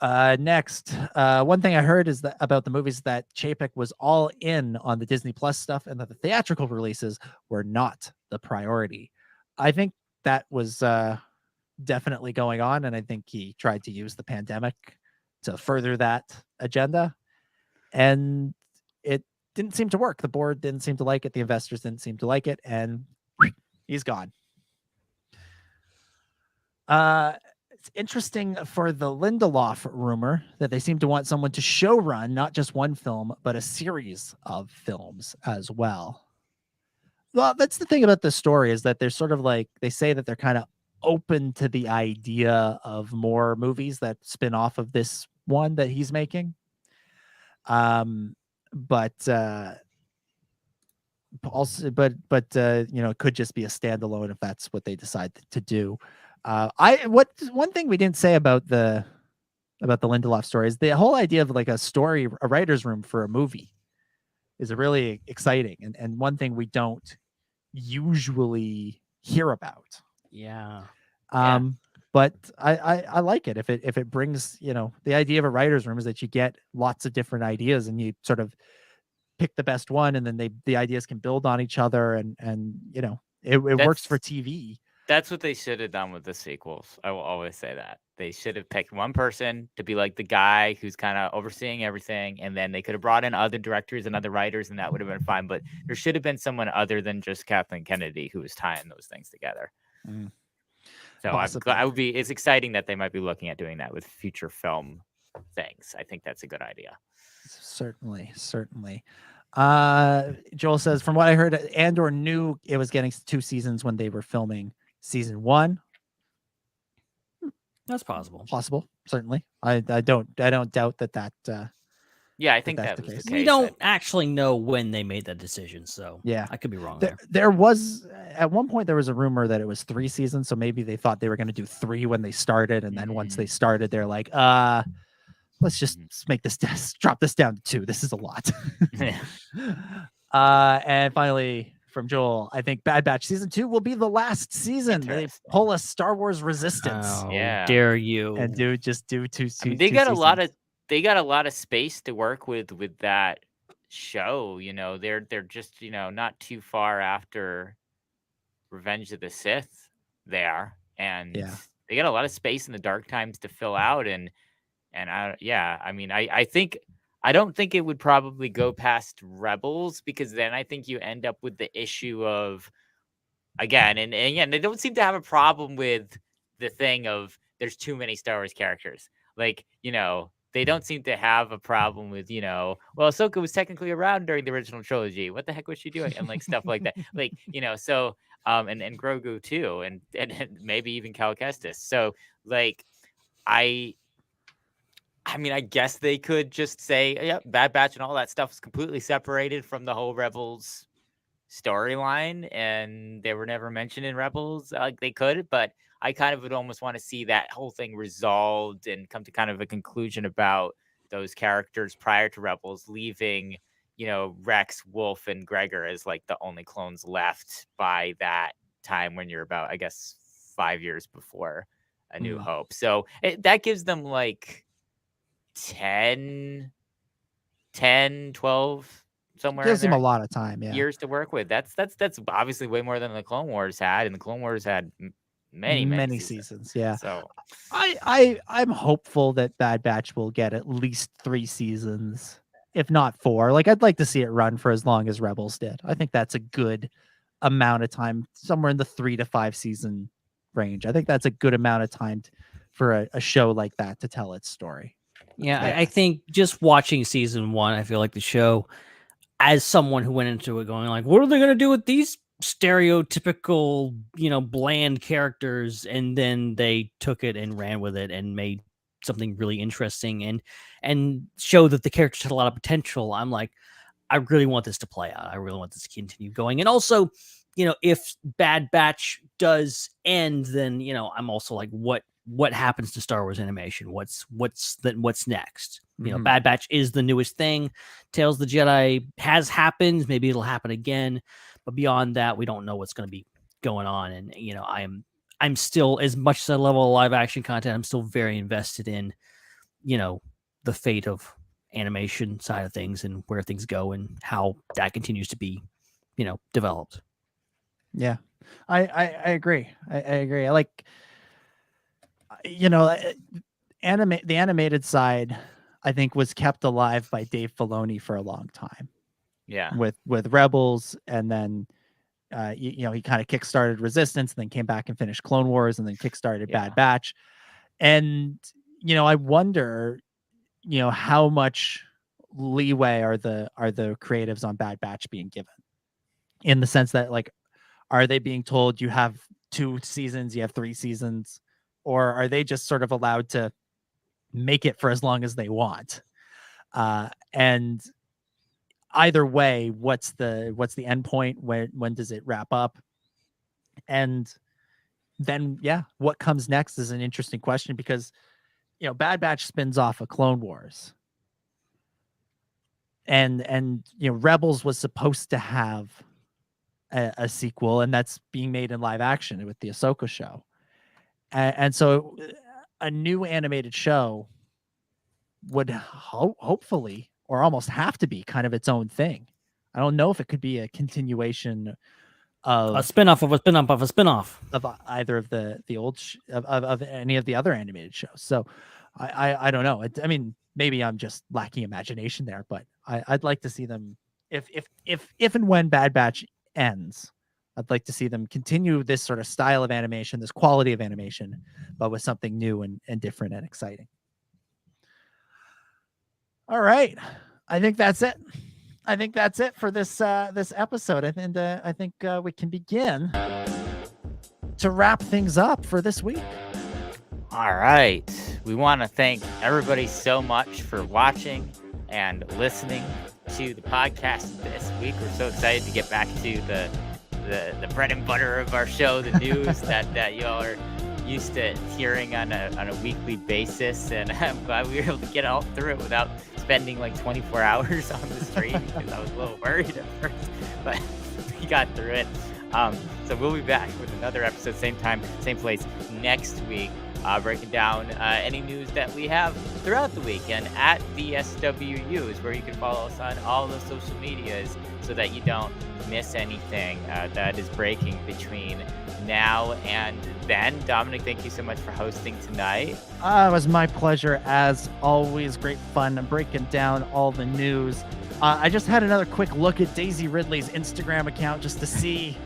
Next, one thing I heard is that about the movies that Chapek was all in on the Disney Plus stuff, and that the theatrical releases were not the priority. I think that was definitely going on, and I think he tried to use the pandemic to further that agenda, and it didn't seem to work. The board didn't seem to like it, the investors didn't seem to like it, and he's gone. It's interesting for the Lindelof rumor that they seem to want someone to showrun not just one film, but a series of films as well. Well, that's the thing about this story, is that they're sort of like, they say that they're kind of open to the idea of more movies that spin off of this one that he's making. But it could just be a standalone if that's what they decide to do. One thing we didn't say about the Lindelof story is the whole idea of like a writer's room for a movie is really exciting, and one thing we don't usually hear about. Yeah. But I like it if it brings, the idea of a writer's room is that you get lots of different ideas and you sort of pick the best one, and then the ideas can build on each other, and it works for TV. That's what they should have done with the sequels. I will always say that. They should have picked one person to be like the guy who's kind of overseeing everything, and then they could have brought in other directors and other writers, and that would have been fine. But there should have been someone other than just Kathleen Kennedy who was tying those things together. So it's exciting that they might be looking at doing that with future film things. I think that's a good idea. Certainly. Joel says, from what I heard, Andor knew it was getting 2 seasons when they were filming season 1. That's possible. Certainly. I don't doubt that. Yeah, I think that's that the was case. the We case. don't actually know when they made that decision, so Yeah. I could be wrong there. There was at one point there was a rumor that it was 3 seasons, so maybe they thought they were going to do 3 when they started, and then once they started, they're like, let's just make this drop this down to 2. This is a lot. And finally, from Joel, I think Bad Batch season 2 will be the last season. They pull a Star Wars Resistance. Oh, Yeah. dare you? And do 2 I seasons. mean, they got a lot of they got a lot of space to work with that show. They're just not too far after Revenge of the Sith there, and they got a lot of space in the dark times to fill out. And I don't think it would probably go past Rebels, because then I think you end up with the issue of, again, and they don't seem to have a problem with the thing of there's too many Star Wars characters. Like, they don't seem to have a problem with, well, Ahsoka was technically around during the original trilogy. What the heck was she doing? And like stuff like that. Like, so and Grogu too, and maybe even Cal Kestis. So like I guess they could just say, yeah, Bad Batch and all that stuff is completely separated from the whole Rebels storyline, and they were never mentioned in Rebels. Like they could, but I kind of would almost want to see that whole thing resolved and come to kind of a conclusion about those characters prior to Rebels, leaving, Rex, Wolf, and Gregor as like the only clones left by that time, when you're about, I guess, 5 years before A New Hope. So that gives them like 10, 12, somewhere. Gives them a lot of time, years to work with. That's obviously way more than the Clone Wars had, and the Clone Wars had many seasons. Yeah. So I'm hopeful that Bad Batch will get at least 3 seasons, if not 4. Like, I'd like to see it run for as long as Rebels did. I think that's a good amount of time, somewhere in the 3 to 5 season range. I think that's a good amount of time for a show like that to tell its story. Yeah, I think just watching season 1, I feel like the show, as someone who went into it going like, what are they going to do with these stereotypical, bland characters? And then they took it and ran with it and made something really interesting and showed that the characters had a lot of potential. I'm like, I really want this to play out. I really want this to continue going. And also, if Bad Batch does end, then, I'm also like, what happens to Star Wars animation? What's next? Bad Batch is the newest thing. Tales of the Jedi has happened. Maybe it'll happen again, but beyond that, we don't know what's going to be going on. And I'm still, as much as I love all live action content, I'm still very invested in the fate of animation side of things and where things go and how that continues to be developed. Yeah, I agree. I agree. I like, the animated side, I think, was kept alive by Dave Filoni for a long time. Yeah. With Rebels, and then he kind of kickstarted Resistance, and then came back and finished Clone Wars, and then kickstarted Bad Batch. And I wonder, how much leeway are the creatives on Bad Batch being given, in the sense that, like, are they being told you have 2 seasons, you have 3 seasons? Or are they just sort of allowed to make it for as long as they want? And either way, what's the end point? When does it wrap up? And then, what comes next is an interesting question, because, Bad Batch spins off of Clone Wars. And Rebels was supposed to have a sequel, and that's being made in live action with the Ahsoka show. And so a new animated show would hopefully, or almost have to be, kind of its own thing. I don't know if it could be a continuation of a spinoff of a spinoff of a spinoff of either of the old of any of the other animated shows. So I don't know. I mean, maybe I'm just lacking imagination there, but I'd like to see them, if and when Bad Batch ends, I'd like to see them continue this sort of style of animation, this quality of animation, but with something new and different and exciting. All right. I think that's it. For this episode. I think we can begin to wrap things up for this week. All right. We want to thank everybody so much for watching and listening to the podcast this week. We're so excited to get back to the bread and butter of our show, the news that y'all are used to hearing on a weekly basis, and I'm glad we were able to get all through it without spending like 24 hours on the stream, because I was a little worried at first, but we got through it. So we'll be back with another episode, same time, same place next week. breaking down any news that we have throughout the weekend at the SWU is where you can follow us on all the social medias so that you don't miss anything that is breaking between now and then. Dominic, thank you so much for hosting tonight. It was my pleasure as always. Great fun breaking down all the news. I just had another quick look at Daisy Ridley's Instagram account just to see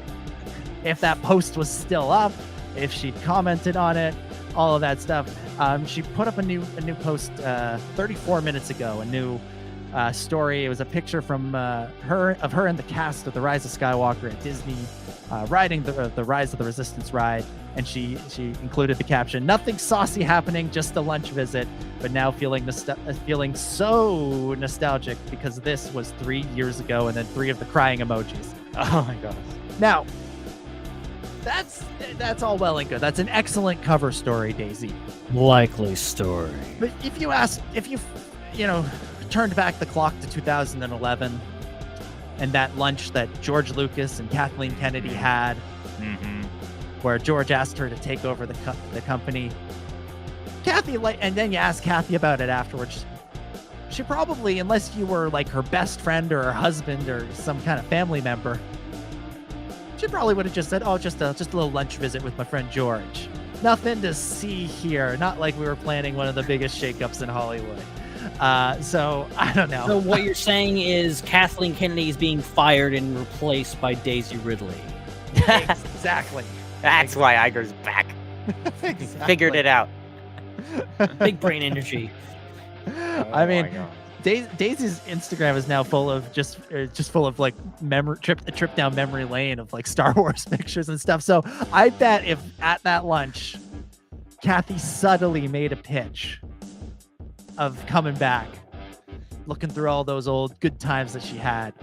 if that post was still up, if she'd commented on it, all of that stuff. She put up a new post 34 minutes ago, a new story. It was a picture from her and the cast of The Rise of Skywalker at Disney, riding the Rise of the Resistance ride, and she included the caption, "Nothing saucy happening, just a lunch visit, but now feeling so nostalgic because this was 3 years ago," and then 3 of the crying emojis. Oh my gosh. Now, that's all well and good. That's an excellent cover story, Daisy. Likely story. But if you turned back the clock to 2011 and that lunch that George Lucas and Kathleen Kennedy had, where George asked her to take over the company, Kathy, and then you ask Kathy about it afterwards, she probably, unless you were like her best friend or her husband or some kind of family member, she probably would have just said, "Oh, just a little lunch visit with my friend George. Nothing to see here. Not like we were planning one of the biggest shakeups in Hollywood." So I don't know. So what you're saying is Kathleen Kennedy is being fired and replaced by Daisy Ridley. Exactly. That's why Iger's back. Exactly. Figured it out. Big brain energy. I mean, Daisy's Instagram is now full of just full of like trip down memory lane of like Star Wars pictures and stuff. So I bet if at that lunch, Kathy subtly made a pitch of coming back, looking through all those old good times that she had,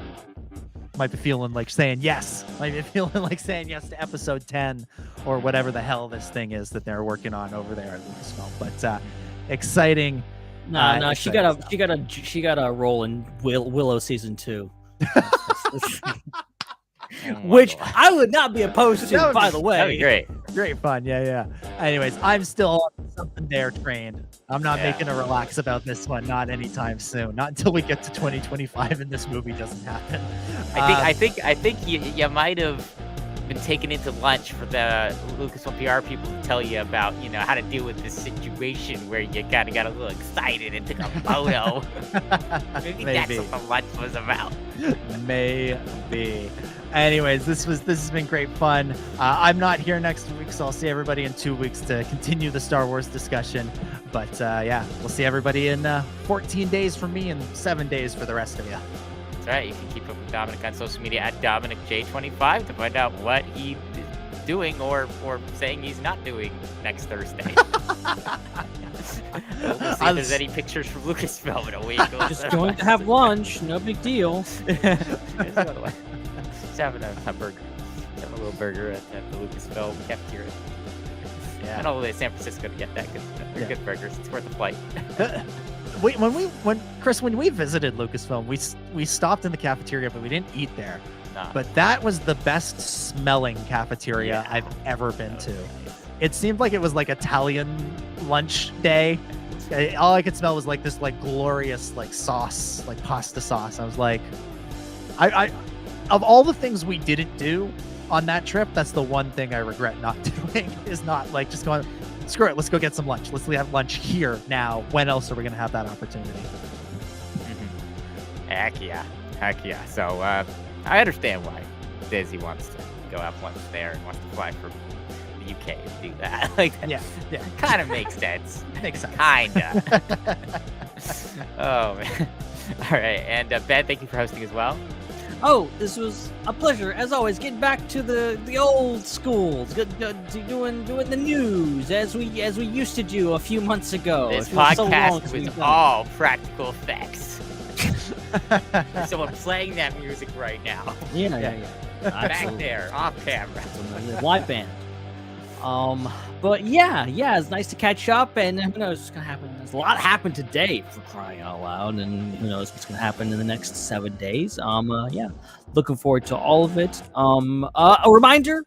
might be feeling like saying yes. Might be feeling like saying yes to episode 10 or whatever the hell this thing is that they're working on over there at Lucasfilm. But exciting. No, she got a role in Willow season 2. Which I would not be opposed to, by the way. That'd be great fun. Yeah. Anyways, I'm still on something there trained. I'm not making a relax about this one. Not anytime soon. Not until we get to 2025 and this movie doesn't happen. I think you might have been taken into lunch for the Lucasfilm PR people to tell you about, how to deal with this situation where you kind of got a little excited and took a photo. Maybe that's what the lunch was about. Maybe. Anyways, this has been great fun. I'm not here next week, so I'll see everybody in 2 weeks to continue the Star Wars discussion. But we'll see everybody in 14 days for me and 7 days for the rest of you. That's right. You can keep up with Dominic on social media at DominicJ25 to find out what he's doing or saying he's not doing next Thursday. We'll see if there's any pictures from Lucasfilm in a week. Just going to have lunch. No big deal. Just having a burger. Having a little burger at the Lucasfilm cafeteria. Yeah. I don't live in San Francisco to get that because they're good burgers. It's worth the flight. When we visited Lucasfilm, we stopped in the cafeteria, but we didn't eat there. Nah. But that was the best smelling cafeteria I've ever been to. It seemed like it was like Italian lunch day. All I could smell was like this like glorious like sauce, like pasta sauce. I was like, I of all the things we didn't do on that trip, that's the one thing I regret not doing, is not like just going, screw it, let's go get some lunch. Let's have lunch here now. When else are we going to have that opportunity? Heck yeah. So I understand why Daisy wants to go have lunch there and wants to fly from the UK and do that. Yeah. Kind of makes sense. Makes sense. Kinda. Oh, man. All right. And Ben, thank you for hosting as well. Oh, this was a pleasure, as always. Getting back to the old schools, doing the news as we used to do a few months ago. This podcast was all practical effects. Someone playing that music right now. Yeah. Back there, off camera. Live band. But yeah, it's nice to catch up, and who knows what's gonna happen. There's a lot happened today, for crying out loud, and who knows what's gonna happen in the next 7 days. Looking forward to all of it. A reminder,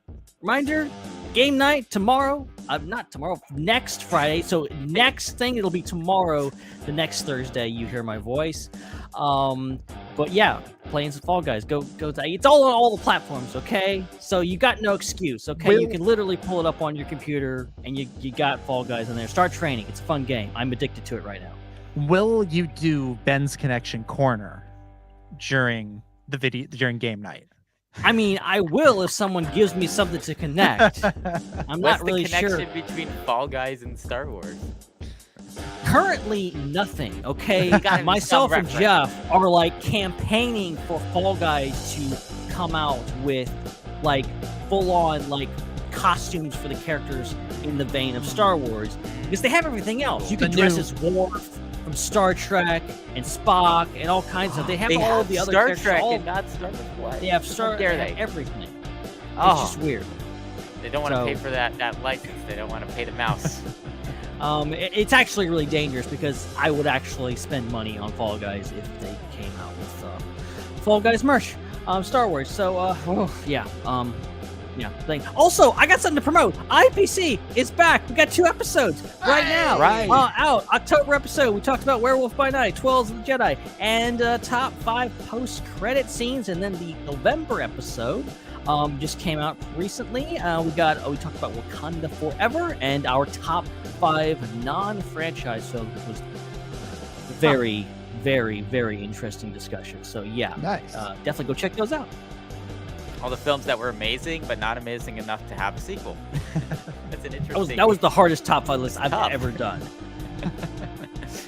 game night tomorrow. Not tomorrow, next Friday. So next thing, it'll be tomorrow. The next Thursday, you hear my voice. But yeah, playing some Fall Guys. Go. It's all on all the platforms. Okay, so you got no excuse. Okay, you can literally pull it up on your computer, and you got Fall Guys in there. Start training. It's a fun game. I'm addicted to it right now. Will you do Ben's Connection Corner during game night? I mean, I will if someone gives me something to connect. I'm not really sure. What's the connection between Fall Guys and Star Wars? Currently, nothing. Okay, Gotta myself some and reference. Jeff are like campaigning for Fall Guys to come out with like full-on like costumes for the characters in the vein of Star Wars, because they have everything else. You can dress as Worf from Star Trek and Spock and all kinds of. They have all the other Star characters. Trek and not Star Wars. What? They have Star. Dare They have they? everything. Oh. It's just weird. They don't want to So- pay for that license. They don't want to pay the mouse. It's actually really dangerous because I would actually spend money on Fall Guys if they came out with Fall Guys merch, Star Wars. So yeah. Also, I got something to promote. IPC is back. We got 2 episodes right now. Right. Out. October episode. We talked about Werewolf by Night, 12 of the Jedi, and top 5 post-credit scenes. And then the November episode just came out recently. We talked about Wakanda Forever and our top 5 non-franchise films. It was very, very, very interesting discussion. So yeah, Nice. definitely go check those out. All the films that were amazing, but not amazing enough to have a sequel. That's an interesting. That was the hardest top 5 list I've Tough. ever done.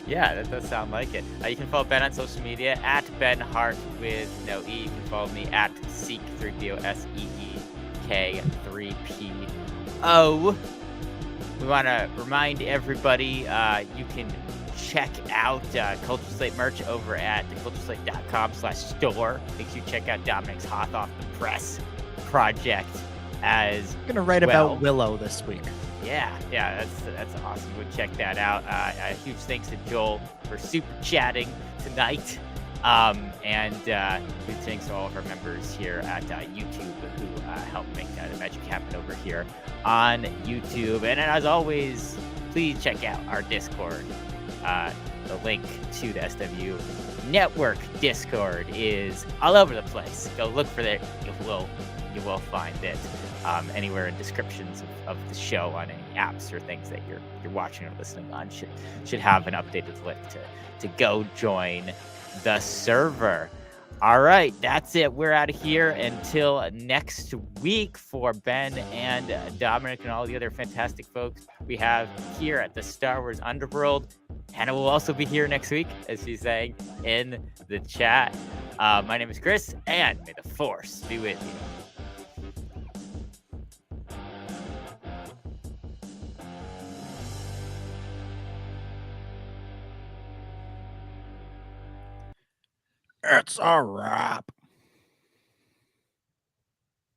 Yeah, that does sound like it. You can follow Ben on social media at Ben Hart with no E. You can follow me at Seek3PO, SEEK3PO. We want to remind everybody you can check out Culture Slate merch over at thecultureslate.com/store. Make sure you check out Dominic's Hot Off the Press project as I'm gonna write well. about Willow this week. Yeah, that's awesome. Go check that out. A huge thanks to Joel for super chatting tonight. And big thanks to all of our members here at YouTube who help make the magic happen over here on YouTube. And as always, please check out our Discord. The link to the SWU Network Discord is all over the place. Go look for it. You will find it anywhere in descriptions of the show on any apps or things that you're watching or listening on. Should have an updated link to go join the server. All right, that's it. We're out of here until next week for Ben and Dominic and all the other fantastic folks we have here at the Star Wars Underworld. Hannah will also be here next week, as she's saying in the chat. My name is Chris, and may the Force be with you. It's a wrap.